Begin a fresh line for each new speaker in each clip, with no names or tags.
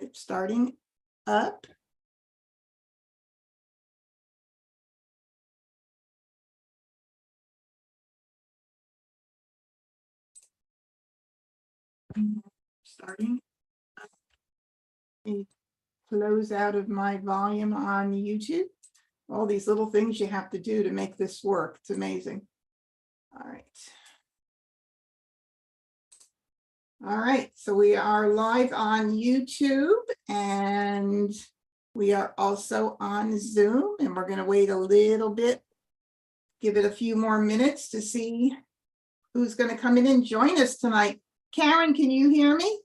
And starting up. Starting up. A close out of my volume on YouTube. All these little things you have to do to make this work. It's amazing. All right. All right, so we are live on YouTube and we are also on Zoom, and we're going to wait a little bit, give it a few more minutes to see who's going to come in and join us tonight. Karen, can you hear me?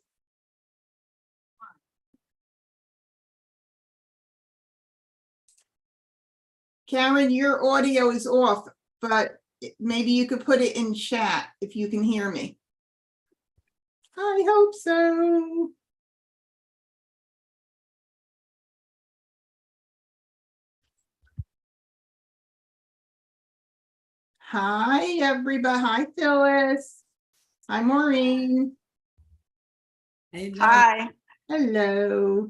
Karen, your audio is off, but maybe you could put it in chat if you can hear me. I hope so. Hi, everybody. Hi, Phyllis. Hi, Maureen.
Hey,
Hi.
Hello.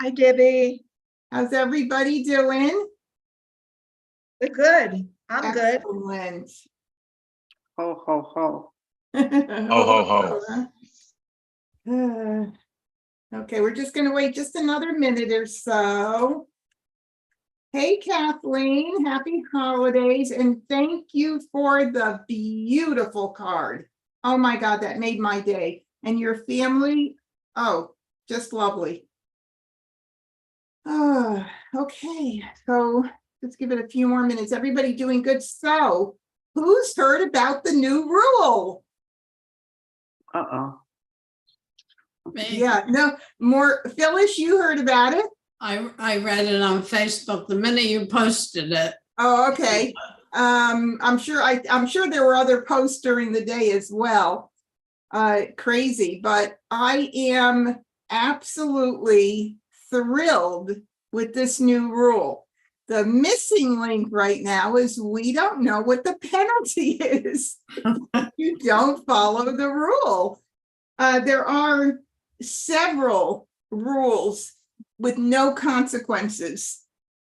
Hi, Debbie.
How's everybody doing?
We're good. I'm good.
Excellent.
Ho, ho, ho.
Ho, ho, ho. Okay, we're just going to wait just another minute or so. Hey, Kathleen, happy holidays, and thank you for the beautiful card. Oh my God, that made my day. And your family, oh, just lovely. Okay, so let's give it a few more minutes. Everybody doing good? So, who's heard about the new rule?
Uh-oh.
Yeah, no, more. Phyllis, you heard about it?
I read it on Facebook the minute you posted it.
Oh, okay. I'm sure there were other posts during the day as well. Crazy, but I am absolutely thrilled with this new rule. The missing link right now is we don't know what the penalty is if you don't follow the rule. There are several rules with no consequences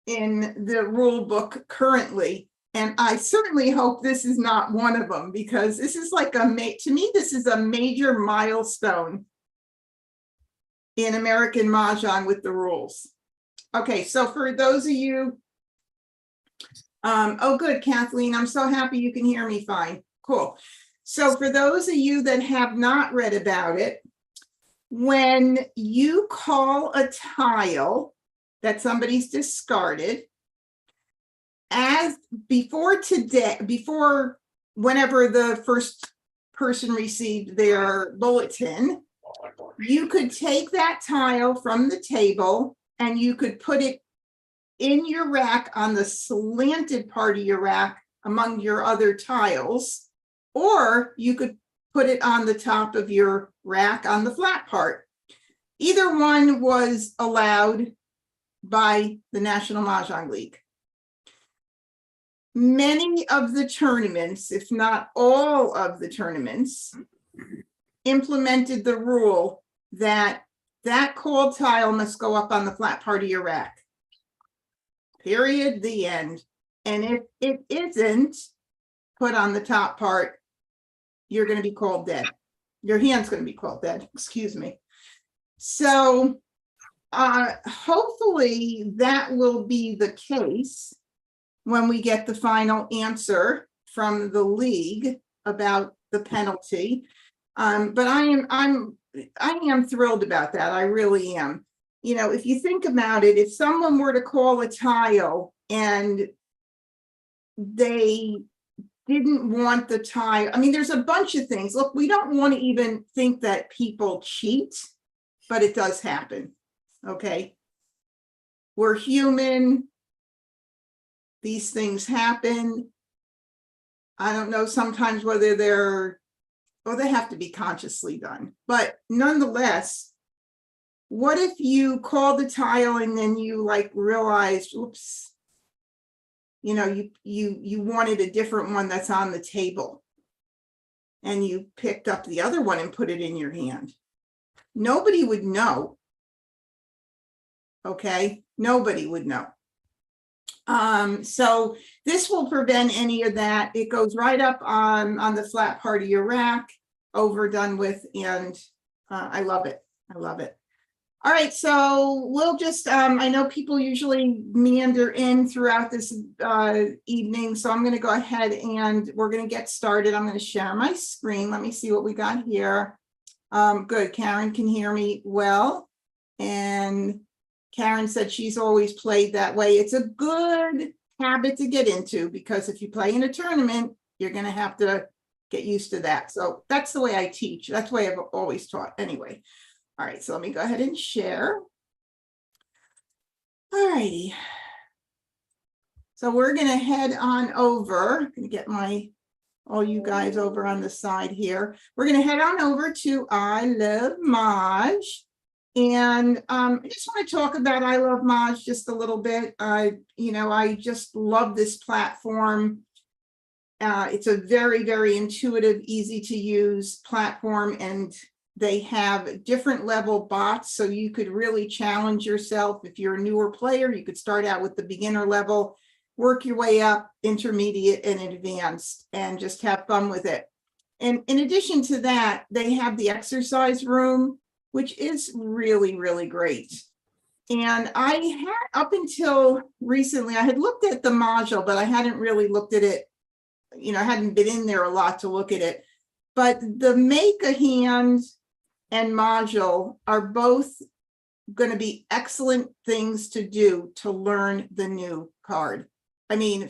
in the rule book currently. And I certainly hope this is not one of them, because this is like to me, this is a major milestone in American Mah Jongg with the rules. Okay, so for those of you, oh good, Kathleen, I'm so happy you can hear me fine. Cool. So for those of you that have not read about it, when you call a tile that somebody's discarded, before whenever the first person received their bulletin, you could take that tile from the table and you could put it in your rack on the slanted part of your rack among your other tiles, or you could put it on the top of your rack on the flat part. Either one was allowed by the National Mah Jongg League. Many of the tournaments, if not all of the tournaments, implemented the rule that that called tile must go up on the flat part of your rack. Period, the end. And if it isn't put on the top part, you're going to be called dead. Your hand's going to be called dead, excuse me. So hopefully that will be the case when we get the final answer from the league about the penalty. But I am thrilled about that. I really am. You know, if you think about it, if someone were to call a tile and they didn't want the tile, I mean, there's a bunch of things. Look, we don't want to even think that people cheat, but it does happen. Okay. We're human. These things happen. I don't know sometimes whether they have to be consciously done, but nonetheless, what if you call the tile and then you like realized, oops, you know, you wanted a different one that's on the table and you picked up the other one and put it in your hand. Nobody would know okay? Nobody would know. So this will prevent any of that. It goes right up on the flat part of your rack, over, done with, and I love it. I love it. All right, so we'll just, I know people usually meander in throughout this evening, so I'm going to go ahead and we're going to get started. I'm going to share my screen. Let me see what we got here. Good, Karen can hear me well. And Karen said she's always played that way. It's a good habit to get into, because if you play in a tournament, you're going to have to get used to that. So that's the way I teach. That's the way I've always taught anyway. All right, so let me go ahead and share. All righty. So we're going to head on over. I'm going to get all you guys over on the side here. We're going to head on over to I Love Maj. And I just want to talk about I Love Maj just a little bit. I just love this platform. It's a very, very intuitive, easy to use platform, and they have different level bots, so you could really challenge yourself. If you're a newer player, you could start out with the beginner level, work your way up, intermediate and advanced, and just have fun with it. And in addition to that, they have the exercise room, which is really, really great. And I had, up until recently, I had looked at the module, but I hadn't really looked at it. I hadn't been in there a lot to look at it. But the Make a Hand and module are both going to be excellent things to do to learn the new card. I mean,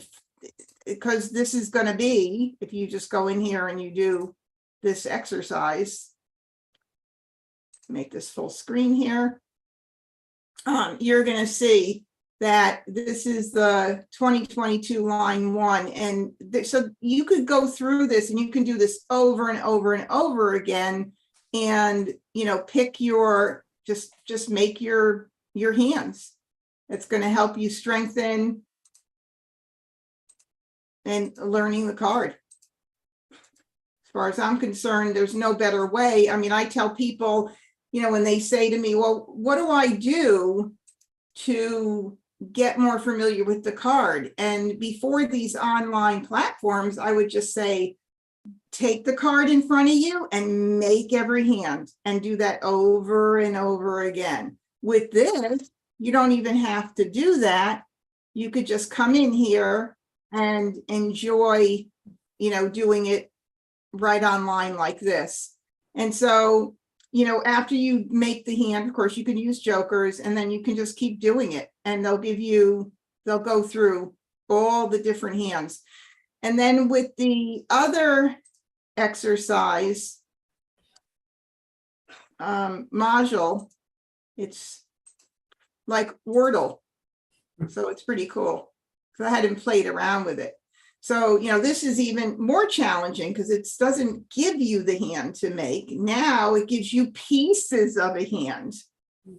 because this is going to be, if you just go in here and you do this exercise, make this full screen here, you're going to see that this is the 2022 line 1. And so you could go through this and you can do this over and over and over again, and pick your, just make your hands. It's going to help you strengthen and learning the card. As far as I'm concerned, there's no better way. I mean, I tell people, when they say to me, well, what do I do to get more familiar with the card? And before these online platforms, I would just say, take the card in front of you and make every hand, and do that over and over again. With this, you don't even have to do that. You could just come in here and enjoy, doing it right online like this. And so, after you make the hand, of course, you can use jokers, and then you can just keep doing it, and they'll go through all the different hands. And then with the other exercise module, it's like Wordle, so it's pretty cool, because I hadn't played around with it. So this is even more challenging, because it doesn't give you the hand to make. Now it gives you pieces of a hand.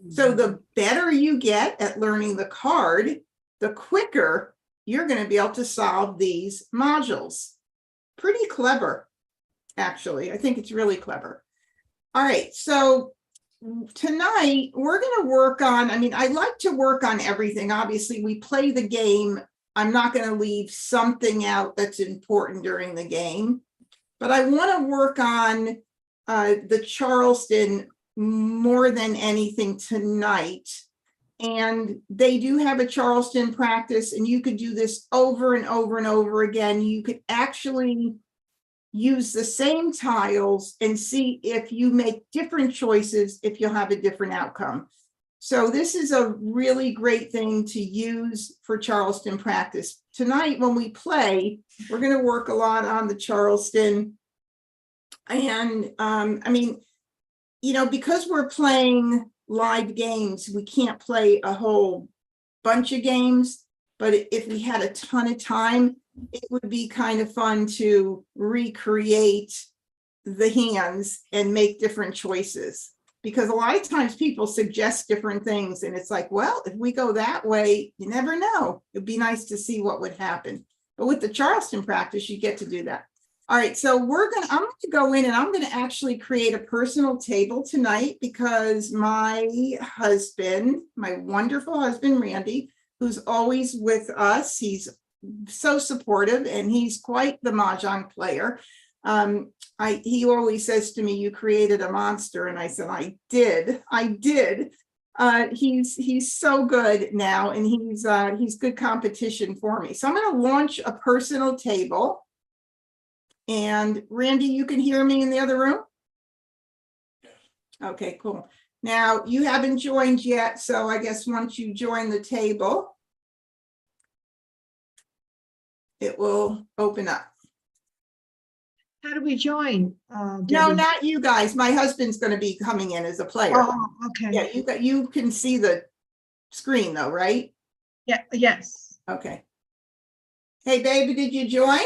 So the better you get at learning the card, the quicker you're going to be able to solve these modules. Pretty clever. Actually, I think it's really clever. All right, so tonight we're going to work on, I like to work on everything. Obviously, we play the game. I'm not going to leave something out that's important during the game, but I want to work on the Charleston more than anything tonight. And they do have a Charleston practice, and you could do this over and over and over again. You could actually use the same tiles and see if you make different choices, if you'll have a different outcome. So this is a really great thing to use for Charleston practice. Tonight, when we play, we're going to work a lot on the Charleston. And because we're playing live games, we can't play a whole bunch of games. But if we had a ton of time, it would be kind of fun to recreate the hands and make different choices. Because a lot of times people suggest different things, and it's like, well, if we go that way, you never know. It'd be nice to see what would happen. But with the Charleston practice, you get to do that. All right, so I'm going to go in and I'm going to actually create a personal table tonight because my husband, my wonderful husband, Randy, who's always with us, he's so supportive and he's quite the Mah Jongg player. He always says to me, "You created a monster," and I said, I did. He's so good now, and he's good competition for me. So I'm going to launch a personal table. And Randy, you can hear me in the other room? Okay, cool. Now you haven't joined yet, so I guess once you join the table, it will open up.
How do we join?
No,
Debbie?
not you guys. My husband's going to be coming in as a player.
Oh, okay.
Yeah, you can see the screen though, right?
Yeah, yes.
Okay. Hey, baby, did you join?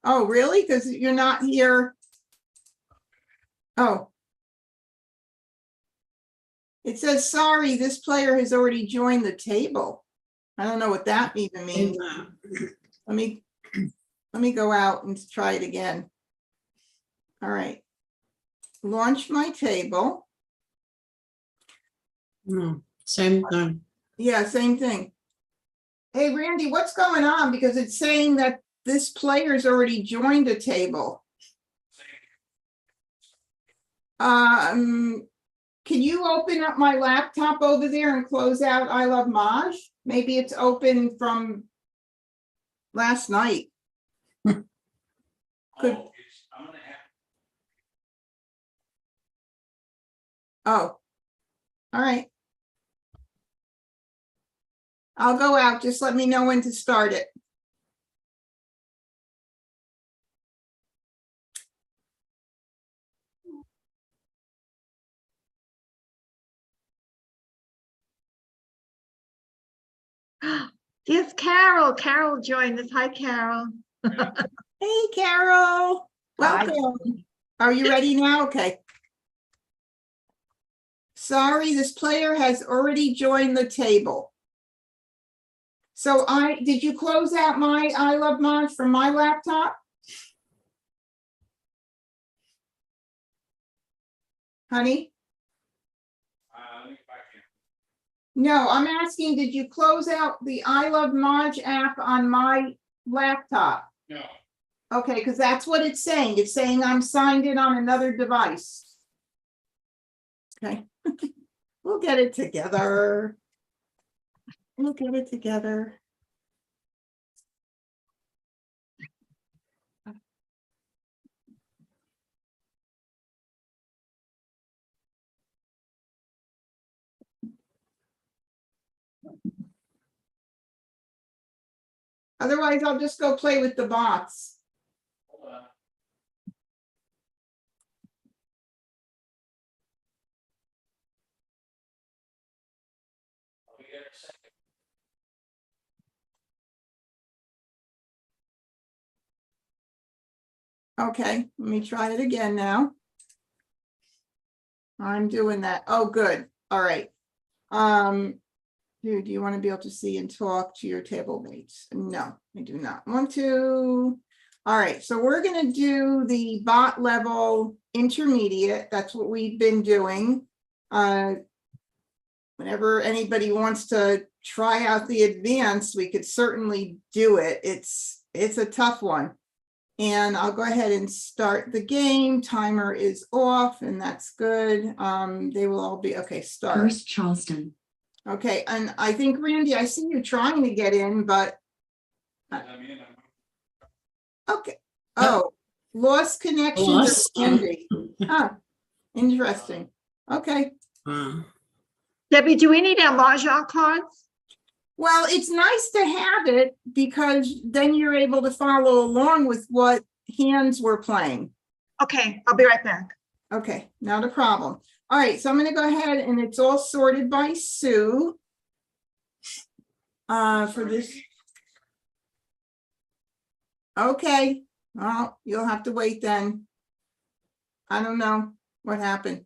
Oh, really? Because you're not here. Oh. It says, sorry, this player has already joined the table. I don't know what that even means. Let me go out and try it again. All right. Launch my table.
No, same thing.
Yeah, same thing. Hey, Randy, what's going on? Because it's saying that this player's already joined a table. Can you open up my laptop over there and close out I Love Maj? Maybe it's open from last night. Could. Oh, all right. I'll go out. Just let me know when to start it.
Yes, Carol. Carol joined us. Hi, Carol.
Hey, Carol. Welcome. Are you ready now? Okay. Sorry, this player has already joined the table. So did you close out my I Love Maj from my laptop? Honey? No, I'm asking, did you close out the I Love Maj app on my laptop?
No.
Okay, because that's what it's saying. It's saying I'm signed in on another device. Okay. We'll get it together. We'll get it together. Otherwise, I'll just go play with the bots.
Hold on. I'll be here in a second.
Okay, let me try it again now. I'm doing that. Oh, good. All right. Do you want to be able to see and talk to your table mates? No, I do not want to. All right, so we're going to do the bot level intermediate. That's what we've been doing. Whenever anybody wants to try out the advanced, we could certainly do it. It's a tough one. And I'll go ahead and start the game. Timer is off, and that's good. They will all be okay. Start.
First Charleston.
Okay, and I think Randy, I see you trying to get in, but okay. Oh, lost connection to
Lost.
Randy. Huh, interesting. Okay.
Debbie, do we need our Mah Jongg cards?
Well, it's nice to have it because then you're able to follow along with what hands we're playing.
Okay, I'll be right back.
Okay, not a problem. All right, so I'm going to go ahead and it's all sorted by Sue. For this. Okay, well, you'll have to wait then. I don't know what happened.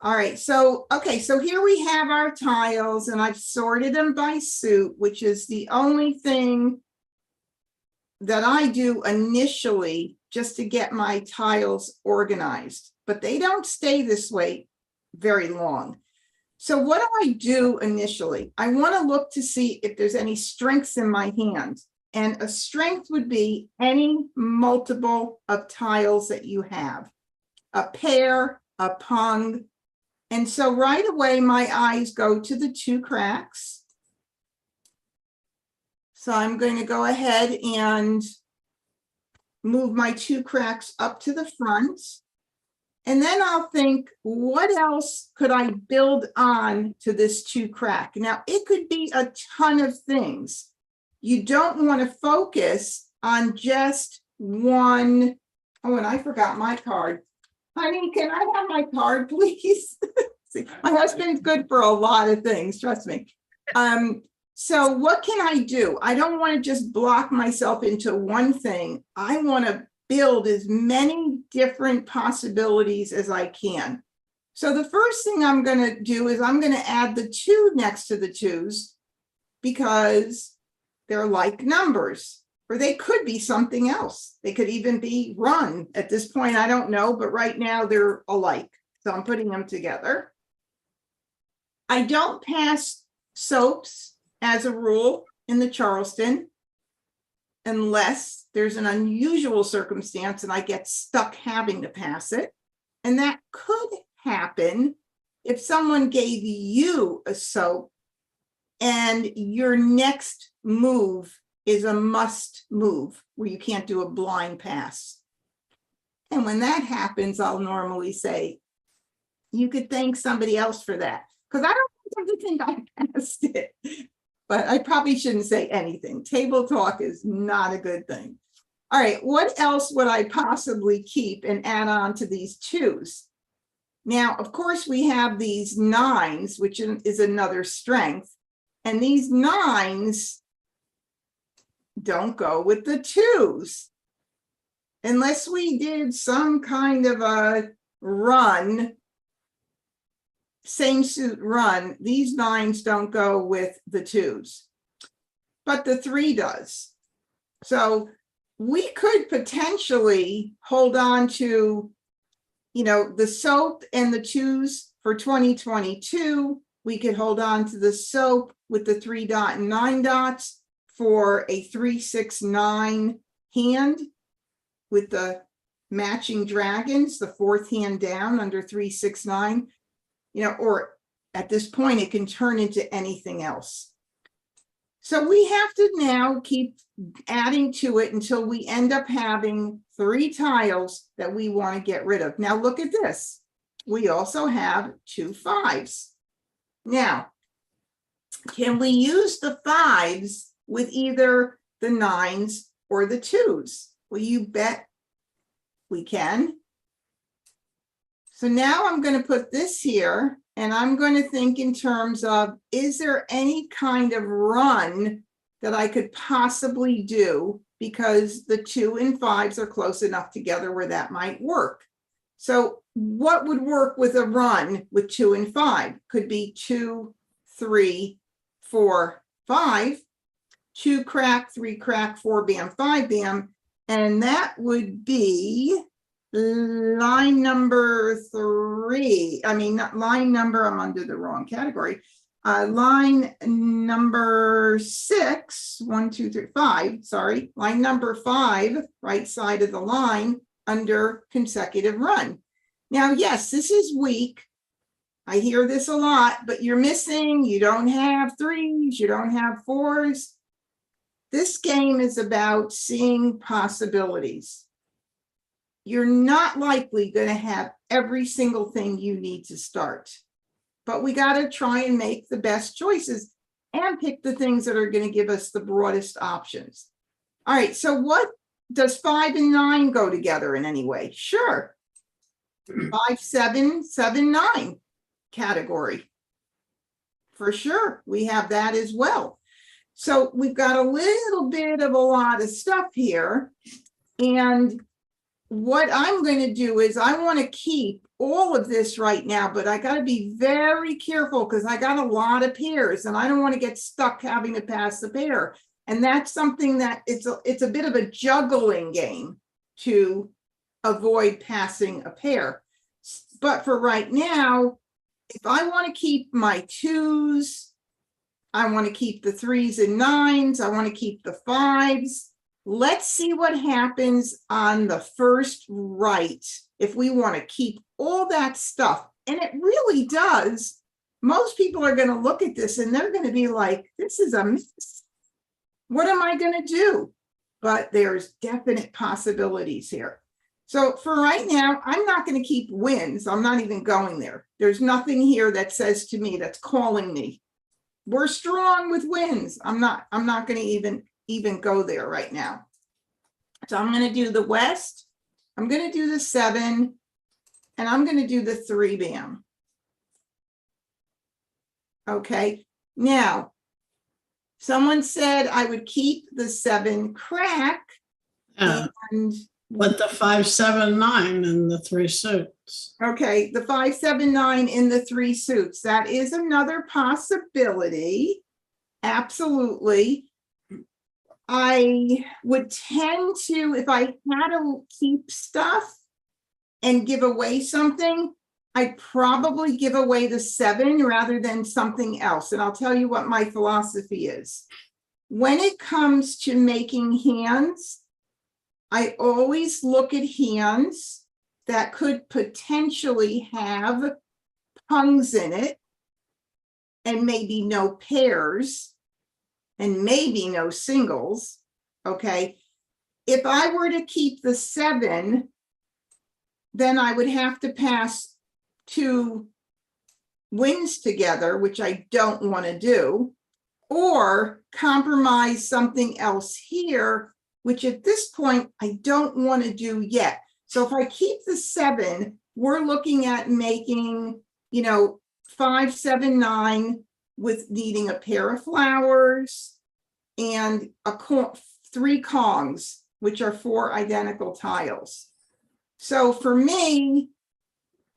All right, so, okay, so here we have our tiles and I've sorted them by suit, which is the only thing that I do initially just to get my tiles organized, but they don't stay this way very long. So what do I do initially? I want to look to see if there's any strengths in my hand. And a strength would be any multiple of tiles that you have. A pair, a pung. And so right away, my eyes go to the 2 cracks. So I'm going to go ahead and move my 2 cracks up to the front. And then I'll think, what else could I build on to this 2 crack? Now, it could be a ton of things. You don't want to focus on just one. Oh, and I forgot my card. Honey, can I have my card, please? See, my husband's good for a lot of things, trust me. So what can I do? I don't want to just block myself into one thing. I want to build as many different possibilities as I can. So the first thing I'm going to do is I'm going to add the 2 next to the 2s because they're like numbers, or they could be something else. They could even be run. At this point, I don't know, but right now they're alike. So I'm putting them together. I don't pass soaps as a rule in the Charleston unless there's an unusual circumstance and I get stuck having to pass it. And that could happen if someone gave you a soap and your next move is a must move where you can't do a blind pass. And when that happens, I'll normally say, you could thank somebody else for that. Because I don't think I passed it. But I probably shouldn't say anything. Table talk is not a good thing. All right, what else would I possibly keep and add on to these 2s? Now, of course, we have these 9s, which is another strength. And these 9s don't go with the 2s. Unless we did some kind of a run, same suit run, these 9s don't go with the 2s. But the 3 does. So we could potentially hold on to, the soap and the 2s for 2022. We could hold on to the soap with the 3 dot and 9 dots for a 3, 6, 9 hand with the matching dragons, the 4th hand down under 3, 6, 9, or at this point, it can turn into anything else. So we have to now keep adding to it until we end up having 3 tiles that we want to get rid of. Now look at this. We also have 2 5s. Now, can we use the 5s with either the 9s or the 2s? Well, you bet we can. So now I'm going to put this here and I'm going to think in terms of, is there any kind of run that I could possibly do? Because the 2 and 5s are close enough together where that might work. So what would work with a run with 2 and 5? Could be 2, 3, 4, 5, 2 crack, 3 crack, 4 bam, 5 bam. And that would be line number 3. I mean, not line number, I'm under the wrong category. Line number 6, 1, 2, 3, 5, sorry. Line number 5, right side of the line under consecutive run. Now, yes, this is weak. I hear this a lot, but you're missing, you don't have 3s, you don't have 4s. This game is about seeing possibilities. You're not likely going to have every single thing you need to start, but we got to try and make the best choices and pick the things that are going to give us the broadest options. All right, so what does 5 and 9 go together in any way? Sure. 5, 7, 7, 9 category. For sure, we have that as well. So we've got a little bit of a lot of stuff here. And what I'm going to do is I want to keep all of this right now, but I got to be very careful because I got a lot of pairs and I don't want to get stuck having to pass the pair. And that's something that it's a bit of a juggling game to avoid passing a pair. But for right now, if I want to keep my 2s, I want to keep the 3s and 9s, I want to keep the 5s. Let's see what happens on the first right if we want to keep all that stuff. And it really does. Most people are going to look at this and they're going to be like, this is a mess. What am I going to do? But there's definite possibilities here. So for right now, I'm not going to keep wins. I'm not even going there. There's nothing here that says to me, that's calling me, we're strong with wins. I'm not going to even go there right now. So I'm going to do the West. I'm going to do the 7, and I'm going to do the 3 bam. Okay. Now, someone said I would keep the 7 crack and
with the 5, 7, 9 and the 3 suits.
okay, the 5, 7, 9 in the 3 suits. That is another possibility. Absolutely. I would tend to, if I had to keep stuff and give away something, I'd probably give away the 7 rather than something else. And I'll tell you what my philosophy is. When it comes to making hands, I always look at hands that could potentially have pungs in it and maybe no pairs and maybe no singles. Okay. If I were to keep the 7, then I would have to pass 2 wins together, which I don't want to do, or compromise something else here, which at this point, I don't want to do yet. So if I keep the 7, we're looking at making, 5, 7, 9 with needing a pair of flowers and 3 kongs, which are 4 identical tiles. So for me,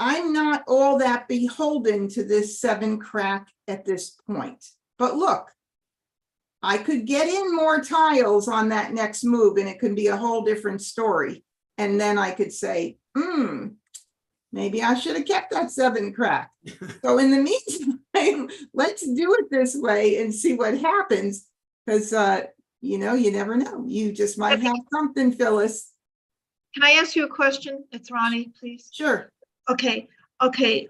I'm not all that beholden to this 7 crack at this point. But look, I could get in more tiles on that next move and it could be a whole different story. And then I could say, maybe I should have kept that 7 crack. So in the meantime, let's do it this way and see what happens. Because, you never know. You just might have something, Phyllis.
Can I ask you a question? It's Ronnie, please.
Sure.
Okay,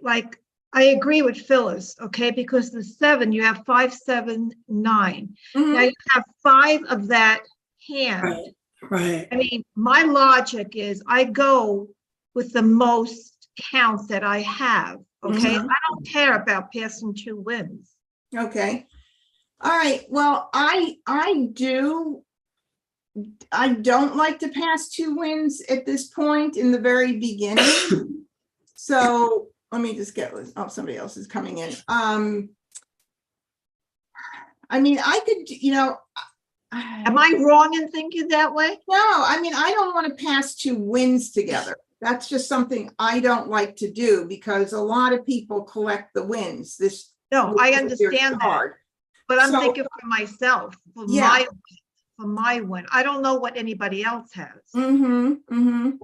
like I agree with Phyllis, okay, because the 7, you have 5, 7, 9.
Mhm.
Now you have 5 of that hand.
Right.
I mean, my logic is I go with the most counts that I have, okay?
Mhm.
I don't care about passing 2 wins.
Okay. All right. Well, I don't like to pass 2 wins at this point in the very beginning. So let me just get, somebody else is coming in. I mean, I could,
Am I wrong in thinking that way?
no, I mean, I don't want to pass 2 wins together. That's just something I don't like to do because a lot of people collect the wins.
No, I understand that, but I'm thinking for myself, for my win. I don't know what anybody else has.
Right.
No,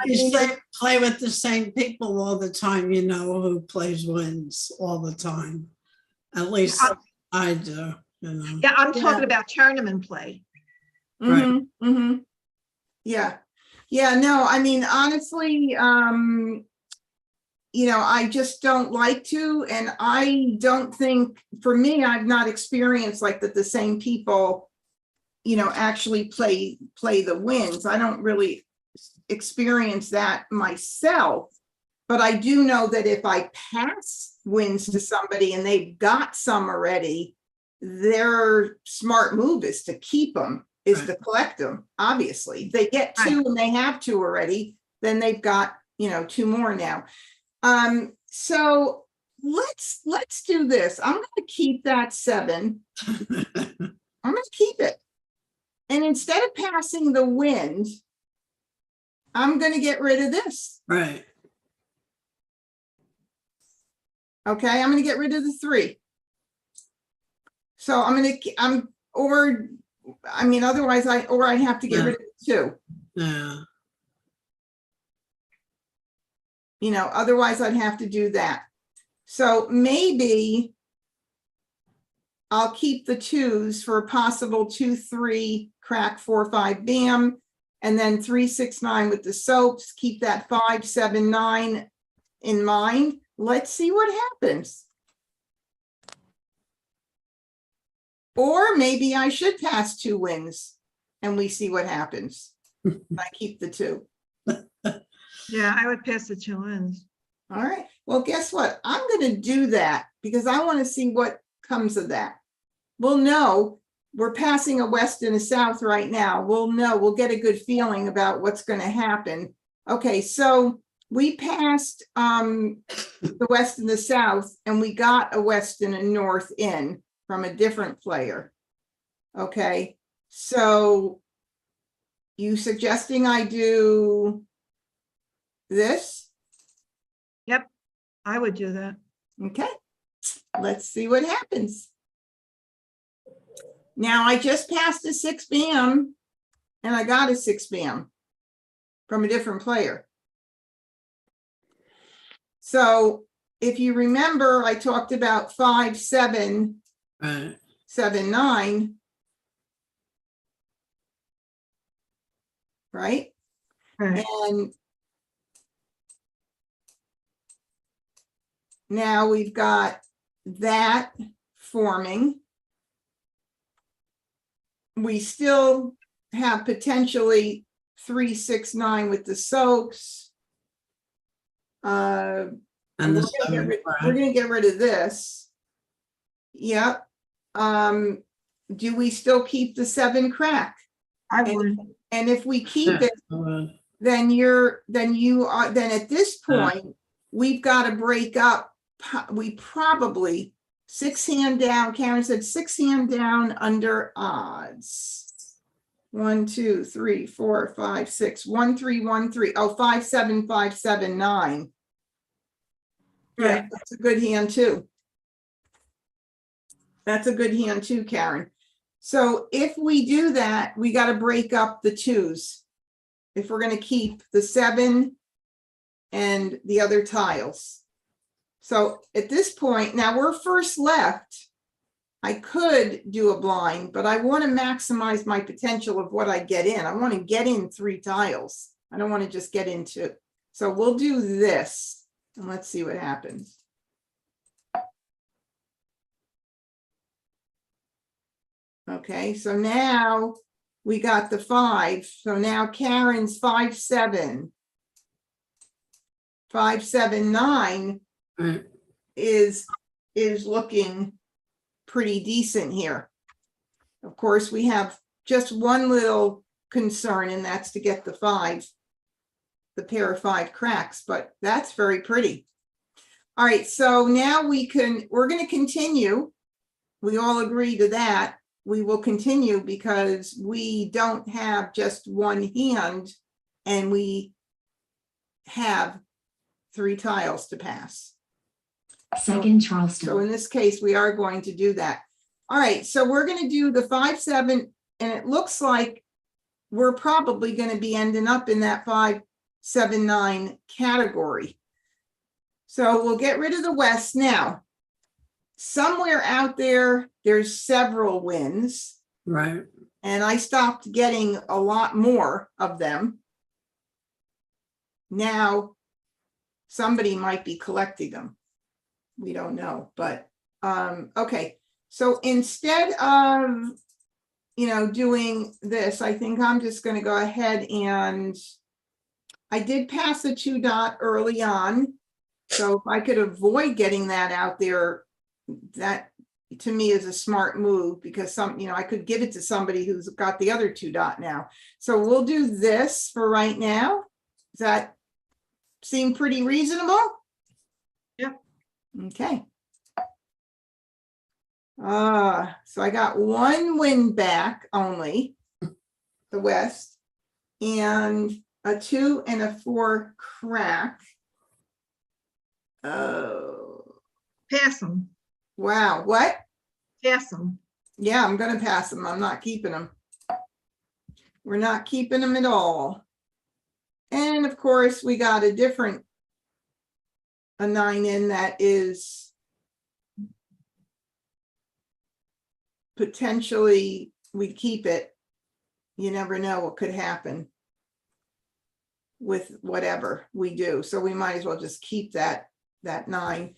If you play with the same people all the time, you know who plays wins all the time. At least I do.
Yeah, I'm talking about tournament play.
Right.
Yeah. Yeah, no, I mean, honestly, I just don't like to, and I don't think, for me, I've not experienced like that the same people, actually play the wins. I don't really experience that myself, but I do know that if I pass wins to somebody and they've got some already, their smart move is to keep them, is to collect them. Obviously, if they get 2 and they have 2 already, then they've got 2 more now. So let's do this. I'm going to keep that 7. I'm going to keep it, and instead of passing the wind, I'm going to get rid of this.
Right.
Okay, I'm going to get rid of the 3. So or I mean, otherwise I'd have to get rid of the 2.
Yeah.
You know, otherwise I'd have to do that. So maybe I'll keep the 2s for a possible 2, 3, crack, 4, 5, bam. And then 3, 6, 9 with the soaps, keep that 5, 7, 9 in mind. Let's see what happens. Or maybe I should pass 2 wins and we see what happens. I keep the 2.
Yeah, I would pass the 2 ends.
All right. Well, guess what? I'm going to do that because I want to see what comes of that. We'll know. We're passing a west and a south right now. We'll know. We'll get a good feeling about what's going to happen. Okay, so we passed the west and the south, and we got a west and a north in from a different player. Okay, so you suggesting I do this?
Yep, I would do that.
Okay, let's see what happens. Now I just passed a 6 bam and I got a 6 bam from a different player. So if you remember, I talked about 5, 7,
Right.
7, 9. Right?
Right.
And now we've got that forming. We still have potentially 3, 6, 9 with the soaks.
And
we're
the
gonna get rid of this. Yep. Do we still keep the 7 crack?
I would.
And if we keep it, then at this point, we've got to break up. We probably 6 hand down. Karen said 6 hand down under odds. 1, 2, 3, 4, 5, 6, 1, 3, 1, 3. Oh, 5, 7, 5, 7, 9. Yeah,
Right.
that's a good hand too. That's a good hand too, Karen. So if we do that, we got to break up the 2s. If we're going to keep the 7 and the other tiles. So at this point, now we're first left. I could do a blind, but I want to maximize my potential of what I get in. I want to get in 3 tiles. I don't want to just get in 2. So we'll do this and let's see what happens. Okay, so now we got the 5. So now Karen's 5, 7. 5, 7, 9 is looking pretty decent here. Of course, we have just one little concern, and that's to get the 5, the pair of 5 cracks, but that's very pretty. All right, so now we're going to continue. We all agree to that. We will continue because we don't have just one hand and we have 3 tiles to pass.
Second Charleston.
So in this case, we are going to do that. All right, so we're going to do the 5, 7, and it looks like we're probably going to be ending up in that 5, 7, 9 category. So we'll get rid of the West now. Somewhere out there, there's several wins.
Right.
And I stopped getting a lot more of them. Now, somebody might be collecting them. We don't know, but okay. So instead of, doing this, I think I'm just going to go ahead and I did pass a 2 dot early on. So if I could avoid getting that out there, that to me is a smart move because I could give it to somebody who's got the other 2 dot now. So we'll do this for right now. Does that seem pretty reasonable?
Yep.
Okay. So I got 1 win back only, the West, and a 2 and a 4 crack. Oh.
Pass them.
Wow, what?
Pass them.
Yeah, I'm gonna pass them. I'm not keeping them. We're not keeping them at all. And of course, we got a 9 in that is potentially, we keep it. You never know what could happen with whatever we do. So we might as well just keep that 9.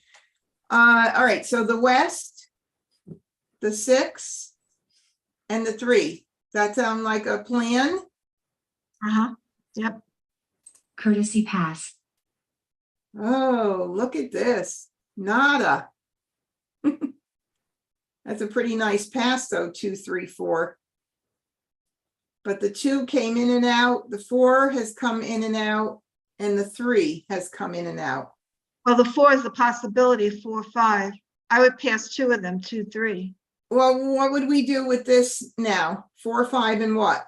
All right, so the West, the 6, and the 3. That sound like a plan?
Yep.
Courtesy pass.
Oh, look at this. Nada. That's a pretty nice pass though, 2, 3, 4. But the 2 came in and out, the 4 has come in and out, and the 3 has come in and out.
Well, the 4 is the possibility of 4, 5. I would pass 2 of them, 2, 3.
Well, what would we do with this now? 4, 5, and what?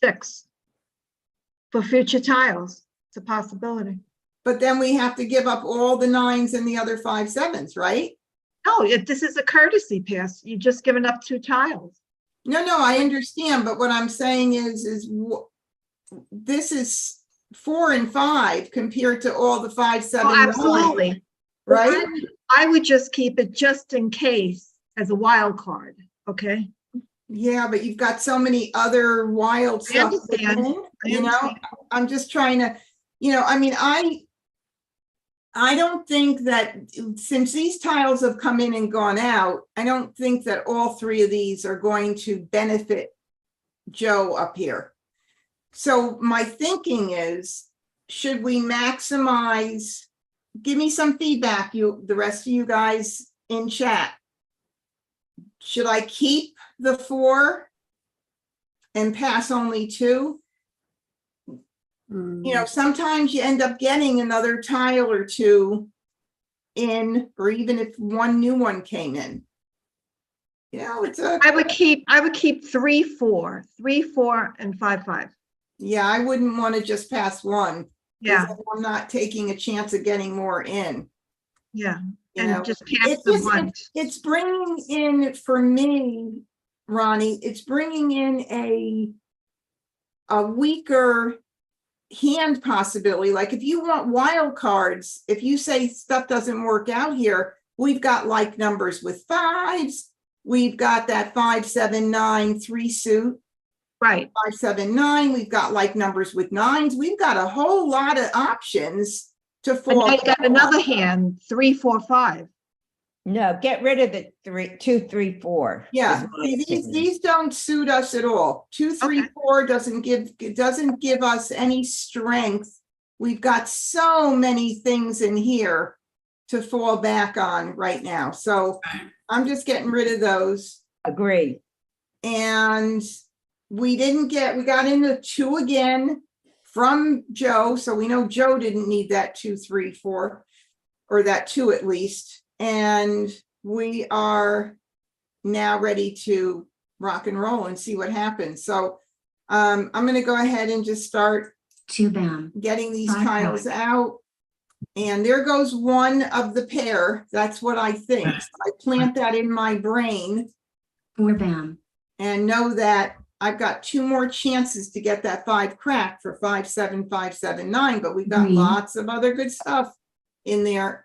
6. For future tiles, it's a possibility.
But then we have to give up all the 9s and the other 5, 7s, right?
No, if this is a courtesy pass, you're just giving up 2 tiles.
No, I understand, but what I'm saying is this is 4 and 5 compared to all the 5, 7,
Oh,
9,
absolutely.
right?
I would just keep it just in case as a wild card, okay?
Yeah, but you've got so many other wild
I
stuff.
understand.
within, You know,
understand.
I'm just trying to, I mean, I don't think that since these tiles have come in and gone out, I don't think that all 3 of these are going to benefit Joe up here. So my thinking is, should we maximize, give me some feedback, the rest of you guys in chat. Should I keep the 4 and pass only 2? Sometimes you end up getting another tile or 2 in, or even if one new one came in. It's a,
I would keep 3, 4, 3, 4, and 5, 5.
yeah, I wouldn't want to just pass 1.
Yeah,
I'm not taking a chance of getting more in.
yeah.
You know,
And just pass
it's
the
just,
bunch.
it's bringing in, for me, Ronnie, it's bringing in a weaker hand possibility. Like if you want wild cards, if you say stuff doesn't work out here, we've got like numbers with 5s. We've got that 5, 7, 9, 3 suit.
Right.
5, 7, 9. We've got like numbers with 9s. We've got a whole lot of options to
And
fall.
now you got another hand, 3, 4, 5.
No, get rid of the 2, 3, 4.
Yeah,
is my
see,
opinion.
these don't suit us at all. 2, 3,
Okay.
4 doesn't give us any strength. We've got so many things in here to fall back on right now. So I'm just getting rid of those.
Agree.
And we got into 2 again from Joe. So we know Joe didn't need that 2, 3, 4, or that 2 at least. And we are now ready to rock and roll and see what happens. So I'm going to go ahead and just start
2 bam.
getting these
5
tiles
crack.
out. And there goes one of the pair. That's what I think. So I plant that in my brain
4 bam.
and know that I've got 2 more chances to get that 5 crack for 5, 7, 5, 7, 9, but we've got
Green.
lots of other good stuff in there.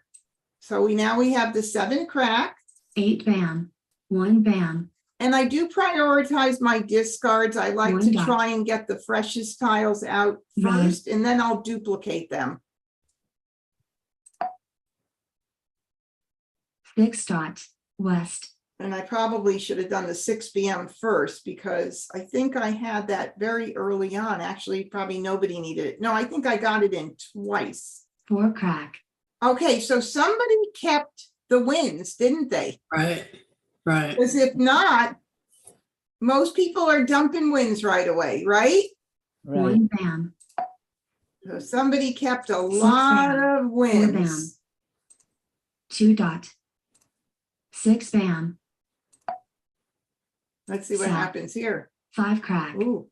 So we have the 7 crack.
8 bam. 1 bam.
And I do prioritize my discards. I like
One
to
dot.
try and get the freshest tiles out
Right.
first, and then I'll duplicate them.
6 dot. West.
And I probably should have done the 6 p.m. first because I think I had that very early on. Actually, probably nobody needed it. No, I think I got it in twice.
4 crack.
Okay, so somebody kept the wins, didn't they?
Right, right.
Because if not, most people are dumping wins right away, right?
Right.
1 bam.
So somebody kept a
6
lot
bam.
of
4 bam.
wins.
2 dot. 6 bam.
Let's see what
Sad.
happens here.
5 crack.
Ooh.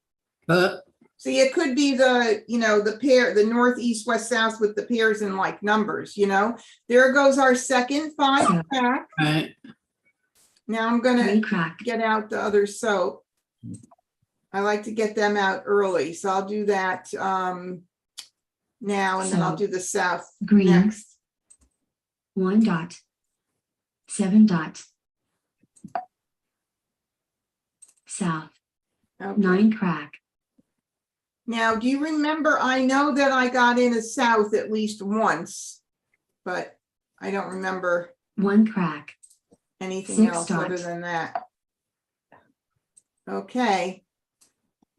But
See, it could be the pair, the north, east, west, south with the pairs in like numbers, There goes our second 5
Yeah.
crack.
right,
Now I'm
3
gonna
cracked,
get out the other soap. I like to get them out early, so I'll do that now, and then I'll do the south
green,
next.
1 dot, 7 dot, south,
Okay.
9 crack,
Now, do you remember, I know that I got in a south at least once, but I don't remember
1 crack,
anything
6
else other
dot.
than that. Okay.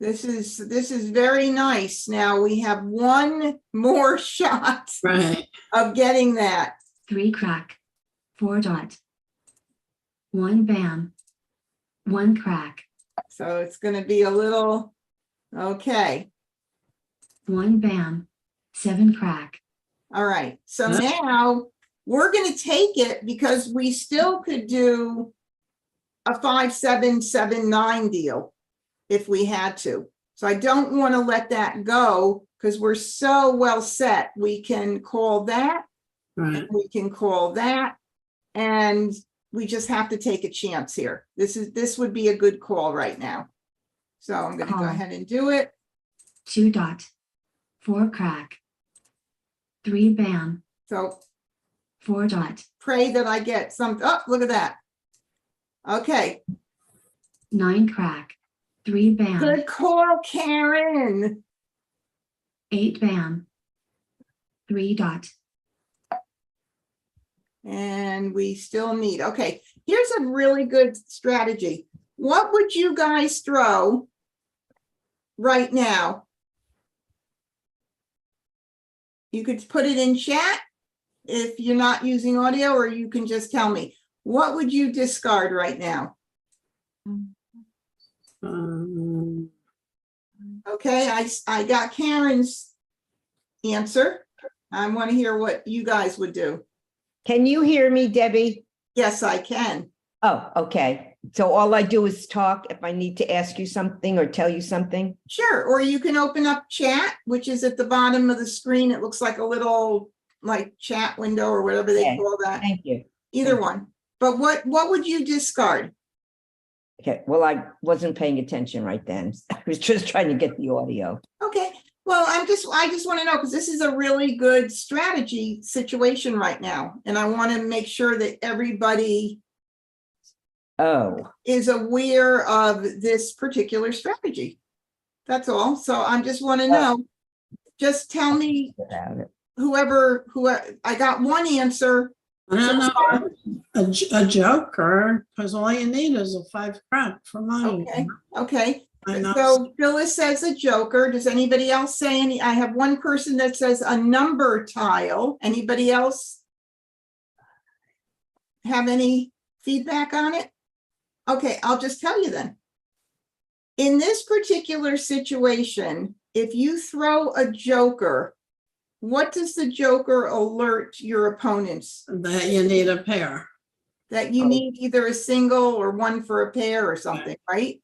This is very nice. Now we have one more shot
Right.
of getting that.
3 crack, 4 dot, 1 bam, 1 crack,
So it's gonna be a little, okay,
1 bam, 7 crack,
all right. So
Yeah.
now we're gonna take it because we still could do a 5, 7, 7, 9 deal if we had to. So I don't want to let that go because we're so well set. We can call that,
Right.
and we can call that, and we just have to take a chance here. This would be a good call right now. So I'm going to go
Call.
ahead and do it.
2 dot, 4 crack, 3 bam,
So
4 dot,
pray that I get some. Oh, look at that. Okay,
9 crack, 3 bam,
good call, Karen.
8 bam, 3 dot,
And we still need, okay, here's a really good strategy. What would you guys throw right now? You could put it in chat if you're not using audio, or you can just tell me. What would you discard right now? Okay, I got Karen's answer. I want to hear what you guys would do.
Can you hear me, Debbie?
Yes, I can.
Oh, okay. So all I do is talk if I need to ask you something or tell you something?
Sure, or you can open up chat, which is at the bottom of the screen. It looks like a little like chat window or whatever they
Okay,
call that.
Thank you.
Either
thank you.
one. But what would you discard?
Okay, well, I wasn't paying attention right then. I was just trying to get the audio.
Okay, well, I just want to know, because this is a really good strategy situation right now. And I want to make sure that everybody
Oh,
is aware of this particular strategy. That's all. So I just want to know, just tell me
about it.
whoever, I got one answer.
I don't know, a joker, because all you need is a 5 crack for mine.
Okay, okay.
I know.
So Phyllis says a joker. Does anybody else say any? I have one person that says a number tile. Anybody else have any feedback on it? Okay, I'll just tell you then. In this particular situation, if you throw a joker, what does the joker alert your opponents?
That you need a pair.
That you need either a single or one for a pair or something, right?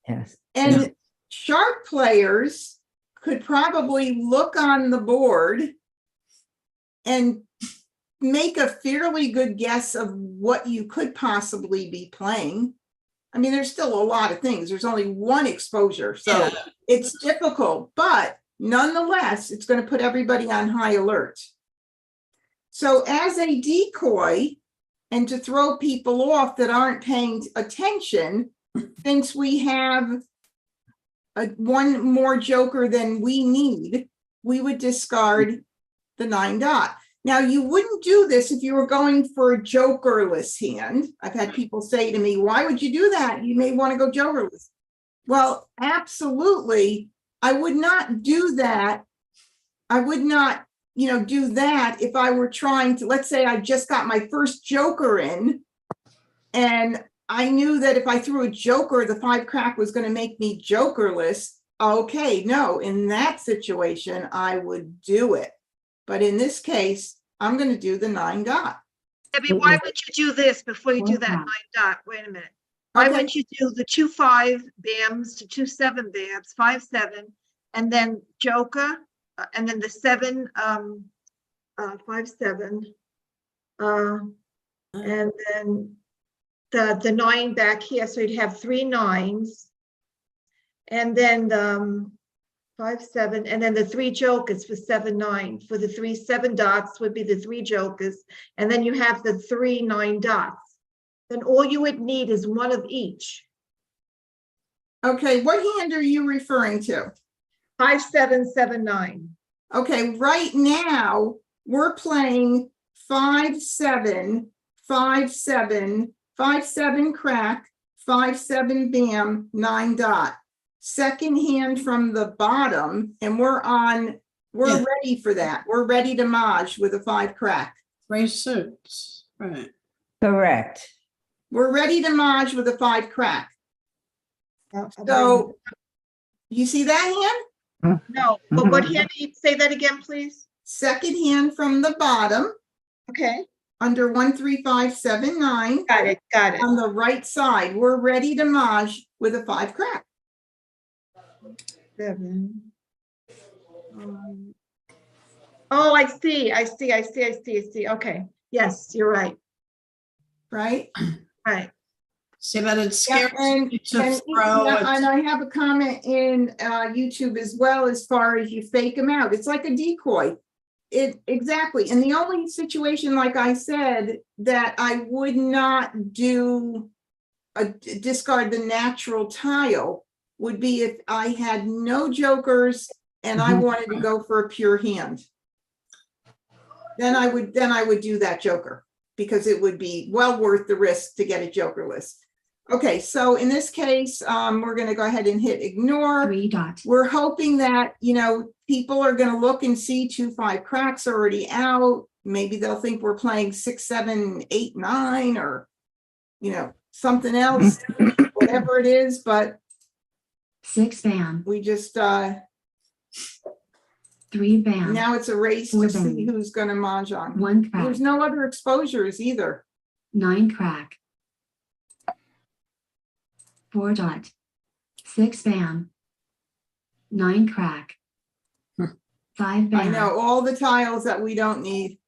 Yes.
And sharp players could probably look on the board and make a fairly good guess of what you could possibly be playing. I mean, there's still a lot of things. There's only one exposure, so
Yeah.
it's difficult, but nonetheless, it's going to put everybody on high alert. So as a decoy, and to throw people off that aren't paying attention, since we have one more joker than we need, we would discard the 9 dot. Now, you wouldn't do this if you were going for a jokerless hand. I've had people say to me, why would you do that? You may want to go jokerless. Well, absolutely. I would not do that. I would not, do that if I were trying to, let's say I just got my first joker in, and I knew that if I threw a joker, the 5 crack was going to make me jokerless. Okay, no, in that situation, I would do it. But in this case, I'm going to do the 9 dot.
Debbie, why would you do this before you do that 9 dot? Wait a minute. Why
Okay.
wouldn't you do the 2 5 bams to 2 7 bams, 5 7, and then joker, and then the 7 5 7, and then the 9 back here, so you'd have 3 9s. And then 5 7, and then the 3 jokers for 7 9. For the 3 7 dots would be the 3 jokers, and then you have the 3 9 dots. Then all you would need is one of each.
Okay, what hand are you referring to?
5 7 7 9.
Okay, right now, we're playing 5 7, 5 7, 5 7 crack, 5 7 bam, 9 dot. Second hand from the bottom, and we're
Yeah.
ready for that. We're ready to Maj with a 5 crack.
3 suits, right.
Correct.
We're ready to Maj with a 5 crack. So, you see that hand?
No, but what hand, say that again, please?
Second hand from the bottom,
Okay,
under 1 3 5 7 9.
got it, got it.
On the right side, we're ready to Maj with a 5 crack.
7. Oh, I see. Okay, yes, you're right,
Right?
right.
See, but it
Yeah,
scares
and,
me to
and,
throw
yeah,
it.
and I have a comment in YouTube as well, as far as you fake them out. It's like a decoy. Exactly. And the only situation, like I said, that I would not do discard the natural tile would be if I had no jokers and I wanted to go for a pure hand. Then I would do that joker, because it would be well worth the risk to get a jokerless. Okay, so in this case, we're going to go ahead and hit ignore.
3 dot.
We're hoping that, people are going to look and see 2 5 cracks already out. Maybe they'll think we're playing 6 7 8 9, or, something else, whatever it is. But
6 bam.
we just,
3 bam.
now it's a race to see who's going to Mah Jongg.
1 crack.
There's no other exposures either.
9 crack. 4 dot. 6 bam. 9 crack. 5 bam.
I know all the tiles that we don't need.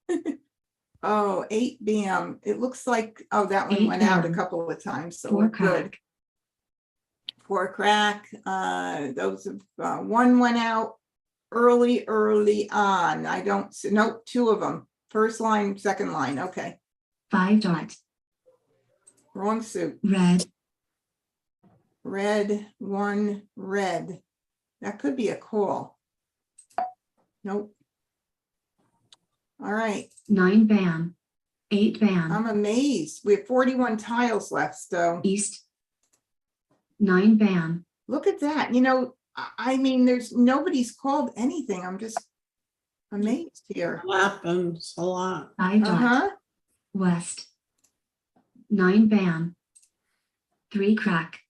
Oh, 8 bam. It looks like, oh, that one
8
went out a
bam.
couple of times, so
4
we're good.
crack.
4 crack. Those of one went out early on. I don't see, nope, 2 of them. First line, second line. Okay,
5 dot.
wrong suit.
Red.
Red, 1 red. That could be a call. Nope. All right,
9 bam. 8 bam.
I'm amazed. We have 41 tiles left, so
East. 9 bam.
look at that. I mean, there's nobody's called anything. I'm just amazed here.
Happens a lot.
5 dot.
Uh-huh.
West. 9 bam. 3 crack.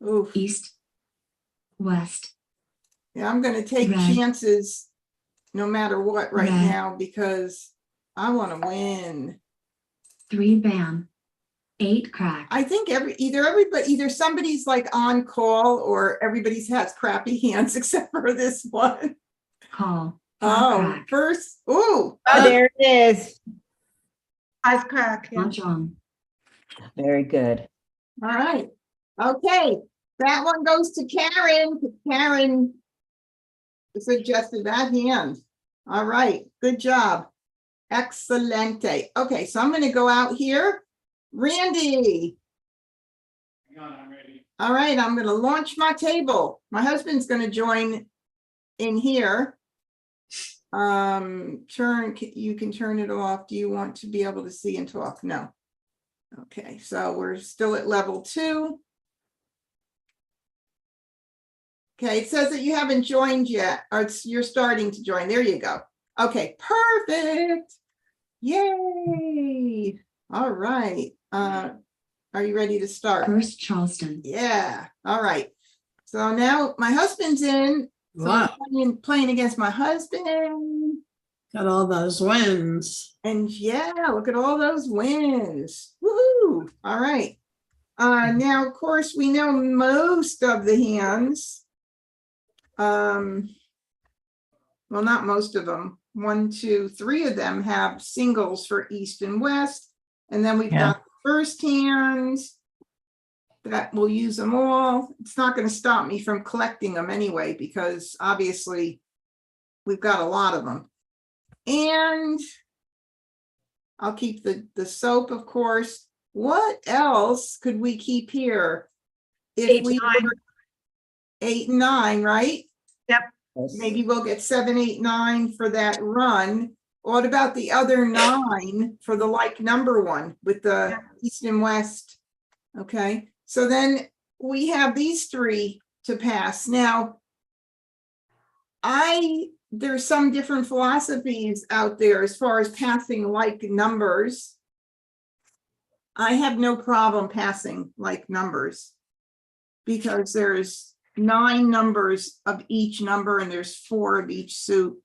Oof.
East. West.
Yeah, I'm gonna take
Red.
chances no matter what right
Red.
now, because I want to win.
3 bam. 8 crack.
I think either somebody's like on call, or everybody's has crappy hands except for this one.
Call. 4
Oh,
crack.
first, ooh,
Oh, there it is.
5 crack, yeah.
Mah Jongg.
Very good.
all right. Okay, that one goes to Karen. Karen suggested that hand. All right, good job. Excelente. Okay, so I'm going to go out here. Randy.
Hang on, I'm ready.
All right, I'm going to launch my table. My husband's going to join in here. You can turn it off. Do you want to be able to see and talk? No. Okay, so we're still at level 2. Okay, it says that you haven't joined yet, or you're starting to join. There you go. Okay, perfect. Yay. All right. Are you ready to start?
First Charleston.
Yeah. All right. So now my husband's in. So
Wow,
I'm playing against my husband.
got all those wins.
And yeah, look at all those wins. Woohoo. All right. Now, of course, we know most of the hands. Well, not most of them. 1, 2, 3 of them have singles for East and West. And then we've
Yeah.
got the first hand. That we'll use them all. It's not going to stop me from collecting them anyway, because obviously we've got a lot of them. And I'll keep the soap, of course. What else could we keep here? If
8,
we
9.
were 8 and 9, right?
Yes.
Maybe we'll get 7, 8, 9 for that run. What about the other 9 for the like number one with the east and west? Okay, so then we have these 3 to pass. Now, there's some different philosophies out there as far as passing like numbers. I have no problem passing like numbers because there's 9 numbers of each number and there's 4 of each suit.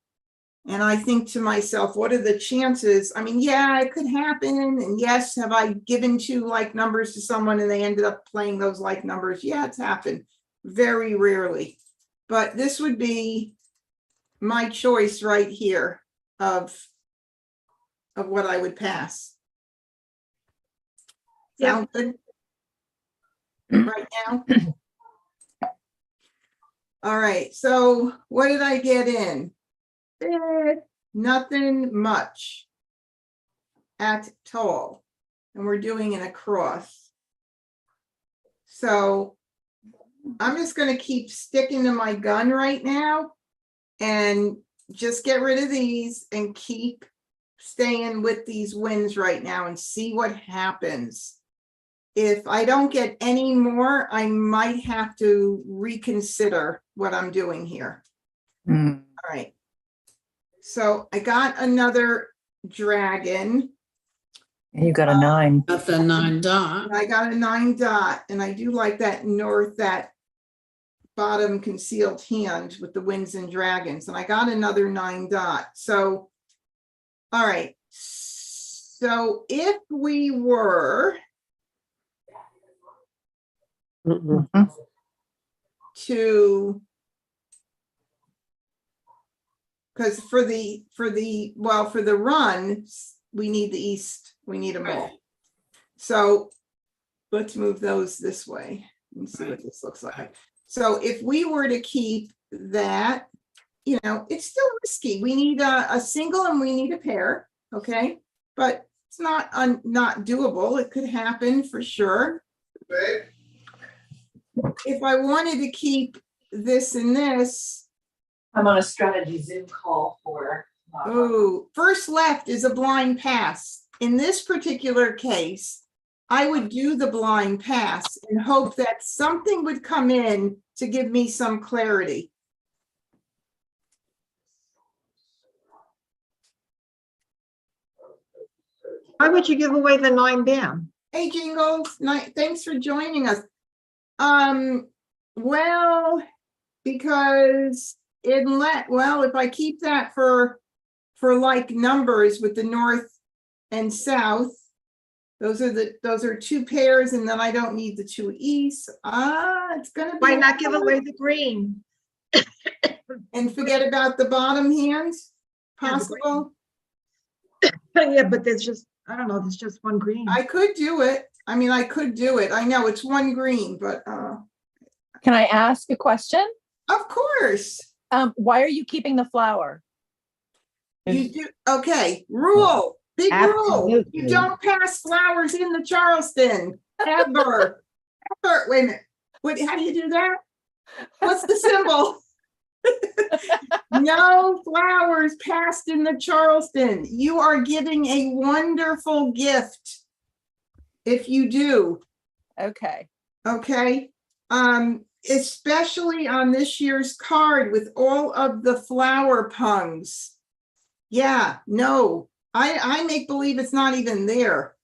And I think to myself, what are the chances? I mean, yeah, it could happen. And yes, have I given 2 like numbers to someone and they ended up playing those like numbers? Yeah, it's happened very rarely. But this would be my choice right here of what I would pass.
Yeah.
Sound good? Right now? All right, so what did I get in? Nothing much at all. And we're doing an across. So I'm just going to keep sticking to my gun right now and just get rid of these and keep staying with these wins right now and see what happens. If I don't get any more, I might have to reconsider what I'm doing here.
Mm.
All right. So I got another dragon.
And you got a 9.
Got the 9 dot.
And I got a 9 dot, and I do like that bottom concealed hand with the winds and dragons. And I got another 9 dot. So, all right. So if we were
Mhm.
to, because for the run, we need the east, we need them all. So let's move those this way and see what this looks like. So if we were to keep that, it's still risky. We need a single and we need a pair, okay? But it's not doable. It could happen for sure. If I wanted to keep this and this,
I'm on a strategy Zoom call for.
oh, first left is a blind pass. In this particular case, I would do the blind pass and hope that something would come in to give me some clarity.
Why would you give away the 9 bam?
Hey, Jingles, thanks for joining us. Well, because if I keep that for like numbers with the north and south, those are 2 pairs, and then I don't need the 2 east. It's gonna be.
Why not give away the green?
And forget about the bottom hands,
Yeah, the
possible?
Yeah, but there's just, I don't know, there's just 1 green.
I could do it. I mean, I could do it. I know it's 1 green, but
Can I ask a question?
of course.
Why are you keeping the flower?
You do, okay, rule, big rule. You
Absolutely.
don't pass flowers in the Charleston, ever. Ever. Wait a minute. How do you do that? What's the symbol? No flowers passed in the Charleston. You are giving a wonderful gift if you do.
Okay.
Okay. Especially on this year's card with all of the flower pungs. Yeah, no, I make believe it's not even there,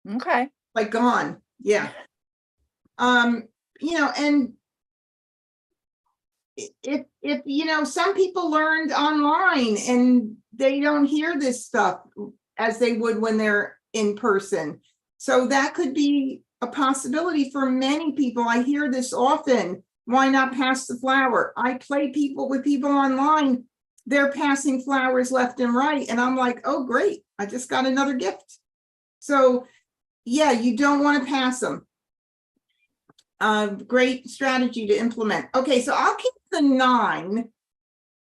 Okay.
like gone. Yeah. And if some people learned online and they don't hear this stuff as they would when they're in person. So that could be a possibility for many people. I hear this often. Why not pass the flower? I play with people online. They're passing flowers left and right. And I'm like, oh, great. I just got another gift. So yeah, you don't want to pass them. Great strategy to implement. Okay, so I'll keep the 9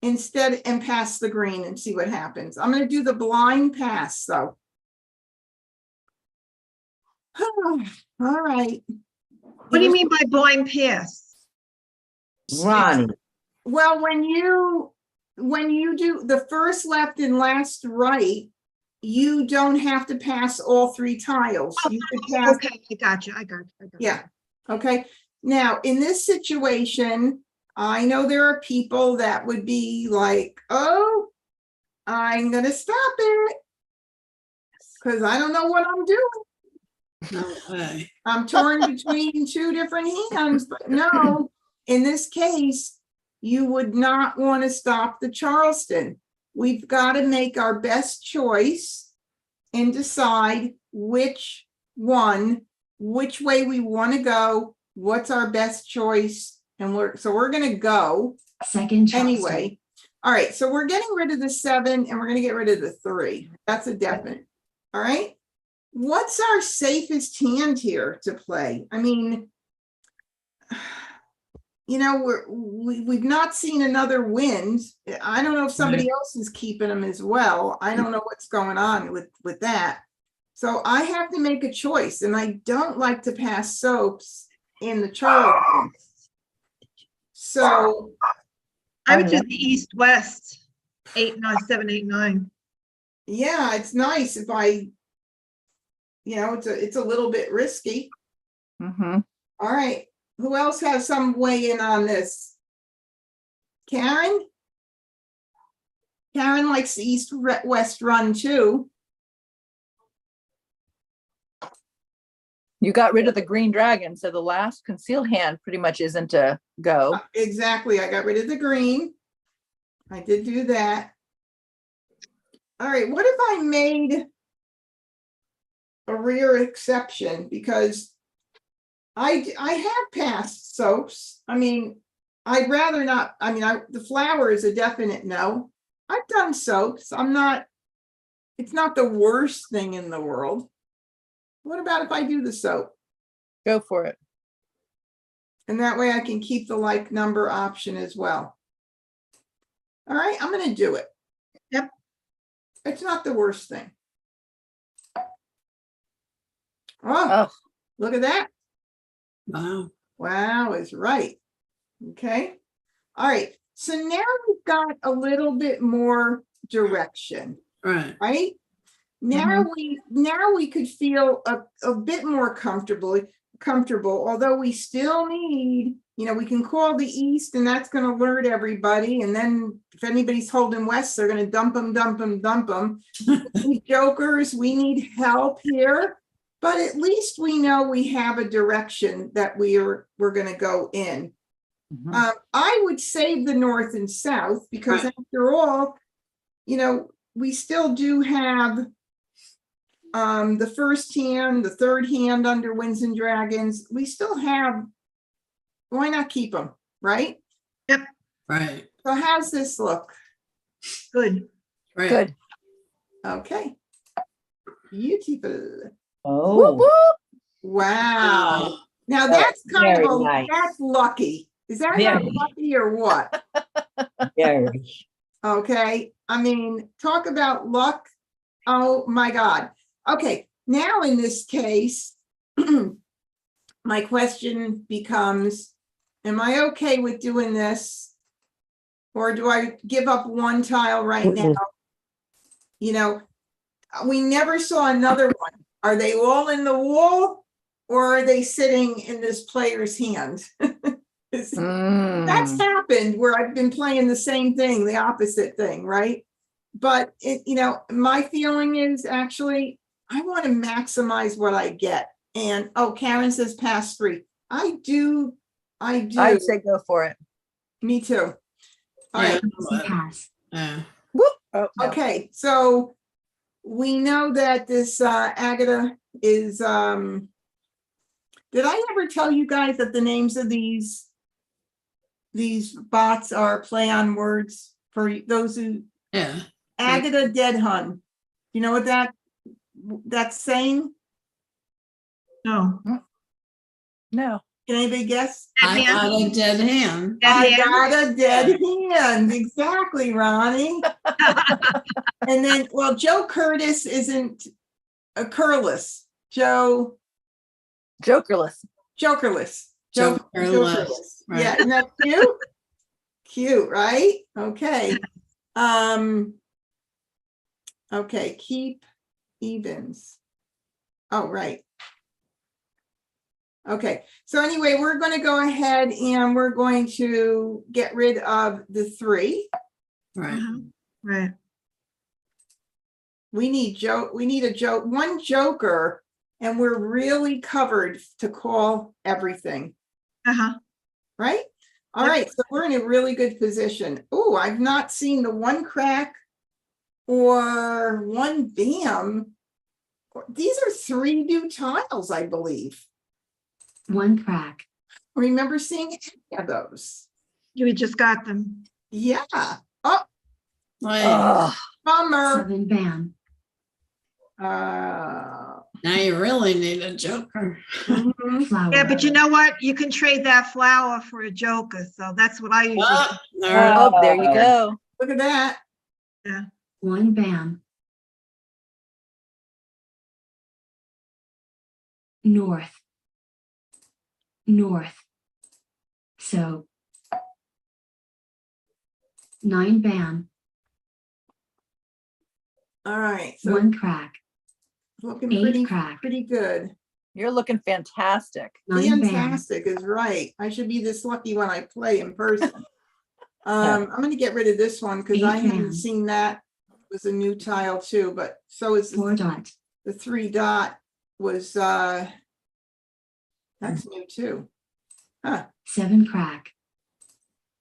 instead and pass the green and see what happens. I'm going to do the blind pass though. All right.
What do you mean by blind pass?
Ronnie,
Well, when you do the first left and last right, you don't have to pass all 3 tiles. You could pass,
Okay, I got you.
yeah, okay. Now, in this situation, I know there are people that would be like, oh, I'm gonna stop it because I don't know what I'm doing.
No way.
I'm torn between 2 different hands, but no, in this case, you would not want to stop the Charleston. We've got to make our best choice and decide which way we want to go, what's our best choice, and we're going to go
Second Charleston.
anyway. All right, so we're getting rid of the 7 and we're going to get rid of the 3. That's a definite. All right. What's our safest hand here to play? I mean, you know, we've not seen another wind. I don't know if somebody else is keeping them as well. I don't know what's going on with that. So I have to make a choice, and I don't like to pass soaps in the Charleston. So
I would do the east-west, 8, 9, 7, 8, 9.
yeah, it's nice if it's a little bit risky.
Mm-hmm.
All right. Who else has some weigh in on this? Karen? Karen likes the east-west run too.
You got rid of the green dragon, so the last concealed hand pretty much isn't a go.
Exactly. I got rid of the green. I did do that. All right. What if I made a rare exception? Because I have passed soaps. I mean, I'd rather not. I mean, the flower is a definite no. I've done soaps. It's not the worst thing in the world. What about if I do the soap?
Go for it.
And that way I can keep the like number option as well. All right, I'm going to do it.
Yep.
It's not the worst thing. Oh,
Oh,
look at that.
Wow.
Wow is right. Okay. All right. So now we've got a little bit more direction,
Right.
right? Now we could feel a bit more comfortable, although we still need, we can call the east and that's going to alert everybody. And then if anybody's holding west, they're going to dump them. We jokers, we need help here. But at least we know we have a direction that we're going to go in. I would save the north and south because after all, we still do have the first hand, the third hand under Winds and Dragons. We still have, why not keep them, right?
Yep.
Right.
So how's this look?
Good.
Right.
good.
Okay. Beautiful.
Whoop,
oh,
whoop.
Wow. Now that's kind
very
of
nice.
that's lucky. Is that not
Very.
lucky or what?
very.
Okay. I mean, talk about luck. Oh my God. Okay. Now in this case, my question becomes, am I okay with doing this? Or do I give up 1 tile right now? We never saw another one. Are they all in the wall or are they sitting in this player's hand? That's happened where I've been playing the same thing, the opposite thing, right? But my feeling is actually I want to maximize what I get. And Karen says pass 3. I do.
I would say go for it.
Me too. All right.
Pass.
Yeah.
Whoop. Oh, no.
Okay, so we know that this Agatha is. Did I ever tell you guys that the names of these bots are play on words for those who?
Yeah.
Agatha Dead Hun. You know what that's saying?
No.
No.
Can anybody guess?
I got a dead hand.
I got a dead hand. Exactly, Ronnie. And then, well, Joe Curtis isn't a curless. Joe
Jokerless.
Jokerless.
Jokerless, right.
Yeah, isn't that cute? Cute, right? Okay. Okay, keep evens. Oh, right. Okay, so anyway, we're going to go ahead and we're going to get rid of the 3.
Right.
Right.
We need one joker, and we're really covered to call everything,
Uh-huh.
right? All
Yep.
right, so we're in a really good position. Oh, I've not seen the 1 crack or 1 bam. These are 3 new tiles, I believe.
1 crack,
I remember seeing any of those.
We just got them.
Yeah. Oh,
Like,
Oh,
bummer.
7 bam,
Uh,
now you really need a joker.
mhm.
flower.
Yeah, but you know what? You can trade that flower for a joker, so that's what I usually do.
Oh, there-
oh, there you go.
Look at that.
1 bam. North. North. So. 9 bam,
All right, so
1 crack,
looking
8
pretty
crack,
good.
You're looking fantastic.
9 bam,
Fantastic is right. I should be this lucky when I play in person. I'm gonna get rid of this one because I
Eight
hadn't
band.
seen that. It was a new tile too, but so is
4 dot,
the 3 dot was that's new too. Huh.
7 crack,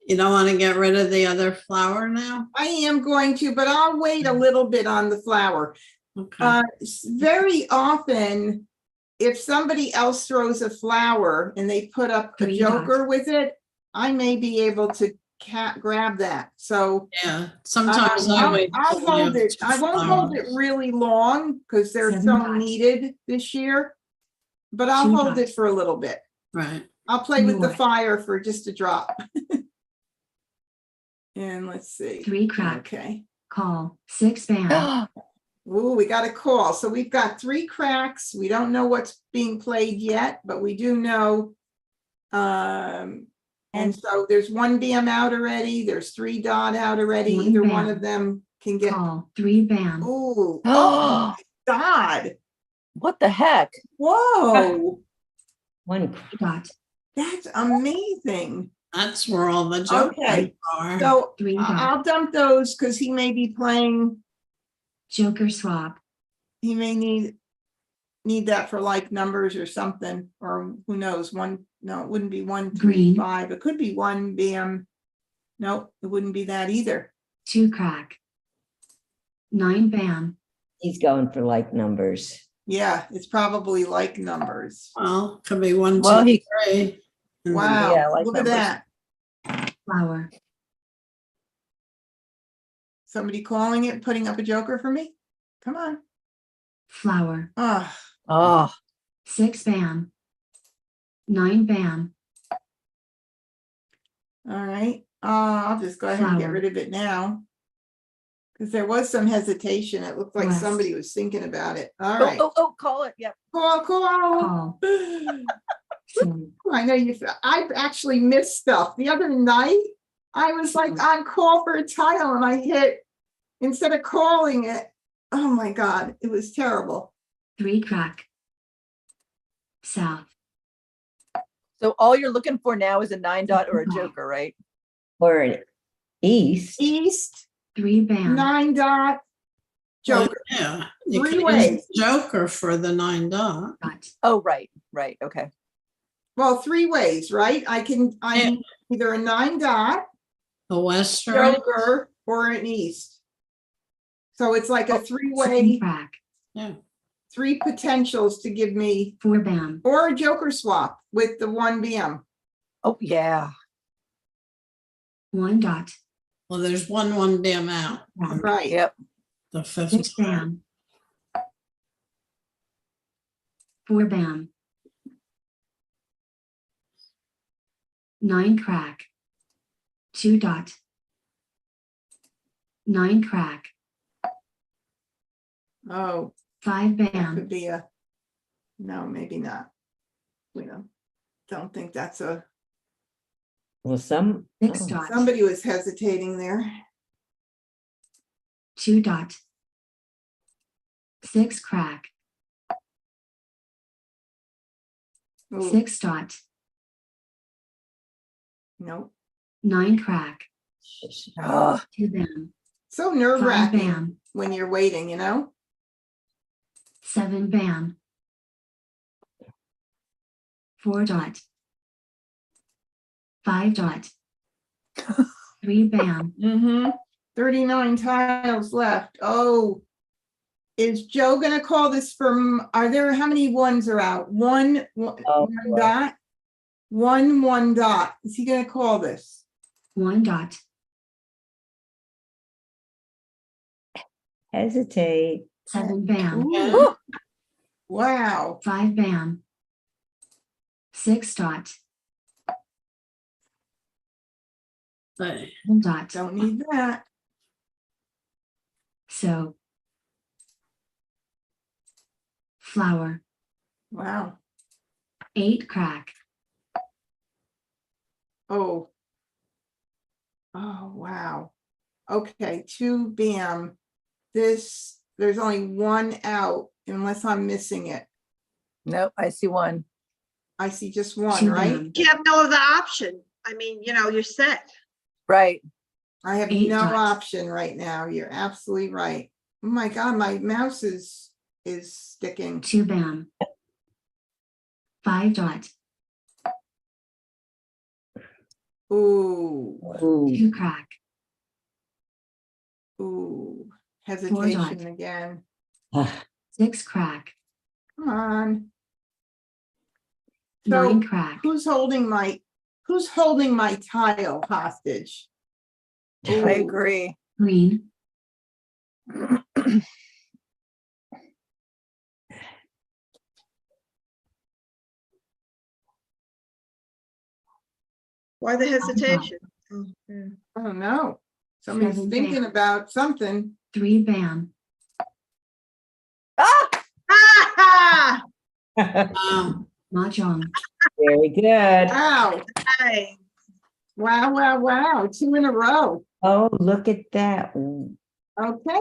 You don't want to get rid of the other flower now?
I am going to, but I'll wait a little bit on the flower.
Okay.
Very often, if somebody else throws a flower and they put up a
3
joker with it, I may be able to grab that. So
Yeah, sometimes I
I'll
wait.
I'll
till we
hold
have
it.
two
I won't hold it
flowers.
really long because they're
7
so
dots.
needed this year. But I'll
2
hold it
dots.
for a little bit.
Right.
I'll play with the
North.
fire for just a drop. And let's see.
3 crack,
Okay.
call, 6 bam,
Ooh, we got a call. So we've got 3 cracks. We don't know what's being played yet, but we do know. And so there's 1 bam out already. There's 3 dot out already.
1
Either one
bam.
of them can get.
call, 3 bam,
Ooh, oh my God.
What the heck?
Whoa,
1
dot,
that's amazing.
That's where all the jokers
Okay,
are.
so
3 dot,
I'll dump those because he may be playing,
joker swap,
he may need that for like numbers or something, or who knows, no, it wouldn't be 1, 3,
Green.
5. It could be 1 bam. Nope, it wouldn't be that either.
2 crack, 9 bam,
He's going for like numbers.
Yeah, it's probably like numbers.
Well, could be 1, 2,
Well,
3. and
Wow,
Yeah, like
look
numbers.
at that.
flower,
Somebody calling it, putting up a joker for me? Come on.
flower,
Oh,
Oh,
6 bam, 9 bam,
all right. I'll just go ahead and get
Flower.
rid of it now. Because there was some hesitation. It looked like
West.
somebody was thinking about it. All
oh,
right.
oh, call it. Yep.
Call.
call, 7,
I know I actually missed stuff. The other night, I was like on call for a tile and I hit, instead of calling it, oh my God, it was terrible.
3 crack, south,
So all you're looking for now is a 9 dot or a joker, right?
Or an east.
East,
3 bam,
9 dot,
Well,
joker.
yeah, you
3
could use
ways.
joker for the 9 dot.
dot,
Oh, right. Okay.
Well, 3 ways, right? I'm either a 9 dot,
The western.
joker, or an east. So it's like a
7
3-way,
crack,
Yeah.
3 potentials to give me,
4 bam,
or a joker swap with the 1 bam.
Oh, yeah.
1 dot,
Well, there's 1 bam out. on
Right.
Yep.
The 5th.
6 bam, 4 bam, 9 crack. 2 dot. 9 crack.
Oh,
5
that
bam.
could be a, no, maybe not. We don't think that's a,
Well, some.
6
oh,
dot.
somebody was hesitating there.
2 dot. 6 crack.
Ooh,
6 dot.
nope.
9 crack.
Oh,
2 bam.
So nerve
5
wracking
bam.
when you're waiting, you know?
7 bam. 4 dot. 5 dot. 3 bam.
Mm-hmm. 39 tiles left. Oh. Is Joe gonna call this from, are there, how many ones are out? One
Oh,
one
boy.
dot? One dot. Is he gonna call this?
1 dot.
Hesitate.
7 bam.
Ooh, wow.
5 bam. 6 dot.
Hey,
1 dot.
Don't need that.
So. Flower.
Wow.
8 crack.
Oh. Oh, wow. Okay, 2 bam. This, there's only one out unless I'm missing it.
nope, I see one.
I see just one,
2
right?
bam.
You have no other option. I mean, you're set.
Right.
I have
8
no
dot.
option right now. You're absolutely right. Oh my God, my mouse is sticking.
2 bam. 5 dot.
Ooh,
Ooh.
2 crack.
ooh,
dot.
hesitation again.
6 crack.
Come on.
9
So
crack.
who's holding my tile hostage?
I
Ooh,
agree.
Green.
Why the hesitation? Oh, yeah.
I don't know. Somebody's
7
thinking
bam.
about something.
3 bam.
Ah,
Ah,
wow.
Mah Jongg.
Very good.
Wow,
hi.
wow, wow, wow, 2 in a row.
Oh, look at that. Ooh.
Okay,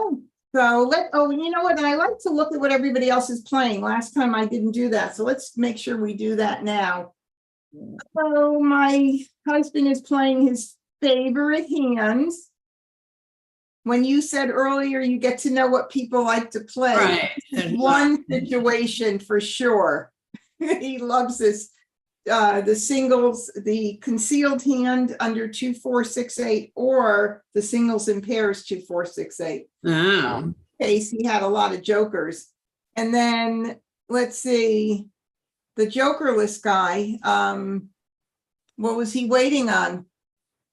so you know what? And I like to look at what everybody else is playing. Last time I didn't do that, so let's make sure we do that now. So my husband is playing his favorite hands. When you said earlier, you get to know what people like to play.
Right. And,
One situation for sure. He loves this, the singles, the concealed hand under 2, 4, 6, 8, or the singles in pairs 2, 4, 6, 8.
oh,
Case he had a lot of jokers. And then let's see, the jokerless guy, what was he waiting on?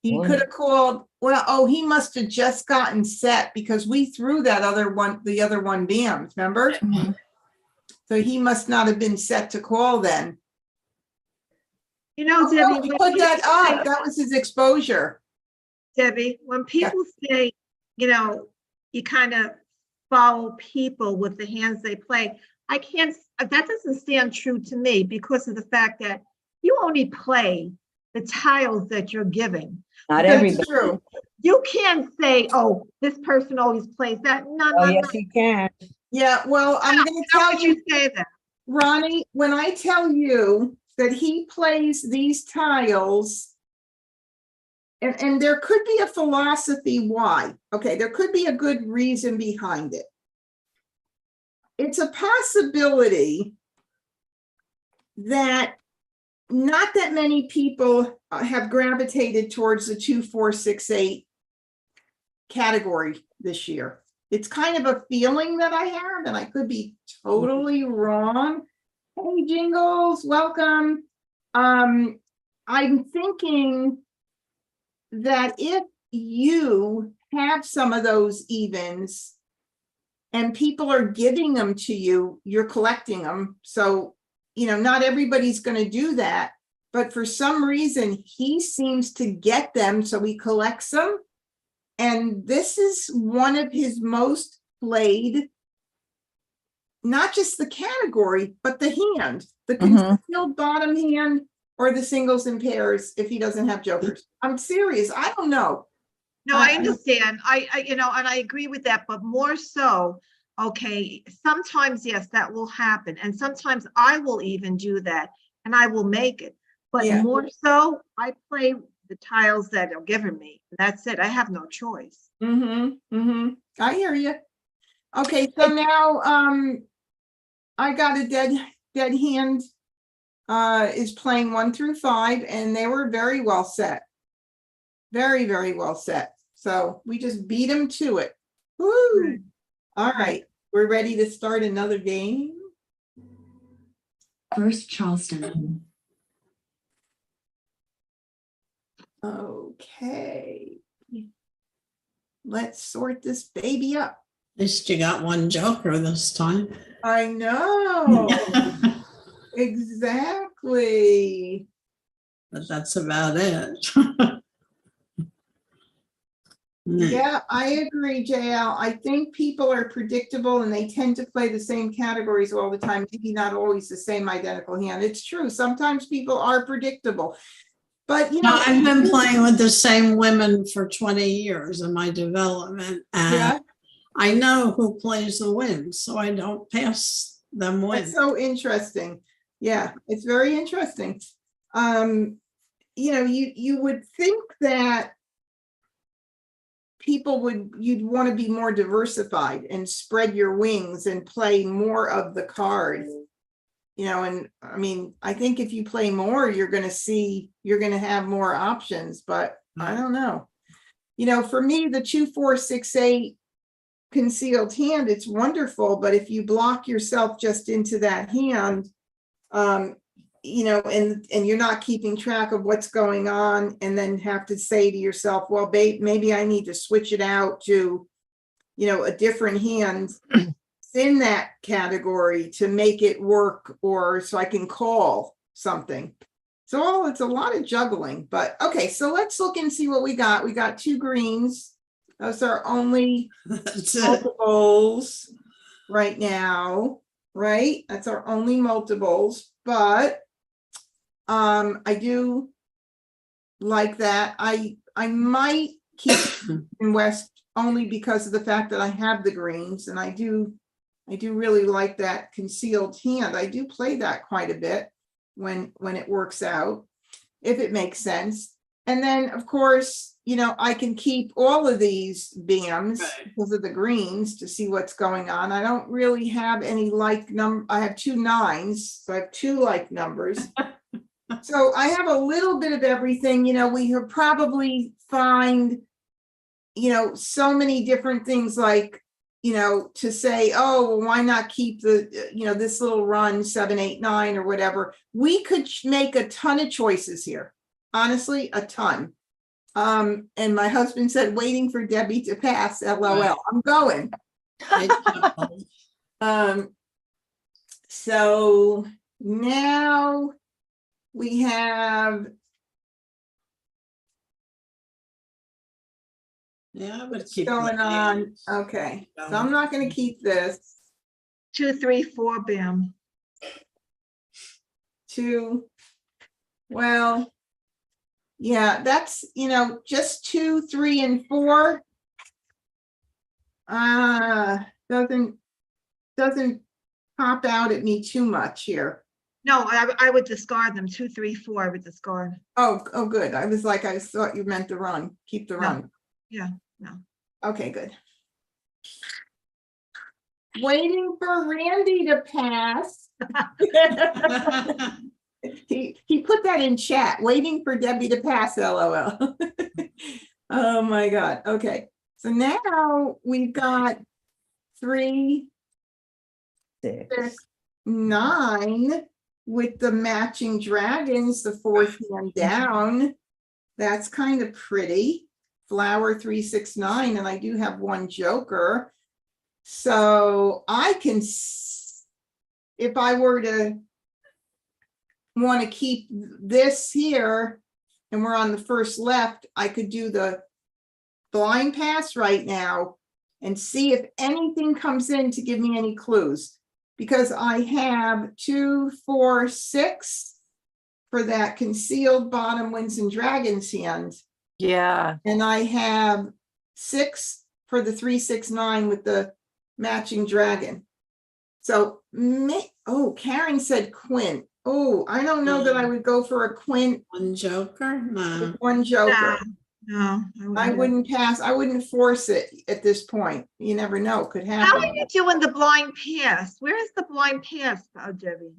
He
What?
could have called, well, oh, he must have just gotten set because we threw that other one, the other one bams, remember?
Mhm.
So he must not have been set to call then.
Debbie,
Oh, he
when
put that
people
up.
say-
That was his exposure.
Debbie, when people say, you kind of follow people with the hands they play, that doesn't stand true to me because of the fact that you only play the tiles that you're giving.
Not
That's
everybody.
true.
You can't say, oh, this person always plays that. No,
Oh,
no,
yes,
no.
you can.
Yeah, well, I'm gonna
How
tell
would
you,
you say that?
Ronnie, when I tell you that he plays these tiles, and there could be a philosophy why. Okay, there could be a good reason behind it. It's a possibility that not that many people have gravitated towards the 2, 4, 6, 8 category this year. It's kind of a feeling that I have, and I could be totally wrong. Hey, Jingles, welcome. I'm thinking that if you have some of those evens and people are giving them to you, you're collecting them. So, not everybody's going to do that. but for some reason, he seems to get them, so he collects them. And this is one of his most played, not just the category, but the hand, the
Mhm.
concealed bottom hand or the singles and pairs if he doesn't have jokers. I'm serious. I don't know.
No, I understand. You know, and I agree with that, but more so, okay, sometimes, yes, that will happen. And sometimes I will even do that and I will make it. But
Yeah.
more so, I play the tiles that are given me. That's it. I have no choice.
I hear you. Okay, so now, I got a dead hand, is playing 1 through 5, and they were very well set. Very, very well set. So we just beat them to it. Woo!
Right.
All right, we're ready to start another game.
First Charleston.
Okay. Let's sort this baby up.
At least you got one joker this time.
I know. Exactly.
But that's about it.
Yeah, I agree, JL. I think people are predictable and they tend to play the same categories all the time, maybe not always the same identical hand. It's true. Sometimes people are predictable. But you know,
Now, I've been playing with the same women for 20 years in my development, and
yeah,
I know who plays the wins, so I don't pass them
that's
wins.
so interesting. Yeah, it's very interesting. You know, you would think that you'd want to be more diversified and spread your wings and play more of the cards. You know, and I mean, I think if you play more, you're going to have more options, but I don't know. You know, for me, the 2, 4, 6, 8 concealed hand, it's wonderful, but if you block yourself just into that hand, you know, and you're not keeping track of what's going on, and then have to say to yourself, well, babe, maybe I need to switch it out to, you know, a different hand in that category to make it work, or so I can call something. So it's a lot of juggling, but okay, so let's look and see what we got. We got 2 greens. Those are only
That's it.
multiples right now, right? That's our only multiples, but I do like that. I might keep in West only because of the fact that I have the greens, and I do really like that concealed hand. I do play that quite a bit when it works out, if it makes sense. And then, of course, you know, I can keep all of these BAMs because of the greens to see what's going on. I don't really have any like number. I have 2 9s, so I have 2 like numbers. So I have a little bit of everything. You know, we have probably find, you know, so many different things, like, you know, to say, oh, well, why not keep the, you know, this little run 7, 8, 9 or whatever. We could make a ton of choices here. Honestly, a ton. And my husband said, waiting for Debbie to pass, LOL.
Right.
I'm going.
I
So now we have,
Yeah, I would keep
going
the
on.
hands.
Okay, so I'm not going to keep this.
2, 3, 4, bam.
2. Well, yeah, that's, you know, just 2, 3, and 4. Doesn't pop out at me too much here.
No, I would discard them. 2, 3, 4, I would discard.
Oh, good. I was like, I thought you meant the run. Keep the
No.
run.
Yeah, no.
Okay, good. Waiting for Randy to pass. He put that in chat, waiting for Debbie to pass, LOL. Oh my God. Okay. So now we've got 3,
6.
6, 9 with the matching dragons, the 4th hand down. That's kind of pretty. Flower 3, 6, 9, and I do have 1 joker. So I can, if I were to want to keep this here and we're on the first left, I could do the blind pass right now and see if anything comes in to give me any clues. Because I have 2, 4, 6 for that concealed bottom winds and dragons hand.
Yeah.
And I have 6 for the 3, 6, 9 with the matching dragon. So, oh, Karen said quint. Oh, I don't know that I would go for a quint
One joker? No.
with one joker.
No,
I wouldn't pass. I wouldn't force it at this point. You never know, could
How
happen.
are you doing the blind pass? Where is the blind pass, Debbie?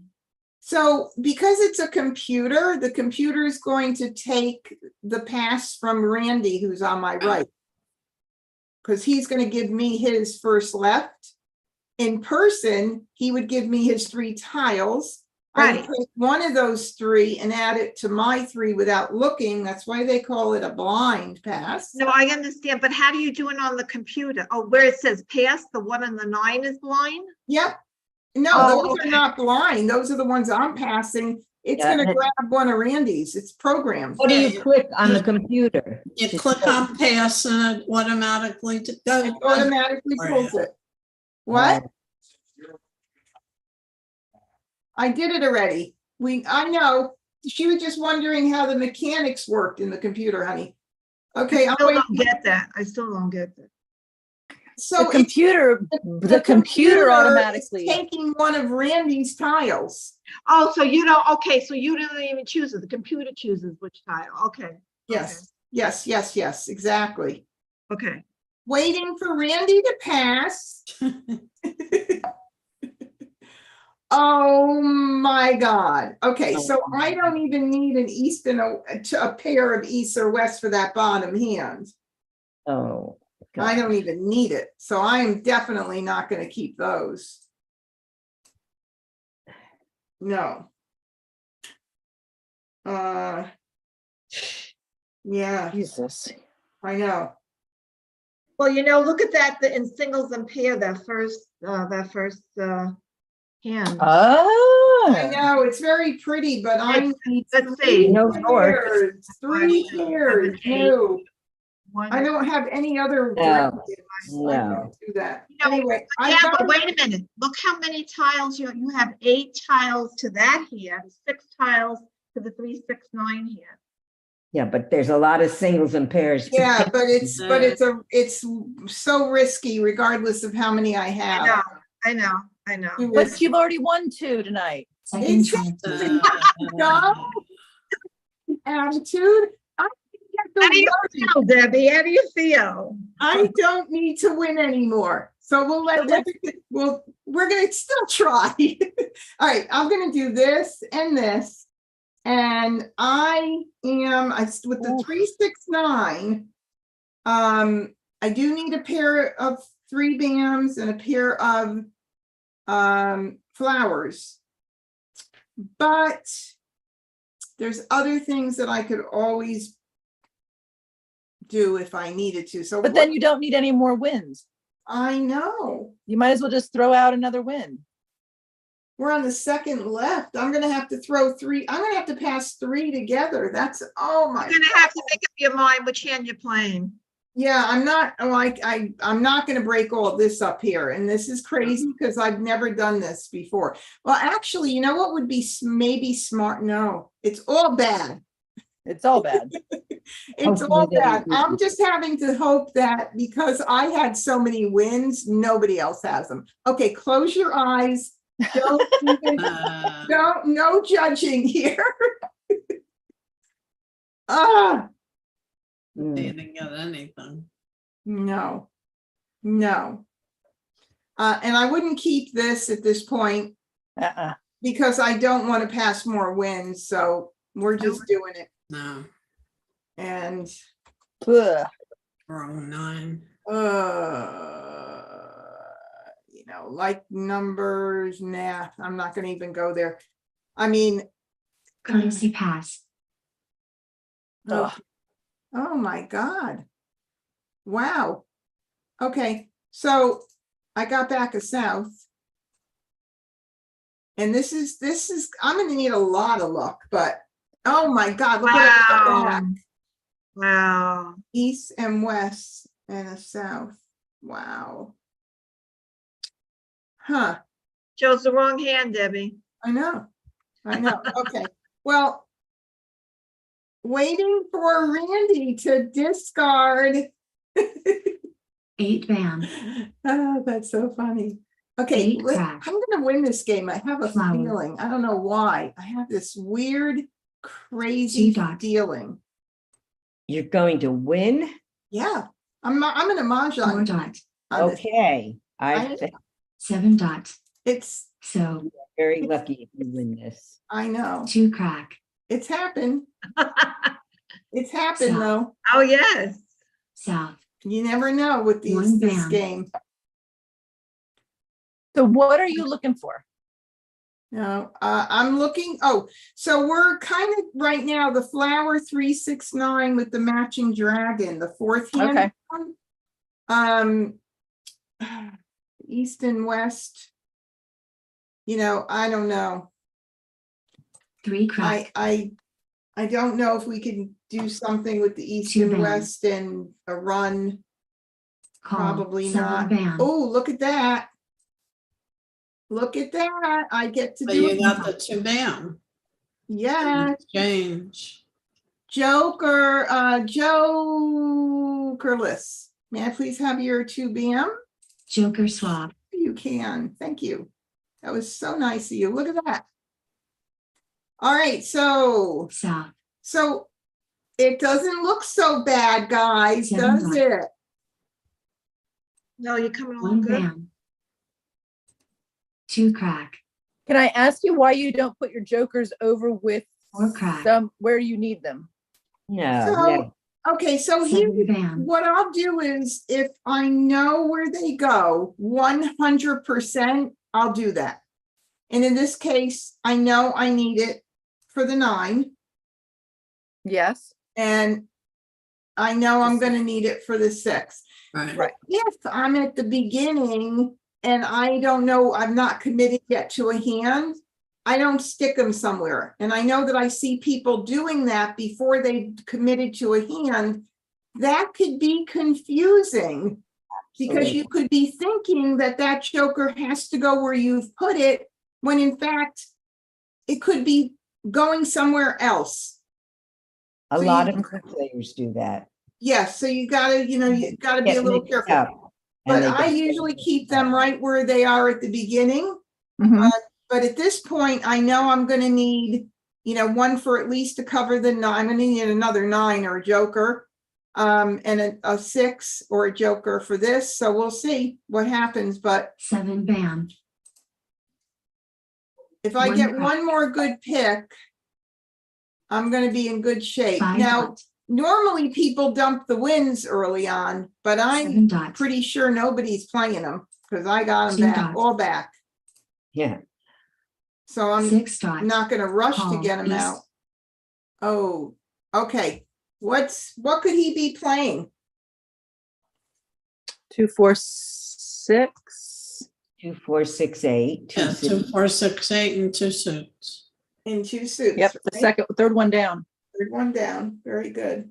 So because it's a computer, the computer is going to take the pass from Randy, who's on my right. Because he's going to give me his first left. In person, he would give me his 3 tiles. I would
Right.
take one of those 3 and add it to my 3 without looking. That's why they call it a blind pass.
No, I understand, but how do you do it on the computer? Oh, where it says pass, the 1 and the 9 is blind?
Yep. No,
Oh,
those
okay.
are not blind. Those are the ones I'm passing. It's
Yeah,
going to
and it-
grab one of Randy's. It's programmed.
What do you click on the computer?
You
Just
click
go-
on pass and it automatically goes.
It automatically pulls it. What? I did it already. I know. She was just wondering how the mechanics worked in the computer, honey. Okay,
I
I'm
still
waiting.
don't get that. I still don't get that.
So
The
it's-
computer, the computer
is
automatically.
taking one of Randy's tiles.
Oh, so you don't, okay, so you didn't even choose it. The computer chooses which tile. Okay.
Yes, yes, yes, yes, exactly.
Okay.
Waiting for Randy to pass. Oh my God. Okay, so I don't even need an east and a pair of east or west for that bottom hand.
Oh.
I
God.
don't even need it. So I am definitely not going to keep those. No. Yeah,
Jesus.
I know.
Well, look at that, in singles and pair, that first hand.
Oh.
I know, it's very pretty, but I need
Let's
3
see.
No
pairs, 3
5, 7,
pairs.
8.
No,
One.
I don't have any other.
No,
dragons. I
no.
don't do that.
No,
Anyway, I
Yeah, but
got,
wait a minute. Look how many tiles you have 8 tiles to that here, 6 tiles to the 3, 6, 9 here.
Yeah, but there's a lot of singles and pairs.
yeah, but it's so risky regardless of how many I have.
I know.
Too
But
risky.
you've already won 2 tonight.
Second
It's-
transfer.
No. Attitude. I don't
How do you
get the
feel, Debbie? How do you feel?
I don't need to win anymore. So we'll we're gonna still try. All right, I'm gonna do this and this. And with the 3, 6, 9. I do need a pair of 3 bams and a pair of flowers. But there's other things that I could always do if I needed to. So
But then you don't need any more wins.
I know.
You might as well just throw out another win.
We're on the second left. I'm gonna have to throw 3. I'm gonna have to pass 3 together. That's, oh my.
You're gonna have to make up your mind which hand you're playing.
Yeah, I'm not like, I'm not gonna break all this up here. And this is crazy because I've never done this before. Well, actually, you know what would be maybe smart? No, it's all bad.
It's all bad.
It's
Hopefully
all
they
bad.
do.
I'm just having to hope that because I had so many wins, nobody else has them. Okay, close your eyes. Don't even, no judging here.
Mm.
Didn't get anything.
No. And I wouldn't keep this at this point
Uh-uh.
because I don't want to pass more wins. So we're just doing it.
No,
And
Ugh.
wrong 9.
like numbers, nah, I'm not going to even go there. I mean,
Courtesy pass.
oh my God. Wow. Okay, so I got back a south. And this is, I'm gonna need a lot of luck, but, oh my God, look at that.
Wow.
East and west and a south. Wow. Huh,
Chose the wrong hand, Debbie.
I know. Okay, well, waiting for Randy to discard.
8 bam.
Oh, that's so funny. Okay,
Eight crack.
I'm gonna win this game. I have a
Flower.
feeling. I don't know why. I have this weird, crazy
2 dots.
feeling.
You're going to win?
Yeah, I'm in a
4
mahjong.
dot.
on this.
Okay, I
I-
think
7 dot.
It's,
So
very lucky if you win this.
I know,
2 crack.
it's happened. It's happened
So-
though.
Oh, yes.
South.
You never know with
One
this
bam.
game.
So what are you looking for?
No, I'm looking, so we're kind of right now, the flower 369 with the matching dragon, the fourth hand.
Okay.
one. Um, east and west. I don't know.
3 crack.
I don't know if we can do something with the east
Two
and
bam.
west and a run.
Call.
Probably
7
not.
bam.
Oh, look at that. Look at that. I get to
But
do
you
it.
got the 2 bam.
Yeah.
Change.
Jokerless. May I please have your 2 BM?
Joker swap.
You can. Thank you. That was so nice of you. Look at that. All right, so
South.
it doesn't look so bad, guys,
7
does
dots.
it?
No, you're coming
1
along good.
bam. 2 crack.
Can I ask you why you don't put your jokers over with
4 crack.
some where you need them?
No,
So,
no,
okay, so here,
7 bam.
what I'll do is if I know where they go 100%, I'll do that. And in this case, I know I need it for the 9.
Yes.
And I know I'm gonna need it for the 6.
Right.
If I'm at the beginning and I don't know, I'm not committed yet to a hand, I don't stick them somewhere. And I know that I see people doing that before they committed to a hand. That could be confusing because you could be thinking that that joker has to go where you've put it, when in fact, it could be going somewhere else.
a
so
lot
you-
of players do that.
Yes, so you gotta be a
Get
little
mixed
careful.
up,
But
and they
I
get-
usually keep them right where they are at the beginning.
Mhm.
But at this point, I know I'm gonna need, one for at least to cover the 9. I'm gonna need another 9 or a joker. And a 6 or a joker for this. So we'll see what happens. But
7 bam.
if I
One
get
crack.
one more good pick, I'm gonna be in good shape.
5
Now,
dot.
normally people dump the wins early on, but I'm
7 dot.
pretty sure nobody's playing them because I got them
2
back,
dots.
all back.
Yeah,
So I'm
6 dot.
not gonna rush to
Call,
get them
east.
out. Oh, okay. What could he be playing?
2, 4, 6.
2, 4, 6, 8.
Yeah, 2, 4, 6, 8, and 2 suits.
In 2 suits.
Yep. The
right?
third one down.
Third one down. Very good.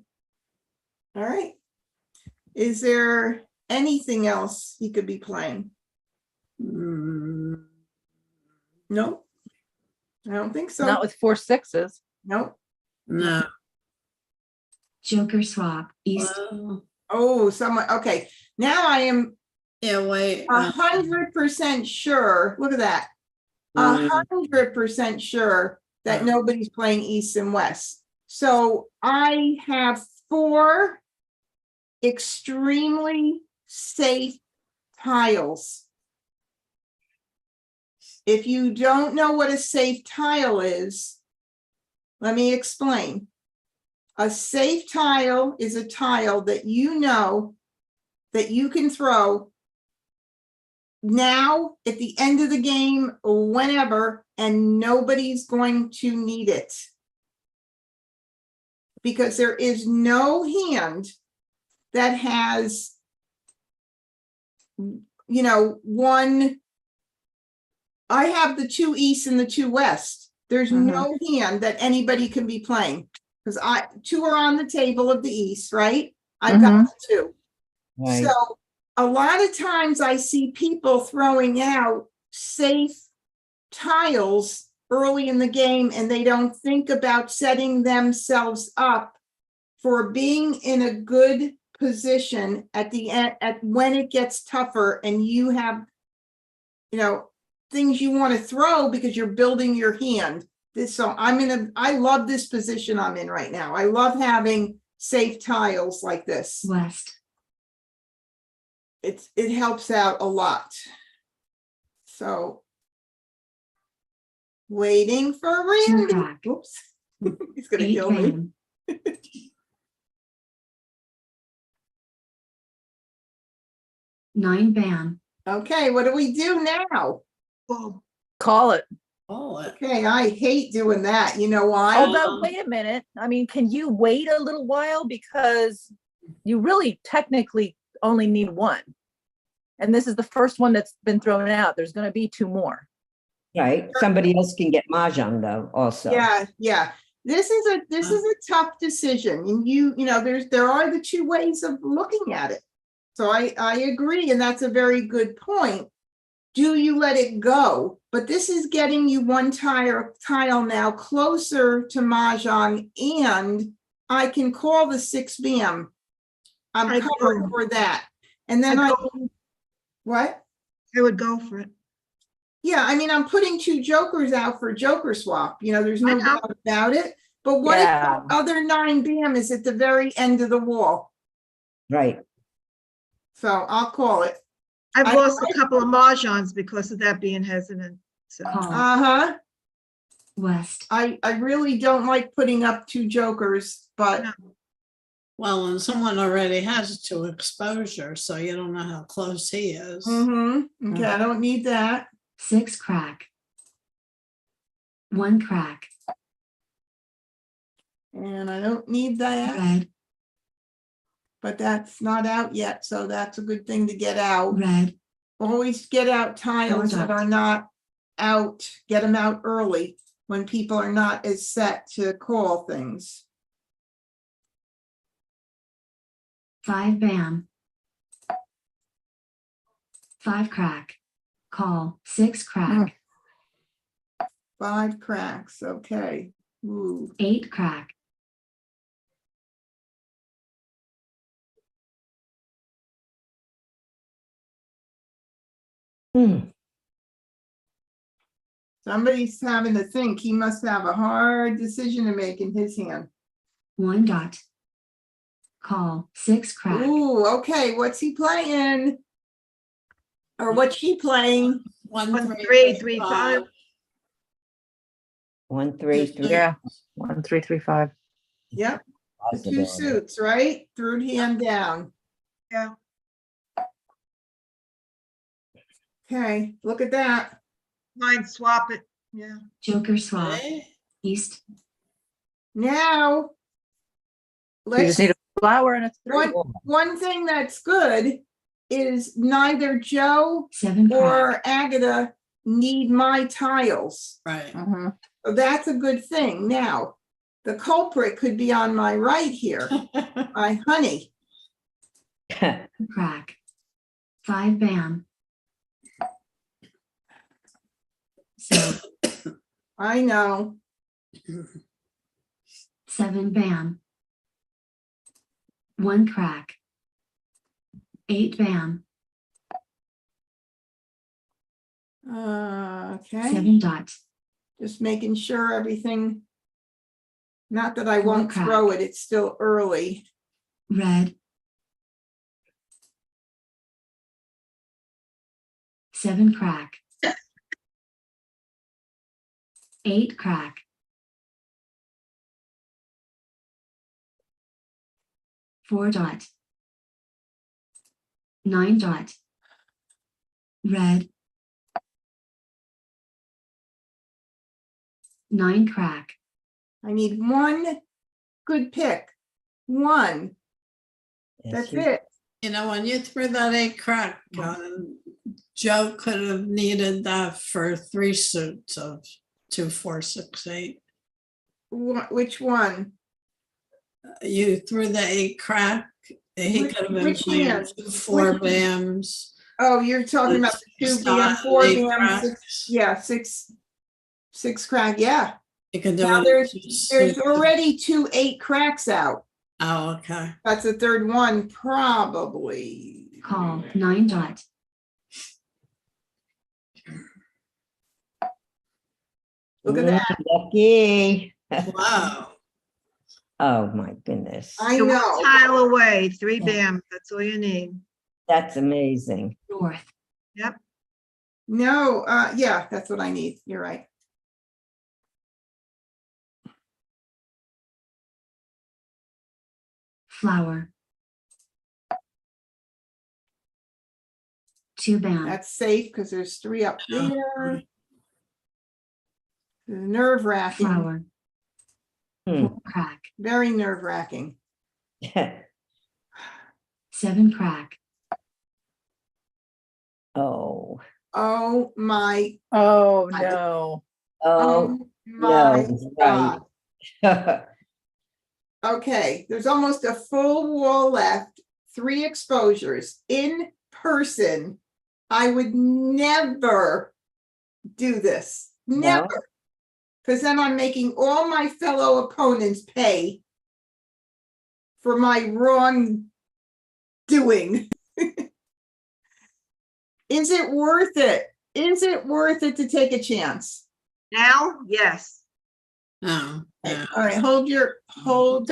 All right. Is there anything else he could be playing?
Mm,
Nope. I don't think so.
Not with 4 6s.
Nope.
no.
Joker swap. East.
Well,
Oh, someone, okay. Now I am
yeah, wait.
100% sure. Look at that.
Mm.
100% sure that nobody's playing east and west. So I have 4 extremely safe tiles. If you don't know what a safe tile is, let me explain. A safe tile is a tile that you know that you can throw now, at the end of the game, whenever, and nobody's going to need it. Because there is no hand that has, one I have the 2 east and the 2 west. There's no hand that anybody can be playing. Because 2 are on the table of the east, right? I've got the 2.
Right.
So a lot of times I see people throwing out safe tiles early in the game and they don't think about setting themselves up for being in a good position at the end, at when it gets tougher and you have, things you want to throw because you're building your hand. So I love this position I'm in right now. I love having safe tiles like this.
West,
It helps out a lot. So waiting for
2
Randy.
crack,
Oops. He's gonna
8
kill me.
bam, 9 bam,
Okay, what do we do now?
Well,
Call it.
Oh,
Okay, I hate doing that. You know why?
Although, wait a minute. I mean, can you wait a little while? Because you really technically only need 1. And this is the first one that's been thrown out. There's going to be 2 more.
Right. Somebody else can get Mah Jongg though, also.
Yeah. This is a tough decision. And there are the 2 ways of looking at it. So I agree, and that's a very good point. Do you let it go? But this is getting you 1 tile now closer to Mah Jongg, and I can call the 6 bam. I'm
I'd
covered
go.
for that. And then what?
I would go for it.
Yeah, I mean, I'm putting 2 jokers out for joker swap. There's
I
no
know.
doubt about it. But what if
Yeah.
the other 9 bam is at the very end of the wall?
Right.
So I'll call it.
I've
I-
lost a couple of mahjons because of that being hesitant. So
call,
Uh-huh.
West,
I really don't like putting up 2 jokers, but
No.
well, and someone already has 2 exposure, so you don't know how close he is.
okay, I don't need that.
6 crack, 1 crack,
And I don't need that,
red,
but that's not out yet, so that's a good thing to get out.
red,
Always get out tiles that are not out, get them out early when people are not as set to call things.
5 bam, 5 crack, call, 6 crack,
5 cracks, okay. Ooh,
8 crack,
Hmm.
somebody's having to think. He must have a hard decision to make in his hand.
1 dot, call, 6 crack,
Ooh, okay, what's he playing? Or what's she playing?
1,
1,
3,
3,
3,
3,
5.
5.
1, 3, 3.
Yeah. 1, 3, 3, 5.
Yep, the 2
possibility.
suits, right? Third hand down.
Yeah.
Okay, look at that.
Mine swap it. Yeah.
joker swap,
Okay.
east,
Now,
You
let's,
just need a flower and a 3.
one thing that's good is neither Joe
7 crack,
or Agatha need my tiles.
Right.
Mhm.
So that's a good thing. Now, the culprit could be on my right here, my honey.
crack, 5 bam. So
I know.
7 bam, 1 crack, 8 bam,
Okay,
7 dot,
just making sure everything. Not that I
4
won't
crack,
throw it, it's still early.
red, 7 crack, 8 crack, 4 dot, 9 dot, red, 9 crack,
I need 1 good pick. 1,
Yes,
that's
you-
it.
You know, when you threw that 8 crack, Joe could have needed that for 3 suits of 2, 4, 6, 8.
Which one?
You threw the 8 crack. He
Which-
could have been
which
playing
hand?
2, 4
Which-
BAMs.
Oh, you're talking about the 2 bam, 4
8
bam, 6,
cracks.
yeah, 6 crack, yeah.
You could do
Now
it.
there's
suits.
already 2 8 cracks out.
Oh, okay.
That's the third one, probably.
Call 9 dot.
Look at that.
Lucky.
Wow.
Oh, my goodness.
I
You're one
know.
tile away, 3
Yeah.
bams, that's all you need.
That's amazing.
North.
No, yeah, that's what I need. You're right.
Flower. 2 bam.
That's safe because there's 3 up there. Nerve wracking,
Flower.
Hmm.
4 crack.
very nerve wracking.
7 crack.
Oh
Oh,
my,
Oh, no.
oh,
oh my
no,
God.
right.
Okay, there's almost a full wall left, 3 exposures in person. I would never do this,
No?
never. Because then I'm making all my fellow opponents pay for my wrong doing. Is it worth it? Is it worth it to take a chance?
Now, yes.
Oh, yeah.
All right, hold your.
So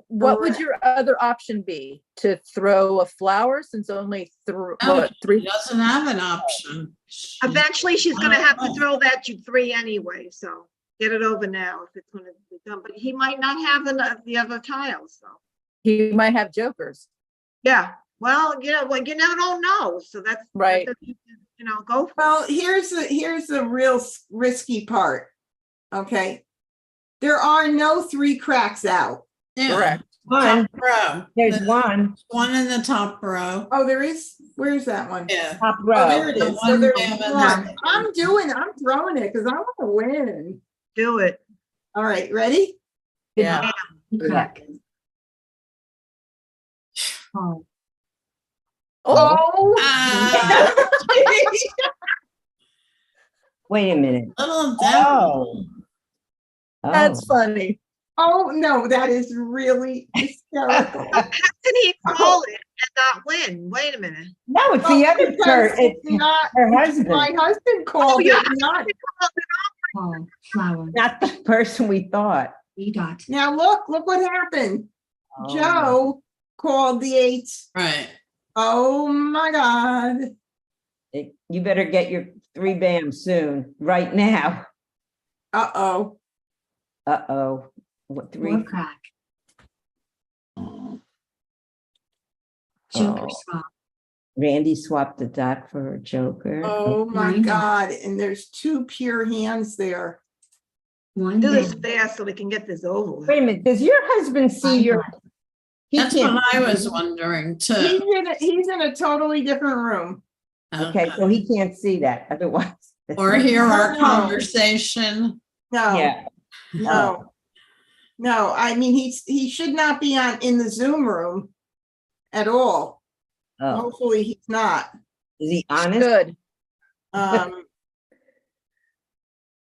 what would
Correct.
your other option be? To throw a flower since only
No,
what,
he
3?
doesn't have an option.
Eventually, she's gonna have to
Oh.
throw that to 3 anyway, so get it over now if it's gonna be done, but he might not have the other tiles, so.
He might have jokers.
Yeah, well, you don't know, so that's.
Right.
Go. for it.
Well, here's the real risky part. Okay. There are no 3 cracks out.
Yeah.
Correct.
One,
Top row.
there's one,
One in the top row.
Oh, there is? Where's that one?
Yeah.
top
Oh, there
row.
it
The
is. So
one
there's
bam and
one.
then-
I'm throwing it because I want to win.
Do it.
All right, ready?
Yeah.
2 crack. Call.
Oh.
Ah,
Wait a minute.
little devil.
Oh.
That's
Oh.
funny.
Oh, no, that is really hysterical.
How can he call it and not win? Wait a minute.
No, it's
Oh,
the other
because
person.
it's
It's
not,
her
my
husband,
husband called
yeah.
it, not.
Call. Flower.
not the person we thought.
3 dot.
Now, look what happened.
Oh,
Joe called the 8s.
Right.
Oh, my God.
You better get your 3 bam soon, right now.
Uh-oh.
Uh-oh. What 3?
4 crack. Joker
Oh.
swap.
Randy swapped the dock for a joker.
Oh, my
9 dot.
God. And there's 2 pure hands there.
1
Do this
bam.
fast so we can get this over with.
Wait a minute, does your husband see
5
your?
dot.
He
That's
can't
what I
see
was
you.
wondering
He's
too.
he's in a totally different room.
Okay, so he can't see that, otherwise.
Or hear our
No.
conversation.
No,
Yeah.
no. No, I mean, he should not be in the Zoom room at all.
Oh,
Hopefully he's not.
is he honest?
Good.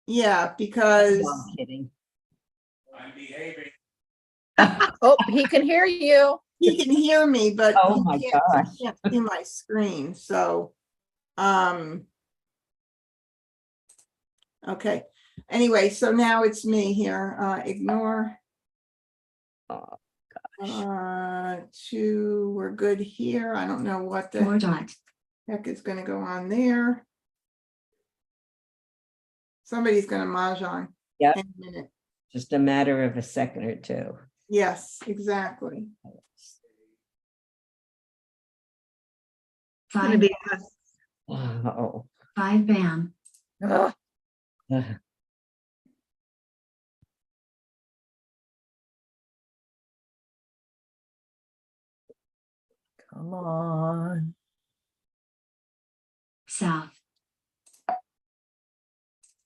Yeah, because
No, I'm kidding.
I'm behaving.
Oh, he can hear you.
he can hear me, but
Oh
he
my
can't
gosh.
see my screen, so, okay. Anyway, so now it's me here, ignore.
Oh,
2, we're good here. I don't know what
4
the
dot.
heck is gonna go on there. Somebody's gonna mahjong.
Yep.
In a minute.
just a matter of a second or two.
Yes, exactly.
It's gonna
5.
be us.
Oh.
5 bam.
Ugh.
Come on.
south,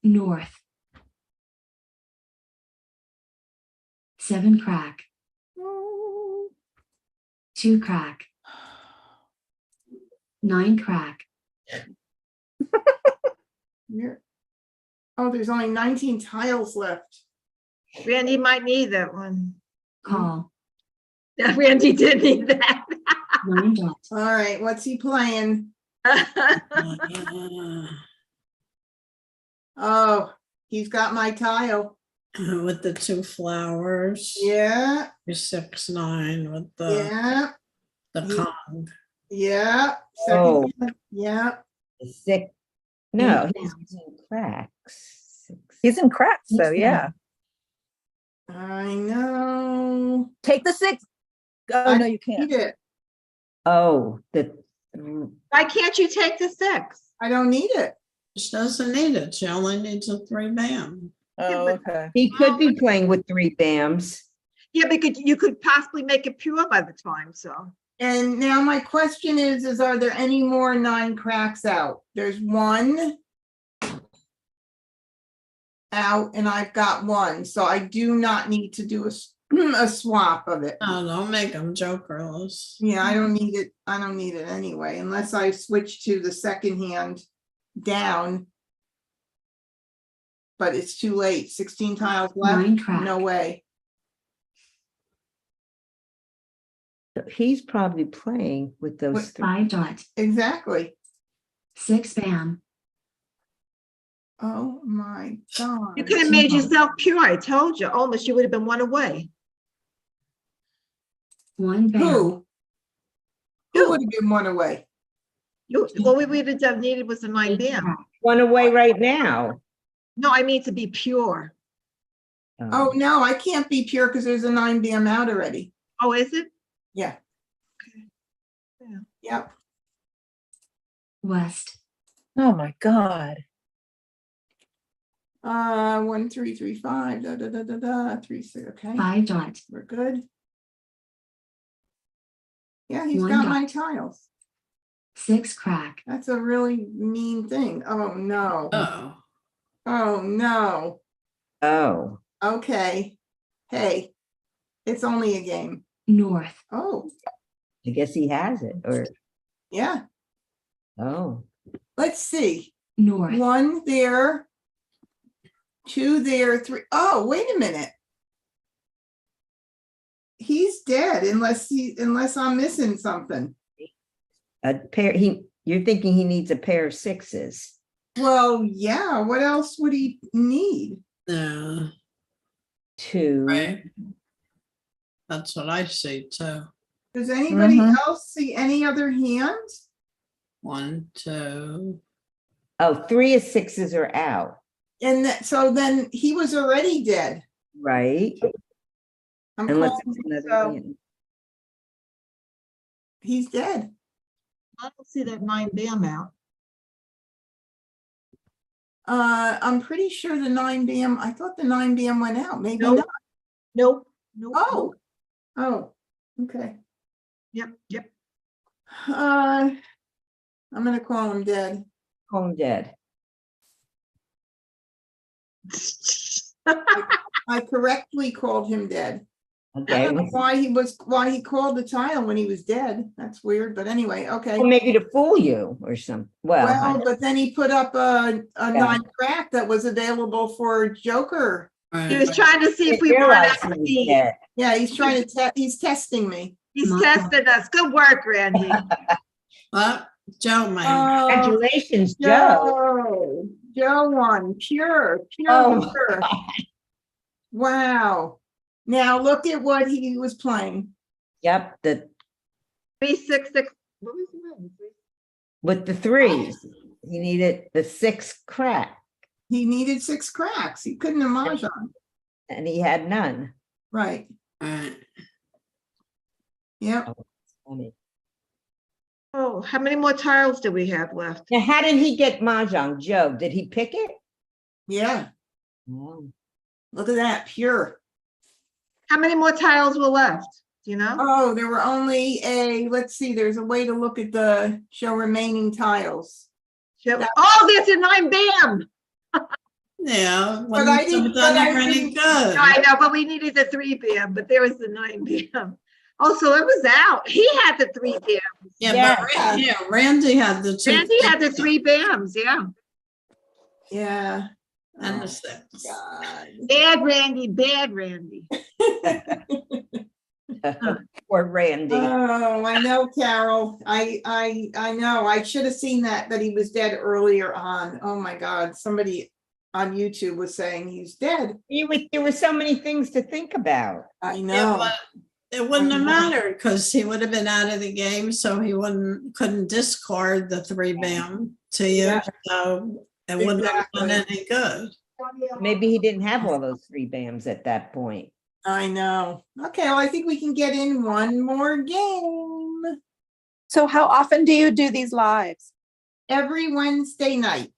north, 7 crack, 2 crack, 9 crack,
Where- Oh, there's only 19 tiles left.
Randy might need that one.
call,
Yeah, Randy did need that.
9 dots,
All right, what's he playing? Oh, he's got my tile.
With the 2 flowers.
Yeah,
6-9 with the
yeah,
Kong.
yeah.
Oh.
Second, one, yeah.
Six, no,
Yeah.
he's in cracks.
He's in cracks, so
Six
yeah.
I know.
Take the 6. Oh,
I
no, you can't.
Need it.
Oh,
Why can't you take the 6?
I don't need it.
She doesn't need it. She only needs a 3 bam.
Oh,
but-
okay.
he could be playing with 3 bams.
Yeah, because you could possibly make it pure by the time, so.
And now my question is are there any more 9 cracks out? There's 1 out and I've got 1, so I do not need to do a swap of it.
Oh, don't make them jokerless.
Yeah, I don't need it. I don't need it anyway, unless I switch to the second hand down. But it's too late. 16 tiles left.
9 crack,
No way.
He's probably playing with those
What-
3.
5 dots,
Exactly.
6 bam,
Oh my God.
You could have made yourself pure, I told you. Almost, you would have been 1 away.
1 bam,
Who? Who
You.
would have been 1 away?
What we would have needed was a 9
8
bam.
crack,
1 away right now.
No, I mean to be pure.
Oh, no, I can't be pure because there's a 9 bam out already.
Oh, is it?
Yeah.
Yeah.
Yep.
west,
Oh, my God.
1 3 3 5 da da da da da 3 6. Okay,
5 dots,
we're good. Yeah, he's
1
got
dot.
my tiles.
6 crack,
That's a really mean thing. Oh no.
Oh,
Oh no.
Oh,
Okay. Hey, it's only a game.
north,
Oh,
I guess he has it, or,
yeah.
oh,
Let's see.
north,
1 there. 2 there, 3. Oh, wait a minute. He's dead unless I'm missing something.
a pair, you're thinking he needs a pair of 6s.
Well, yeah, what else would he need?
yeah,
2.
right. That's what I see too.
Does anybody
Mhm.
else see any other hands?
1, 2.
Oh, 3 of 6s are out,
And so then he was already dead.
right?
I'm
Unless
calling,
it's another
so
hand.
he's dead.
I don't see that 9 bam out.
I'm pretty sure the 9 bam, I thought the 9 bam went out, maybe
Nope.
not.
Nope. Nope.
Oh, oh, okay.
Yep, yep.
I'm gonna call him dead.
Home dead.
I correctly called him dead. I
Okay,
don't know why he called the tile when he was dead. That's weird, but anyway, okay.
well, maybe to fool you or something. Well,
Well, but then he put up a 9 crack that was available for Joker.
He was trying to see if we
didn't
weren't
realize he
out
was
the,
dead.
Yeah, he's trying to he's testing me.
he's
My
testing us. Good work, Randy.
Well, Joe, man.
Oh,
Congratulations, Joe.
Joe won, pure
Oh,
pure. Wow. Now look at what he was playing.
Yep,
366. What was the name?
with the 3s, he needed the 6 crack,
He needed 6 cracks. He couldn't have mahjong.
and he had none.
Right.
Right.
Yep.
Funny.
Oh, how many more tiles do we have left?
Now, how did he get mahjong, Joe? Did he pick it?
Yeah.
Oh.
Look at that, pure.
How many more tiles were left? Do you know?
Oh, there were only let's see, there's a way to look at the show remaining tiles.
Oh, there's a 9 bam.
Yeah.
But I
wouldn't
didn't-
have done
but I
her any
didn't-
good.
No, I know, but we needed the 3 bam, but there was the 9 bam. Oh, so it was out. He had the 3 bam.
Yeah,
Yeah.
but yeah, Randy had the 2.
Randy had the 3 bams, yeah.
Yeah.
And
Oh,
the 6.
God.
Bad Randy, bad Randy.
Poor Randy.
Oh, I know, Carol. I know. I should have seen that he was dead earlier on. Oh, my God. Somebody on YouTube was saying he's dead.
There were so many things to think about.
I
Yeah,
know.
but it wouldn't have
know.
mattered because he would have been out of the game, so he couldn't discard the 3 bam to you.
Yeah.
So it wouldn't have done
Exactly.
any good.
Maybe he didn't have all those 3 bams at that point.
I know. Okay, well, I think we can get in one more game.
So how often do you do these lives?
Every Wednesday night,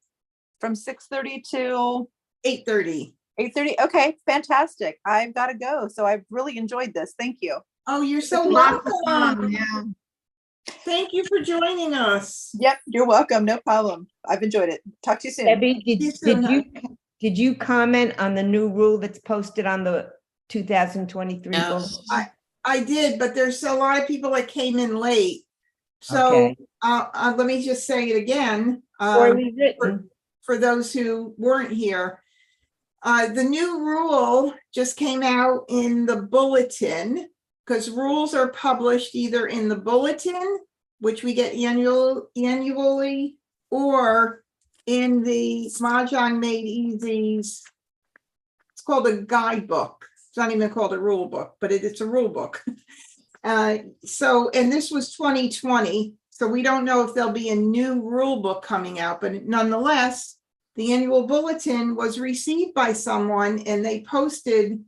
From 6:30 to
8:30.
8:30? Okay, fantastic. I've got to go. So I've really enjoyed this. Thank you.
Oh, you're so
Lots of
welcome.
fun, yeah.
Thank you for joining us.
Yep, you're welcome. No problem. I've enjoyed it. Talk to you soon.
Debbie,
You soon,
did you comment on the new rule that's posted on the 2023 book?
Yes.
I did, but there's a lot of people that came in late. So
Okay.
let me just say it again.
Poorly written.
For those who weren't here. The new rule just came out in the bulletin, because rules are published either in the bulletin, which we get annually, or in the Mah Jongg Made Easy's, it's called a guidebook. It's not even called a rule book, but it's a rule book. So, and this was 2020, so we don't know if there'll be a new rule book coming out, but nonetheless, the annual bulletin was received by someone and they posted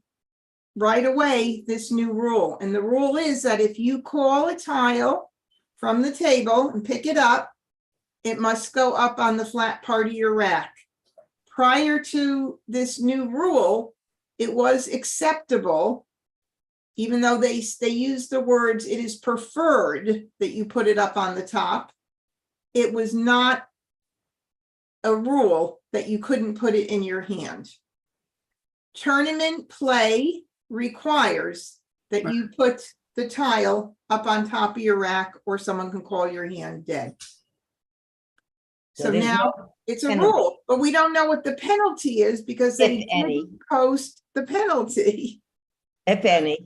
right away this new rule. And the rule is that if you call a tile from the table and pick it up, it must go up on the flat part of your rack. Prior to this new rule, it was acceptable, even though they use the words, it is preferred that you put it up on the top. It was not a rule that you couldn't put it in your hand. Tournament play requires that you put the tile up on top of your rack or someone can call your hand dead. So
there's
now
no
it's a
penalty.
rule, but we don't know what the penalty is because they
If any.
didn't post the penalty.
If any.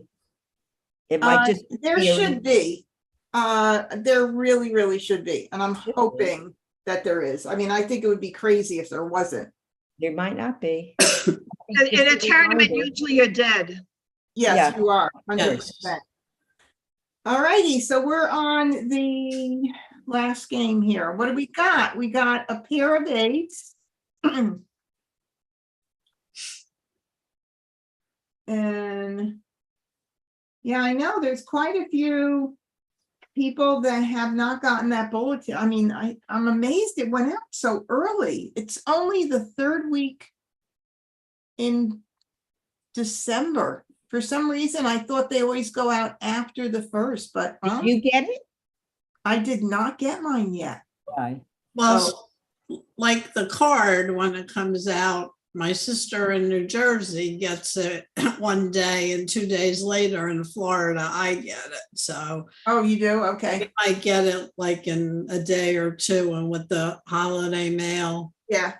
It might just.
There
be a-
should be. There really, really should be. And I'm
Should be.
hoping that there is. I mean, I think it would be crazy if there wasn't.
There might not be.
In a tournament, usually you're dead.
Yes,
Yeah.
you are,
Yes.
100%. All righty, so we're on the last game here. What do we got? We got a pair of 8s. And yeah, I know there's quite a few people that have not gotten that bulletin. I mean, I'm amazed it went out so early. It's only the 3rd week in December. For some reason, I thought they always go out after the 1st, but
Did you get it?
I did not get mine yet.
Why?
Well, like the card, when it comes out, my sister in New Jersey gets it one day and 2 days later in Florida, I get it. So
Oh, you do? Okay.
I get it like in a day or two, and with the holiday mail,
Yeah.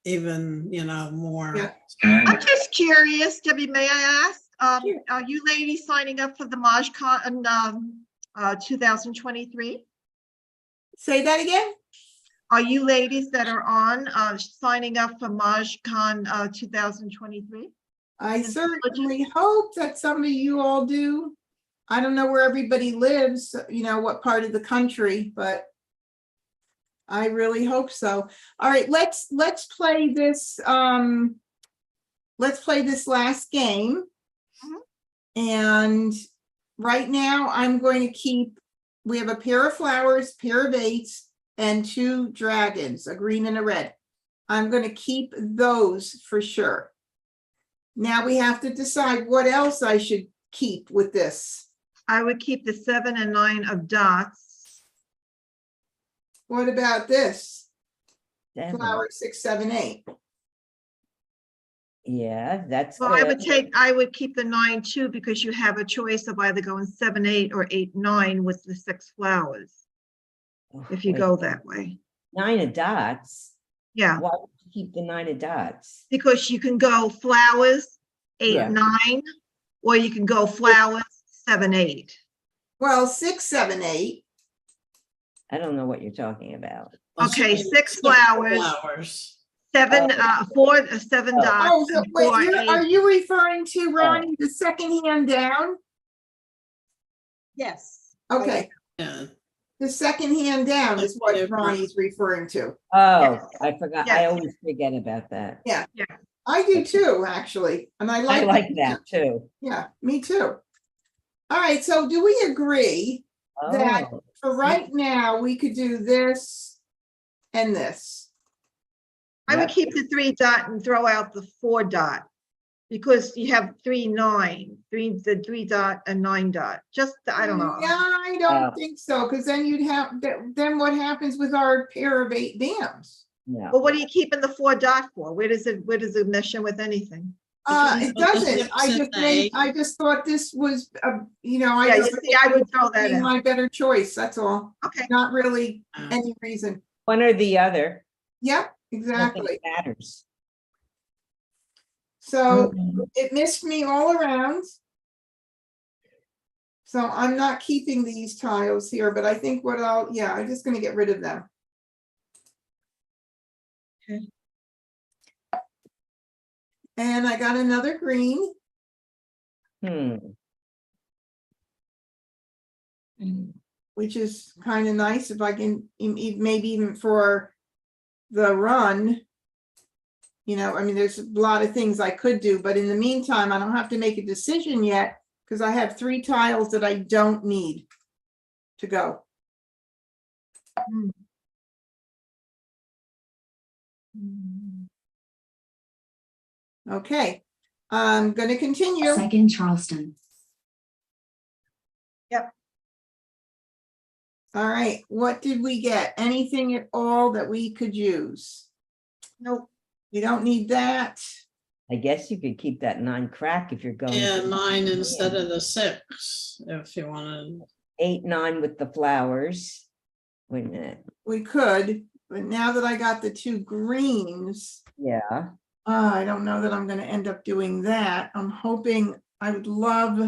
even, more.
Yeah.
I'm just curious, Debbie, may I ask,
Sure.
are you ladies signing up for the Mah Jongg 2023?
Say that again?
Are you ladies that are on signing up for Mah Jongg 2023?
I
Yes,
certainly hope that some of you all do. I don't know where everybody lives, what part of the country, but I really hope so. All right, let's play this. Let's play this last game. And right now I'm going to keep, we have a pair of flowers, pair of 8s, and 2 dragons, a green and a red. I'm going to keep those for sure. Now we have to decide what else I should keep with this.
I would keep the 7 and 9 of dots.
What about this?
7.
flower 6, 7, 8.
Yeah, that's
Well,
good.
I would keep the 9 too, because you have a choice of either going 7, 8 or 8, 9 with the 6 flowers,
Oh,
if you
wait,
go that way.
9 of dots.
Yeah,
Why would you keep the 9 of dots?
because you can go flowers, 8,
Yeah.
9, or you can go flowers, 7, 8.
Well, 6, 7, 8.
I don't know what you're talking about.
Okay,
That's
6 flowers,
Flowers.
7,
Oh.
4, 7
Oh.
dots.
Oh, so
and
wait,
4,
are
8.
you referring to, Ronnie, the second hand down?
Yes.
Okay,
Yeah.
the second hand down is what
Different.
Ronnie's referring to.
Oh,
Yes.
I forgot. I
Yes.
always forget about that.
I do too, actually, and I
I
like.
like that too.
Yeah, me too. All right, so do we agree that
Oh,
for right now, we could do this and this?
I would
Yep.
keep the 3 dot and throw out the 4 dot, because you have 3, 9, the 3 dot and 9 dot. Just, I don't know.
Yeah, I don't
Oh.
think so, because then you'd have, then what happens with our pair of 8 dams?
no.
Well, what are you keeping the 4 dot for? Where does it mesh in with anything?
It
Put the
doesn't,
6
I
and
just
the
made,
8.
I just thought this was,
Yeah,
I
you
just.
see, I would throw that
being
out.
my better choice, that's all,
Okay,
not really
Oh.
any reason.
One or the other.
Yep,
Nothing
exactly.
matters.
So
Mhm.
it missed me all around. So I'm not keeping these tiles here, but I think I'm just gonna get rid of them.
Okay.
And I got another green.
Hmm.
Which is kind of nice if I can, maybe even for the run. I mean, there's a lot of things I could do, but in the meantime, I don't have to make a decision yet because I have 3 tiles that I don't need to go. Okay, I'm going to continue.
Second Charleston.
All right, what did we get? Anything at all that we could use?
nope.
You don't need that.
I guess you could keep that 9 crack if you're going.
Yeah,
to
9 instead of the 6, if you wanted.
8, 9 with the flowers. Wait a minute.
We could, but now that I got the 2 greens,
Yeah.
I don't know that I'm going to end up doing that. I'm hoping, I would love.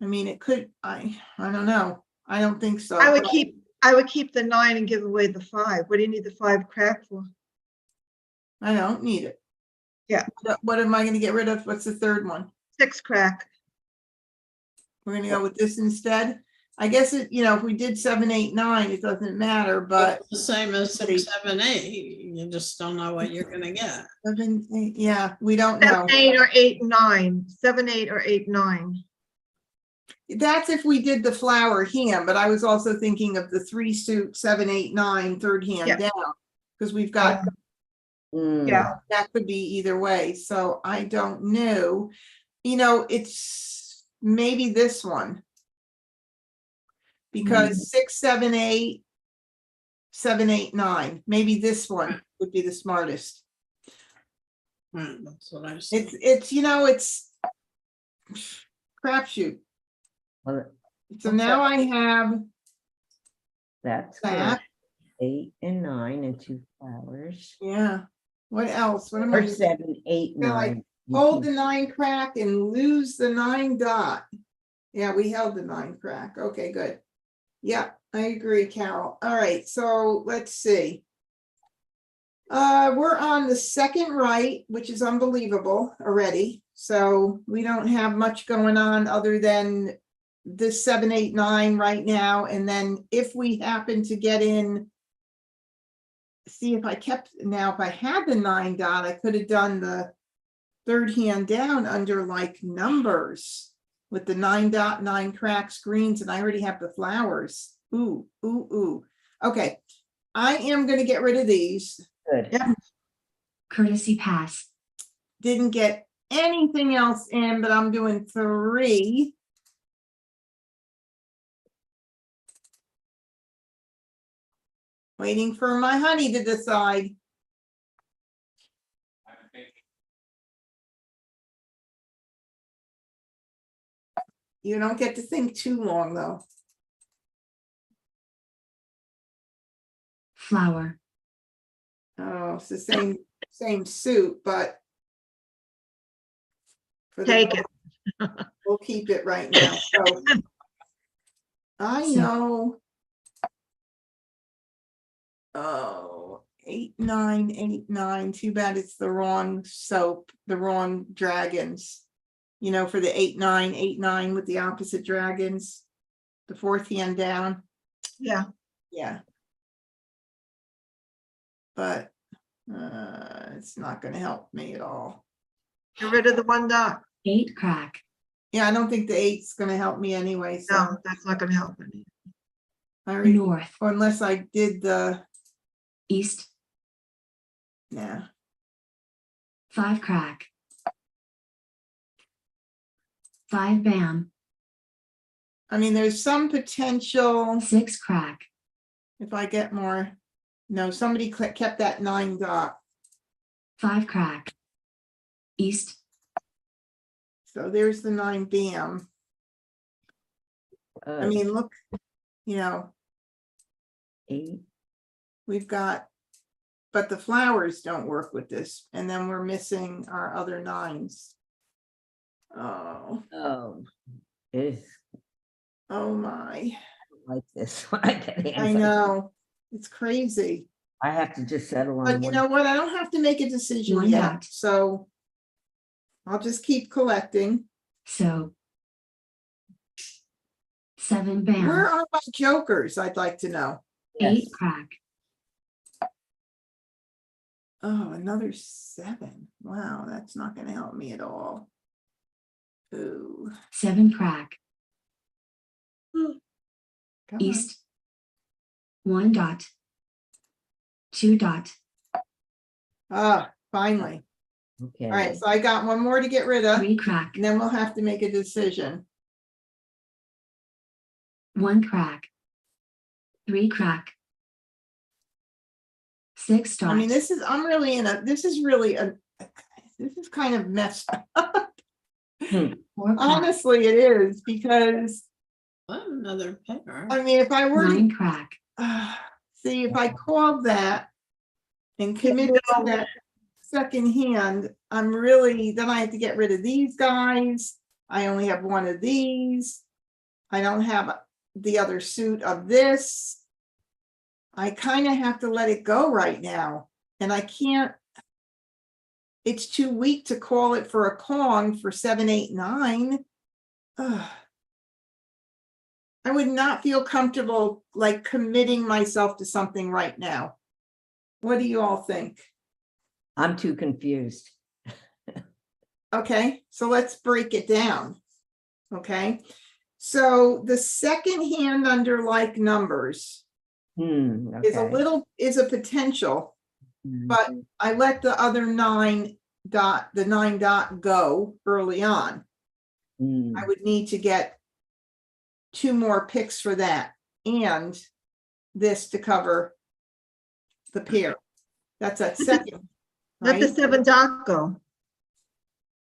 I mean, it could, I don't know. I don't think so.
I would
but
keep the 9 and give away the 5. What do you need the 5 crack for?
I don't need it.
Yeah.
What am I going to get rid of? What's the third one?
6 crack.
We're going to go with this instead. I guess if we did 7, 8, 9, it doesn't matter, but
It's the same as 6, 7, 8. You just don't know what you're gonna get.
7, 8, yeah, we don't know.
7, 8 or 8, 9. 7, 8 or 8, 9.
That's if we did the flower hand, but I was also thinking of the 3 suit 7, 8, 9, third hand
Yeah.
down. Because we've got,
Mm.
Yeah.
that could be either way. So I don't know. It's maybe this one. Because 6, 7, 8, 7, 8, 9. Maybe this one would be the smartest.
Right, that's what I said.
It's crapshoot.
Well,
So now I have
that's
that.
good. 8 and 9 and 2 flowers.
Yeah. What else? What am I?
Or 7, 8,
Feel like
9. You
Hold
can-
the 9 crack and lose the 9 dot. Yeah, we held the 9 crack. Okay, good. Yeah, I agree, Carol. All right, so let's see. We're on the second right, which is unbelievable already. So we don't have much going on other than this 7, 8, 9 right now. And then if we happen to get in, see if I had the 9 dot, I could have done the third hand down under like numbers with the 9 dot, 9 cracks, greens, and I already have the flowers. Ooh, ooh, ooh. Okay, I am going to get rid of these.
Good.
Yep.
Courtesy pass.
Didn't get anything else in, but I'm doing 3. Waiting for my honey to decide.
I'm thinking
You don't get to think too long, though.
flower,
Oh, it's the same suit, but for the,
Take it.
we'll keep it right now. So I
So-
know. Oh, 8, 9, 8, 9. Too bad it's the wrong soap, the wrong dragons. You know, for the 8, 9, 8, 9 with the opposite dragons. The fourth hand down.
Yeah,
Yeah. But it's not gonna help me at all.
get rid of the one dot.
8 crack,
Yeah, I don't think the 8's gonna help me anyway, so
No, that's not gonna help any.
I already,
north,
or unless I did the,
east,
yeah.
5 crack, 5 bam,
I mean, there's some potential
6 crack,
if I get more. No, somebody kept that 9 dot.
5 crack, east,
So there's the 9 bam. I mean, look, you know,
8,
we've got, but the flowers don't work with this. And then we're missing our other 9s. Oh,
oh, it's
oh my.
like this. When I get hands
I
like-
know. It's crazy.
I have to just settle on
But you
one.
know what? I don't have to make a decision
One
yet.
dot.
So I'll just keep collecting.
so 7
Where
bam,
are my jokers? I'd like to know.
8
Yes.
crack,
Oh, another 7. Wow, that's not going to help me at all. Ooh,
7 crack,
come on.
east, 1 dot, 2 dot,
Ah, finally.
Okay.
All right, so I got one more to get rid of,
3 crack,
and then we'll have to make a decision.
1 crack, 3 crack, 6 dot,
I mean, I'm really this is really this is kind of messed up.
4 crack,
Honestly, it is because,
What, another pair?
I mean, if I were to
9 crack,
see, if I called that and committed to that second hand, then I have to get rid of these guys. I only have one of these. I don't have the other suit of this. I kind of have to let it go right now. And I can't, it's too weak to call it for a Kong for 7, 8, 9. Ugh. I would not feel comfortable like committing myself to something right now. What do you all think?
I'm too confused.
Okay, so let's break it down. Okay, so the second hand under like numbers is a potential,
Mm,
but I let the other 9 dot go early on.
mm,
I would need to get 2 more picks for that and this to cover the pair. That's that second,
Let the
right?
7 dot go.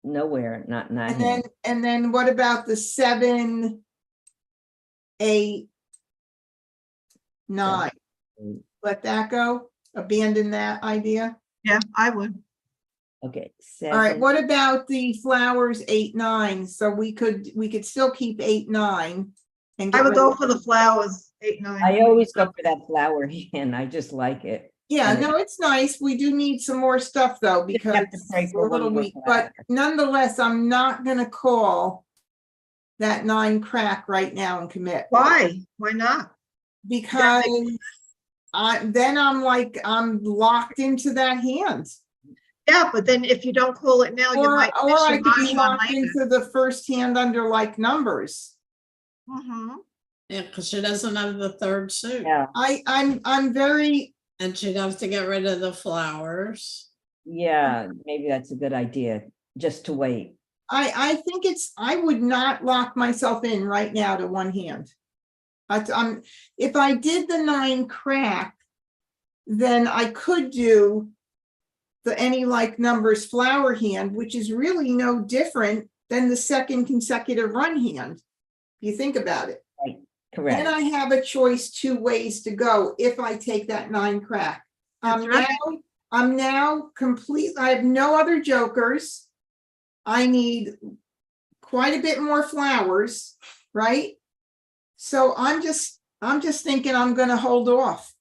Nowhere, not in that hand.
And then what about the 7, 8, 9? Let that go? Abandon that idea?
Yeah, I would.
Okay,
All right,
7.
what about the flowers 8, 9? So we could still keep 8, 9. And
I
get
would
rid
go
of-
for the flowers, 8, 9.
I always go for that flower hand. I just like it.
Yeah,
and-
no, it's nice. We do need some more stuff though,
Just
because
have to pray for
we're a little
one more
weak, but
flower.
nonetheless, I'm not gonna call that 9 crack right now and commit.
Why? Why not?
Because I'm locked into that hand.
Yeah, but then if you don't call it now, you
Or
might miss
I
your
could be
last one
locked
later.
into the first hand under like numbers.
Mhm.
Yeah, because she doesn't have the third suit.
Yeah,
I'm very,
And she'd have to get rid of the flowers.
yeah, maybe that's a good idea, just to wait.
I think I would not lock myself in right now to one hand. If I did the 9 crack, then I could do the any like numbers flower hand, which is really no different than the second consecutive run hand. If you think about it. Then
Correct.
I have a choice 2 ways to go if I take that 9 crack.
That's right.
I'm now complete. I have no other jokers. I need quite a bit more flowers, right? So I'm just thinking I'm gonna hold off.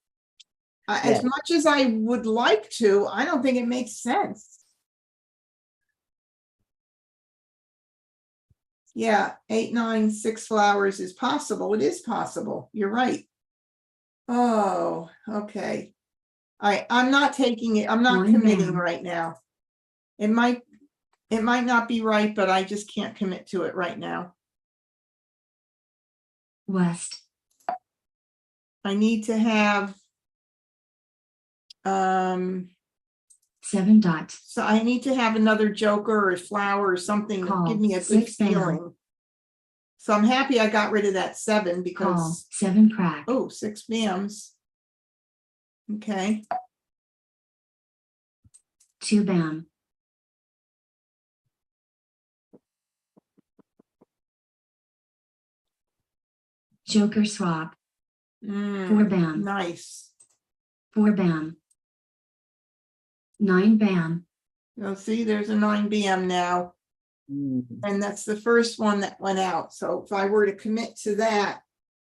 As
Yeah.
much as I would like to, I don't think it makes sense. Yeah, 8, 9, 6 flowers is possible. It is possible. You're right. Oh, okay. I'm not taking it. I'm not
One
committing
down.
right now. It might not be right, but I just can't commit to it right now.
West,
I need to have,
7 dot,
so I need to have another joker or flower or something to
Call,
give me a good
6 down.
feeling. So I'm happy I got rid of that 7
call,
because,
7 crack,
oh, 6 bams. Okay,
2 bam, Joker swap, 4 bam,
nice.
4 bam, 9 bam,
Now see, there's a 9 bam now.
Mm.
And that's the first one that went out. So if I were to commit to that,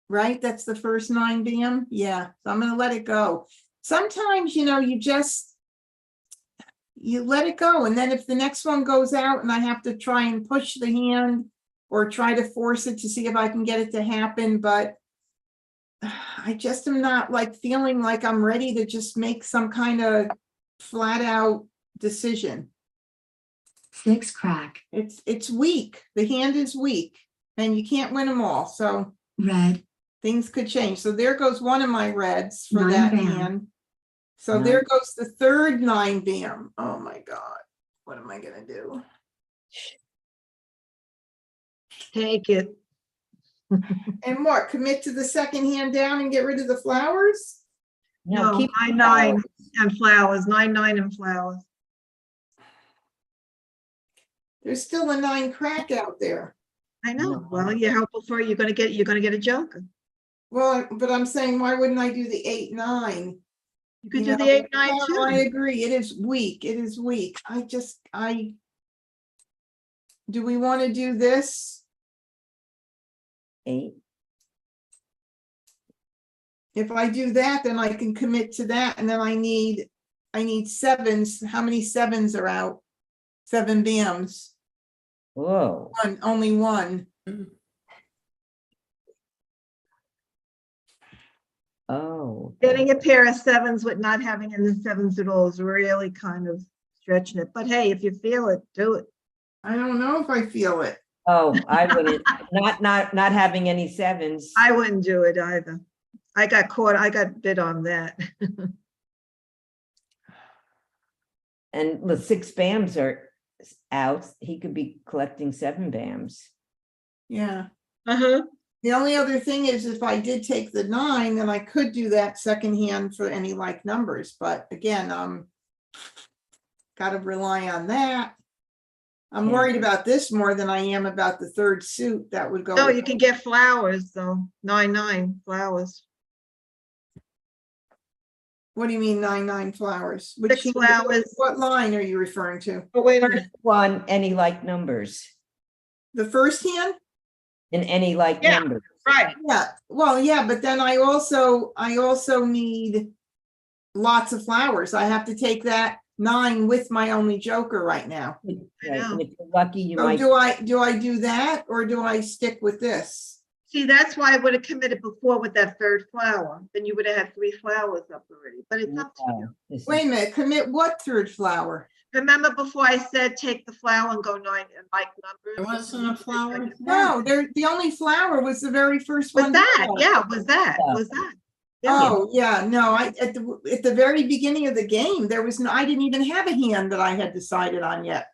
right, that's the first 9 bam. Yeah, so I'm gonna let it go. Sometimes, you know, you let it go. And then if the next one goes out and I have to try and push the hand or try to force it to see if I can get it to happen, but I just am not like feeling like I'm ready to just make some kind of flat out decision.
6 crack,
It's weak. The hand is weak and you can't win them all. So
red,
things could change. So there goes one of my reds for
9
that
bam.
hand. So
9.
there goes the third 9 bam. Oh my God. What am I gonna do?
Take it.
And what, commit to the second hand down and get rid of the flowers?
No,
keep
9,
the
9
flowers.
and flowers, 9, 9 and flowers.
There's still a 9 crack out there.
I know.
No.
Well, you how before you're gonna get a joker.
Well, but I'm saying, why wouldn't I do the 8, 9?
You could
You
do the
know,
8, 9
no, I
too.
agree. It is weak. It is weak. Do we want to do this?
8.
If I do that, then I can commit to that, and then I need 7s. How many 7s are out? 7 bams.
Whoa.
Only 1.
Oh.
Getting a pair of 7s with not having any 7s at all is really kind of stretching it. But hey, if you feel it, do it.
I don't know if I feel it.
Oh, I wouldn't, not having any 7s.
I wouldn't do it either. I got bit on that.
And the 6 bams are out. He could be collecting 7 bams.
Yeah.
Uh-huh.
The only other thing is if I did take the 9, then I could do that second hand for any like numbers. But again, got to rely on that. I'm
Yeah.
worried about this more than I am about the third suit that would go.
No,
with
you can get flowers though. 9, 9 flowers.
What do you mean 9, 9 flowers?
6 flowers.
What line are you referring to?
Oh, wait a
First
minute.
one, any like numbers.
The first hand?
In any like
Yeah.
numbers.
Right.
Yeah, well, yeah, but then I also need lots of flowers. I have to take that 9 with my only joker right now.
Right,
know.
and if you're lucky, you
So
might.
do I do that or do I stick with this?
See, that's why I would have committed before with that third flower. Then you would have had 3 flowers up already, but it's up to you.
This is-
Wait a minute, commit what third flower?
Remember before I said take the flower and go 9 and like numbers?
There wasn't a flower.
No, the only flower was the very first
Was
one.
that?
down.
Yeah, was that?
Yeah.
Was that? Yeah.
Oh, yeah, no, at the very beginning of the game, there was no, I didn't even have a hand that I had decided on yet.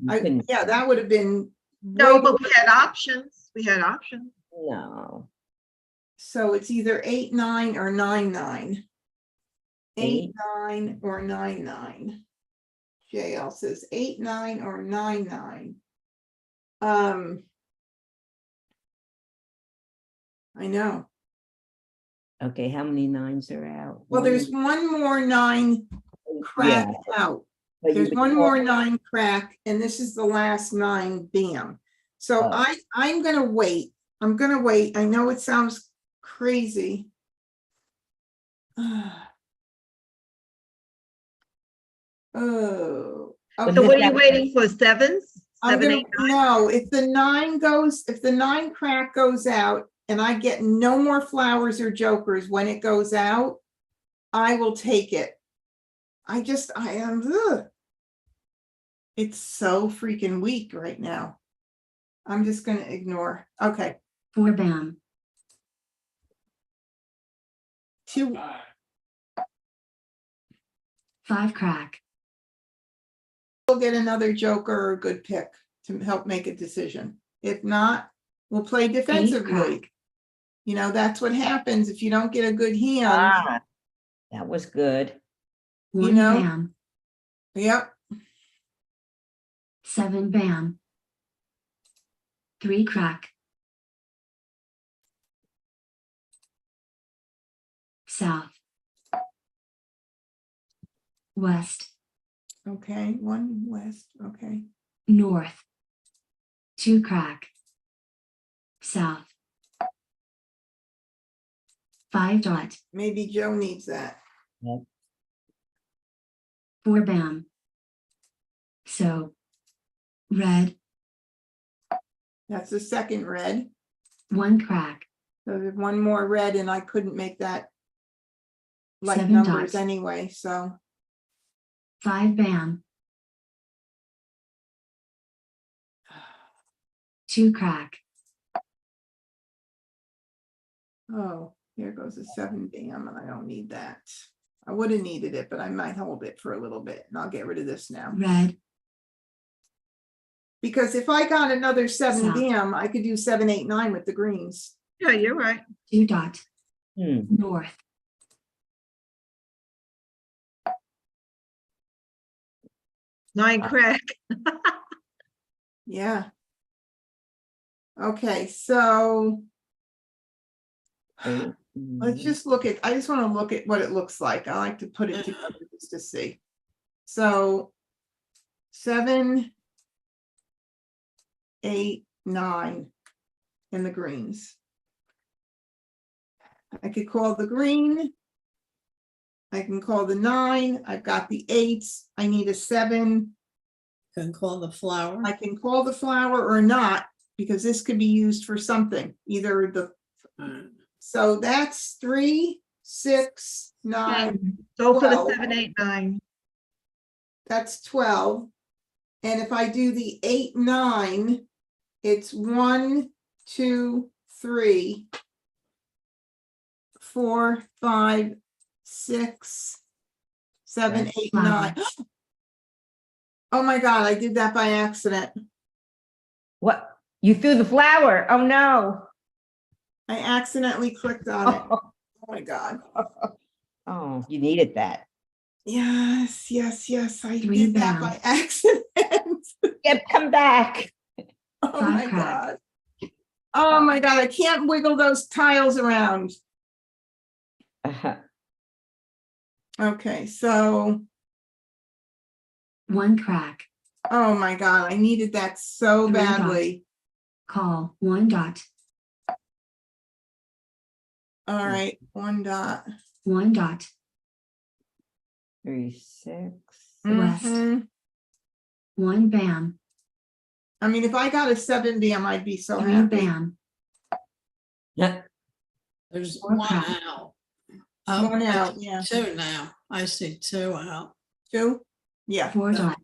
you couldn't-
Yeah, that would have been.
No,
way-
but we had options. We had options.
No.
So it's either 8, 9 or 9, 9. 8, 9, or 9, 9. JL says 8, 9, or 9, 9. I know.
Okay, how many nines are out?
Well, there's one more 9 crack out.
but you
There's
would
one
call-
more 9 crack, and this is the last 9 bam. So
Oh.
I'm gonna wait. I'm gonna wait. I know it sounds crazy. Oh.
So
okay.
what are you waiting for? Sevens?
I'm
7,
gonna,
8, 9?
no, if the 9 crack goes out and I get no more flowers or jokers when it goes out, I will take it. I am, ugh. It's so freaking weak right now. I'm just gonna ignore. Okay,
4 bam,
2,
5 crack,
we'll get another joker or a good pick to help make a decision. If not, we'll play
8
defensively.
crack,
You know, that's what happens if you don't get a good hand.
Ah, that was good.
1
know?
bam,
Yep,
7 bam, 3 crack, south, west,
okay, 1 west, okay.
north, 2 crack, south, 5 dot,
Maybe Joe needs that.
4 bam. So, red,
That's the second red.
1 crack,
So there's one more red and I couldn't make that like
7
numbers
dots.
anyway, so
5 bam, 2 crack,
oh, here goes a 7 bam and I don't need that. I would have needed it, but I might hold it for a little bit and I'll get rid of this now.
red,
Because if I got another 7
South.
bam, I could do 7, 8, 9 with the greens.
Yeah, you're right.
2 dot,
Hmm.
north,
9 crack.
Yeah. Okay, so
Eight,
let's just look at, I just want to look at what it looks like. I like to put it together just to see. So 7, 8, 9 in the greens. I could call the green. I can call the 9. I've got the 8s. I need a 7.
Can call the flower.
I can call the flower or not, because this could be used for something, either the, so that's 3, 6, 9.
Go for the
12.
7, 8, 9.
That's 12. And if I do the 8, 9, it's 1, 2, 3, 4, 5, 6, 7,
That's
8, 9. Oh my God, I did that by accident.
What? You threw the flower? Oh, no.
I accidentally clicked on it. Oh my God.
Oh, you needed that.
Yes, yes, yes, I
3
did that
bam.
by accident.
Yep, come back.
Oh
5
my
crack.
God. Oh my God, I can't wiggle those tiles around. Okay, so,
1 crack,
oh my God, I needed that so
3 dots.
badly.
call, 1 dot,
All right, 1 dot.
1 dot,
3, 6.
West.
Mhm.
1 bam,
I mean, if I got a 7 bam, I'd be so
3
happy.
bam,
Yeah.
There's
Or
one
crack.
out.
One
I
out,
see
yeah.
2 now. I see 2 out.
2? Yeah.
4 dot,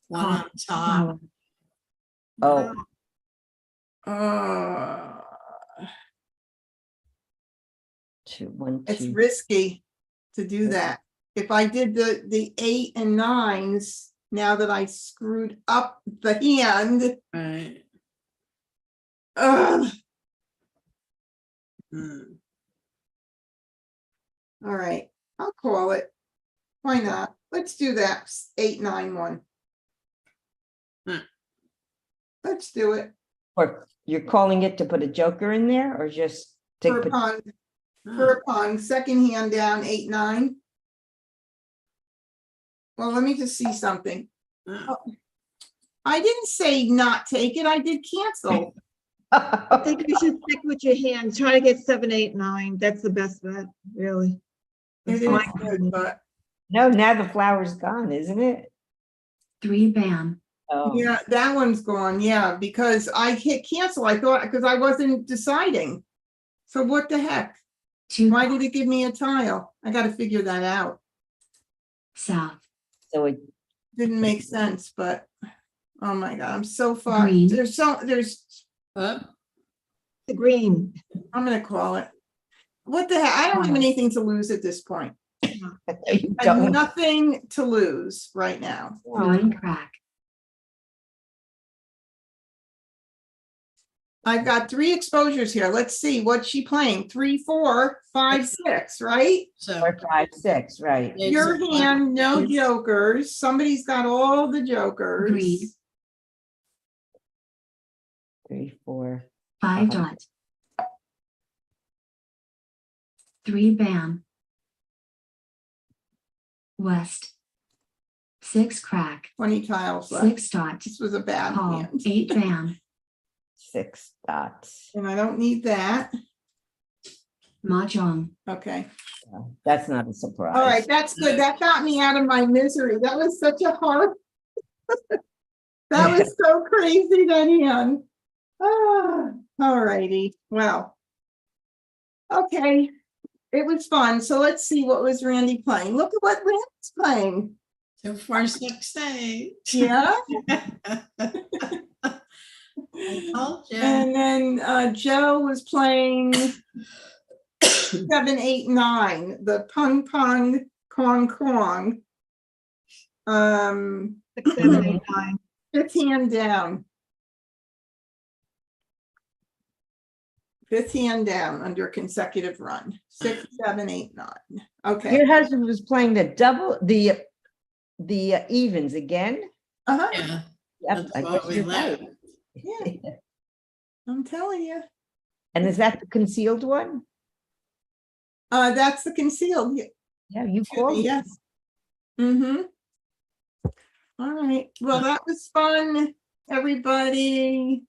One
call,
on top.
flower,
Oh,
Uh,
2, 1,
it's
2.
risky to do that. If I did the 8 and 9s, now that I screwed up the hand,
Right.
ugh.
Hmm.
All right, I'll call it. Why not? Let's do that. 891.
Hmm.
Let's do it
Or you're calling it to put a joker in there or just
for
take?
a pun.
Oh,
For a pun, second hand down, 8-9. Well, let me just see something.
oh.
I didn't say not take it. I did cancel.
I think you should stick with your hand, try to get 7, 8, 9. That's the best bet, really.
It
That's
is
my
good,
opinion.
but
No, now the flower's gone, isn't it?
3 bam,
Oh,
yeah, that one's gone. Yeah, because I hit cancel. I thought because I wasn't deciding. So what the heck?
2
Why did it give me a tile? I got to figure that out.
south,
so it,
Didn't make sense, but oh my God, I'm so far.
Green.
There's
Oh,
The green.
I'm gonna call it. What the heck? I don't have anything to lose at this point.
you
I have
don't.
nothing to lose right now.
1 crack,
I've got 3 exposures here. Let's see, what's she playing? 3, 4, 5, 6, right?
so.
4, 5, 6, right?
It's
Your
a-
hand, no
Yes.
jokers. Somebody's got all the jokers.
Green.
3, 4.
5 dot, 3 bam, west, 6 crack,
20 tiles left.
6 dot,
This was a bad
call,
hand.
8 bam,
6 dots.
And I don't need that.
Mah Jongg,
Okay.
That's not a surprise.
All right, that's good. That got me out of my misery. That was such a hard. That was so crazy, that hand. Ah, all righty. Well. Okay. It was fun. So let's see, what was Randy playing? Look at what Randy's playing.
2, 4, 6, 8.
Yeah.
I told you.
And then Joe was playing 7, 8, 9, the pung pung kong kong.
6, 7, 8, 9.
5th hand down. 5th hand down under consecutive run. 6, 7, 8, 9. Okay.
Your husband was playing the double, the evens again?
Uh-huh.
Yeah,
Yep,
that's
I
what
guess
we
you're
learned.
right.
Yeah. I'm telling you.
And is that the concealed one?
That's the concealed.
Yeah, you called it.
Yes. Mm-hmm. All right. Well, that was fun, everybody.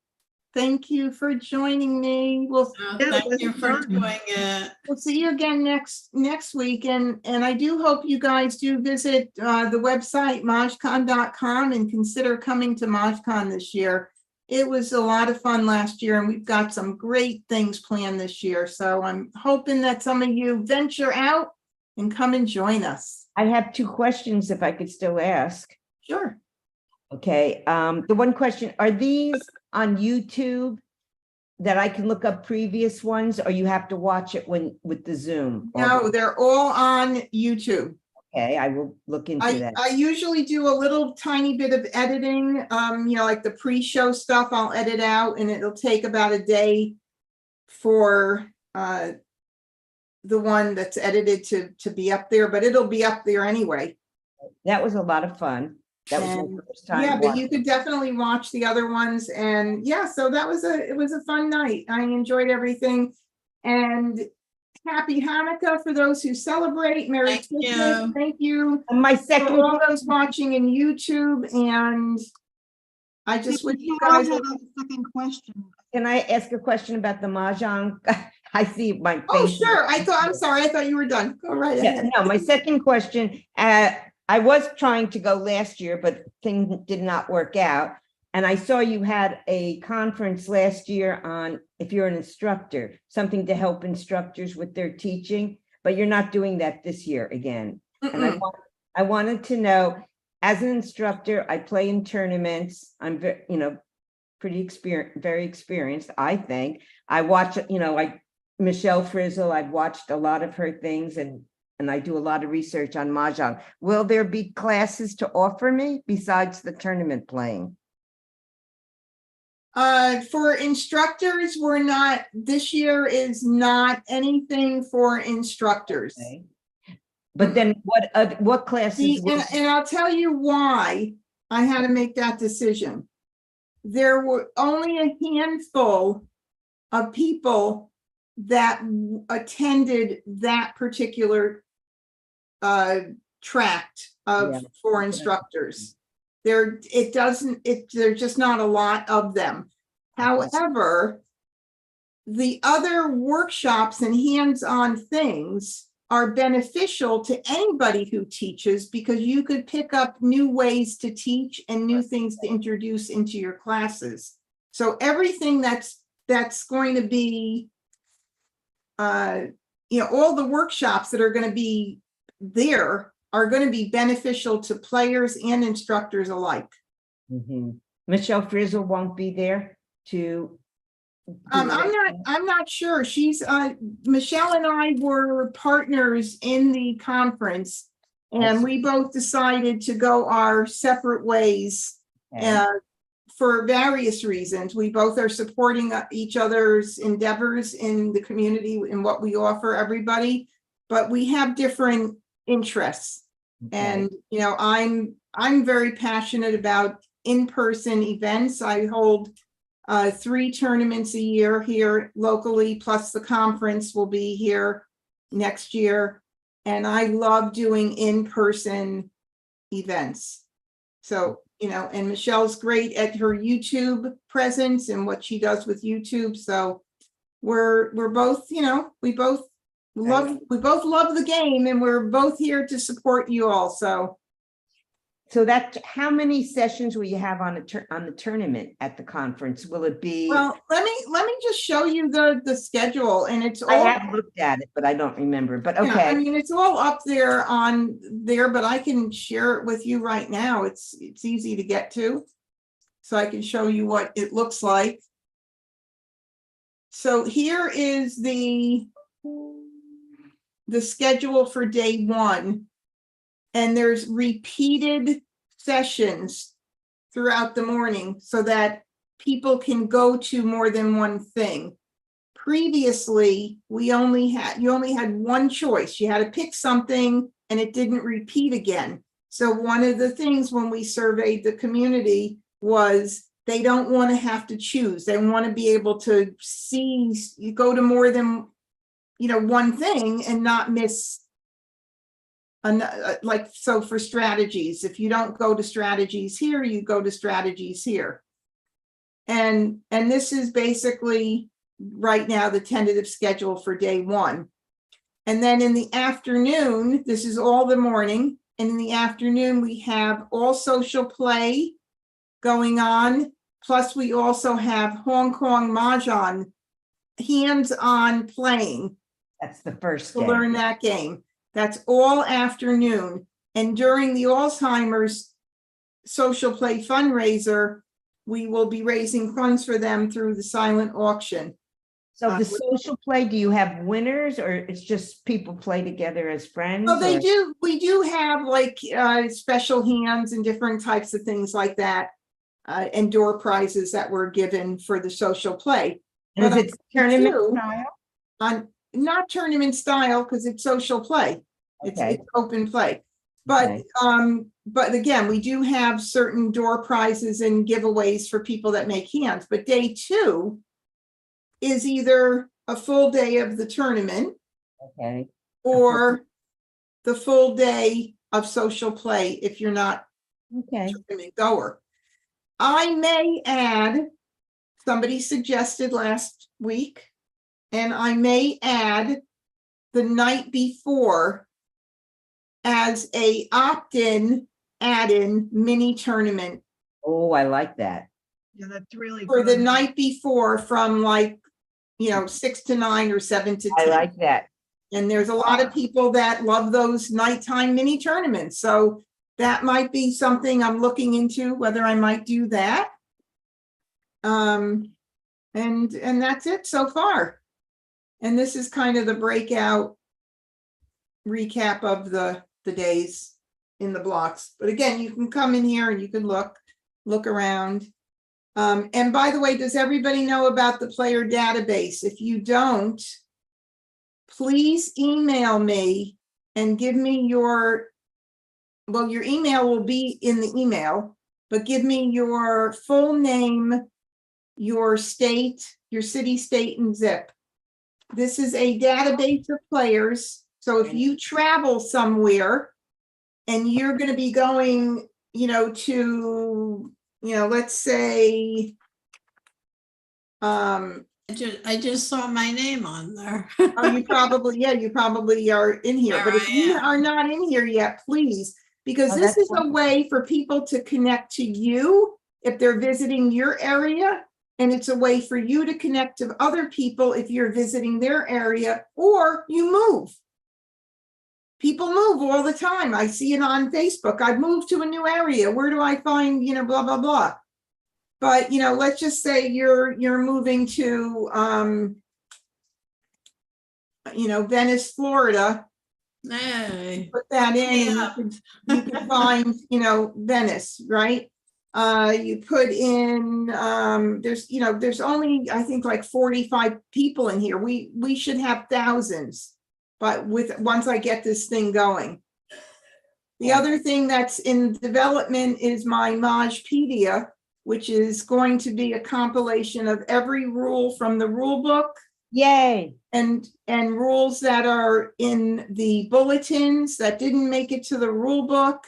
Thank you for joining me.
Oh,
Yeah,
Thank
that's
you for
fun.
doing it.
We'll see you again next week. And I do hope you guys do visit the website majcon.com and consider coming to MajCon this year. It was a lot of fun last year, and we've got some great things planned this year. So I'm hoping that some of you venture out and come and join us.
I have 2 questions if I could still ask.
Sure.
Okay, the one question, are these on YouTube that I can look up previous ones, or you have to watch it with the Zoom?
No, they're all on YouTube.
Okay, I will look into that.
I usually do a little tiny bit of editing, like the pre-show stuff, I'll edit out, and it'll take about a day for the one that's edited to be up there, but it'll be up there anyway.
That was a lot of fun. That was
And
my first time.
yeah, but you
watching.
could definitely watch the other ones, and yeah, so it was a fun night. I enjoyed everything, and happy Hanukkah for those who celebrate. Merry
Thank
Christmas.
you.
Thank you
And my
for
second,
all those watching in YouTube, and I just wish you guys.
have a second question.
can I ask a question about the Mah Jongg? I see my face.
Oh, sure. I'm sorry. I thought you were done. Go right
Yeah,
ahead.
no, my second question, I was trying to go last year, but things did not work out. And I saw you had a conference last year on, if you're an instructor, something to help instructors with their teaching, but you're not doing that this year again. And
Mm-mm.
I wanted to know, as an instructor, I play in tournaments. I'm pretty experienced, very experienced, I think. I watch, like Michelle Frizzle, I've watched a lot of her things, and I do a lot of research on Mah Jongg. Will there be classes to offer me besides the tournament playing?
For instructors, this year is not anything for instructors.
Okay. But then what classes?
See,
will-
and I'll tell you why I had to make that decision. There were only a handful of people that attended that particular tract
Yeah.
for instructors. There's just not a lot of them. However, the other workshops and hands-on things are beneficial to anybody who teaches, because you could pick up new ways to teach and new things to introduce into your classes. So everything that's going to be, all the workshops that are going to be there are going to be beneficial to players and instructors alike.
Mhm. Michelle Frizzle won't be there to.
I'm not sure. She's, Michelle and I were partners in the conference, and we both decided to go our separate ways, for various reasons. We both are supporting each other's endeavors in the community and what we offer everybody, but we have different interests. And, I'm very passionate about in-person events. I hold 3 tournaments a year here locally, plus the conference will be here next year. And I love doing in-person events. So, and Michelle's great at her YouTube presence and what she does with YouTube. So we're both, we both love the game, and we're both here to support you all.
So that, how many sessions will you have on the tournament at the conference? Will it be?
Well, let me just show you the schedule, and it's all.
I have looked at it, but I don't remember, but
Yeah, I
okay.
mean, it's all up there on there, but I can share it with you right now. It's easy to get to. So I can show you what it looks like. So here is the schedule for day 1. And there's repeated sessions throughout the morning so that people can go to more than one thing. Previously, you only had one choice. You had to pick something and it didn't repeat again. So one of the things when we surveyed the community was they don't want to have to choose. They want to be able to you go to more than, one thing and not miss. So for strategies, if you don't go to strategies here, you go to strategies here. And this is basically right now the tentative schedule for day 1. And then in the afternoon, this is all the morning. And in the afternoon, we have all social play going on. Plus we also have Hong Kong Mah Jongg hands-on playing.
That's the first
To
day.
learn that game. That's all afternoon. And during the Alzheimer's social play fundraiser, we will be raising funds for them through the silent auction.
So the social play, do you have winners, or it's just people play together as friends?
Well, they
or-
do. We do have like special hands and different types of things like that, and door prizes that were given for the social play.
And
But
is it tournament
too,
style?
Not tournament style, because it's social play.
Okay.
It's open play. But
Okay.
but again, we do have certain door prizes and giveaways for people that make hands. But day 2 is either a full day of the tournament
Okay.
or the full day of social play if you're not
Okay.
a tournament goer. I may add, somebody suggested last week, and I may add the night before as a opt-in, add-in mini tournament
Oh, I like that.
Yeah, that's really
for the
good.
night before from 6 to 9 or 7 to 10.
I like that.
And there's a lot of people that love those nighttime mini tournaments. So that might be something I'm looking into, whether I might do that. And that's it so far. And this is kind of the breakout recap of the days in the blocks. But again, you can come in here and you can look around. And by the way, does everybody know about the player database? If you don't, please email me and give me your, well, your email will be in the email, but give me your full name, your state, your city, state, and zip. This is a database of players. So if you travel somewhere and you're going to be going, to, let's say,
I just saw my name on there.
oh, you probably are in here, but
There
if
I
you
am.
are not in here yet, please, because
Oh,
this
that's
is a way for people to connect to you if they're visiting your area. And it's a way for you to connect to other people if you're visiting their area or you move. People move all the time. I see it on Facebook. I've moved to a new area. Where do I find, blah, blah, blah. But, let's just say you're moving to, Venice, Florida.
Hey,
Put that in
Yeah.
and you can find, Venice, right? You put in, there's only, I think, like 45 people in here. We should have thousands, but once I get this thing going. The other thing that's in development is my Majpedia, which is going to be a compilation of every rule from the rule book
Yay.
and rules that are in the bulletins that didn't make it to the rule book.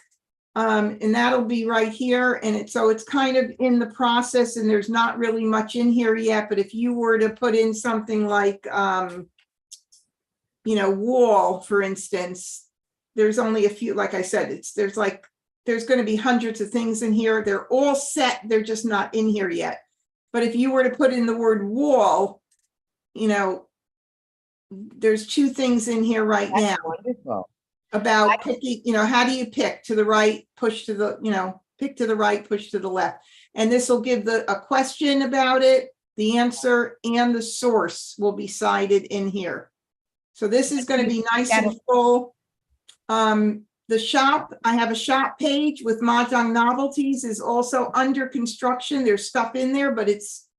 And that'll be right here. And it's kind of in the process and there's not really much in here yet, but if you were to put in something like, wall, for instance, there's only a few, like I said, there's going to be hundreds of things in here. They're all set. They're just not in here yet. But if you were to put in the word wall, there's two things in here right now
That's wonderful.
about picking, how do you pick to the right, push to the, pick to the right, push to the left. And this will give a question about it, the answer and the source will be cited in here. So this is going to be nice and full. The shop, I have a shop page with Mah Jongg novelties is also under construction. There's stuff in there, but it's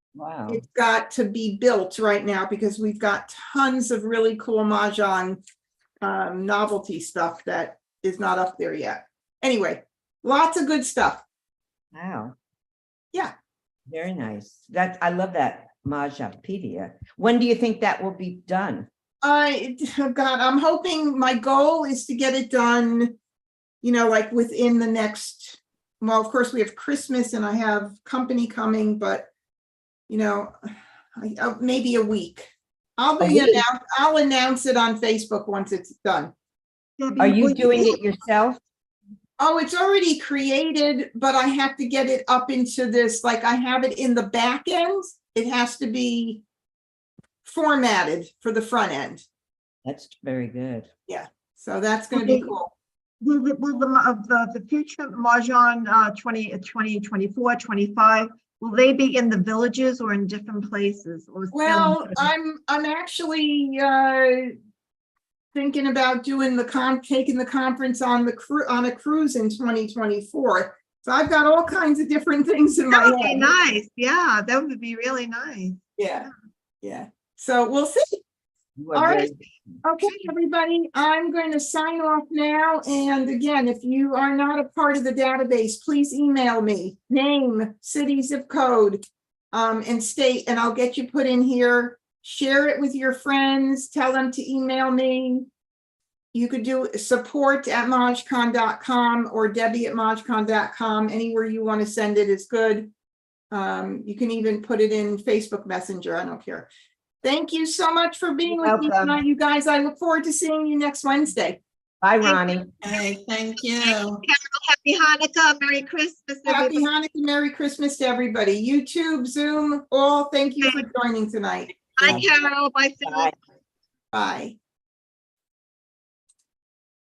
got to be built right now because we've got tons of really cool Mah Jongg novelty stuff that is not up there yet. Anyway, lots of good stuff.
Wow.
Yeah.
Very nice. I love that Majpedia. When do you think that will be done?
God, I'm hoping, my goal is to get it done, like within the next, well, of course we have Christmas and I have company coming, but maybe a week. I'll announce it on Facebook once it's done.
Are you doing it yourself?
Oh, it's already created, but I have to get it up into this, like I have it in the back end. It has to be formatted for the front end.
That's very good.
Yeah, so that's going to be cool.
Will the future Mah Jongg 2024, 25, will they be in the villages or in different places? Or
Well, I'm actually thinking about doing taking the conference on a cruise in 2024. So I've got all kinds of different things in my
that would be
head.
nice. Yeah, that would be really nice.
Yeah. So we'll see. All right. Okay, everybody, I'm going to sign off now. And again, if you are not a part of the database, please email me, name, city, zip code, and state, and I'll get you put in here. Share it with your friends. Tell them to email me. You could do support@majcon.com or Debbie@majcon.com. Anywhere you want to send it is good. You can even put it in Facebook Messenger. I don't care. Thank you so much for being with me tonight, you guys. I look forward to seeing you next Wednesday.
Bye, Ronnie.
hey, thank you.
Happy Hanukkah, Merry Christmas,
Happy
everybody.
Hanukkah, Merry Christmas to everybody. YouTube, Zoom, all thank you for joining tonight.
Bye, Carol. Bye, Phil.
Bye.
Bye.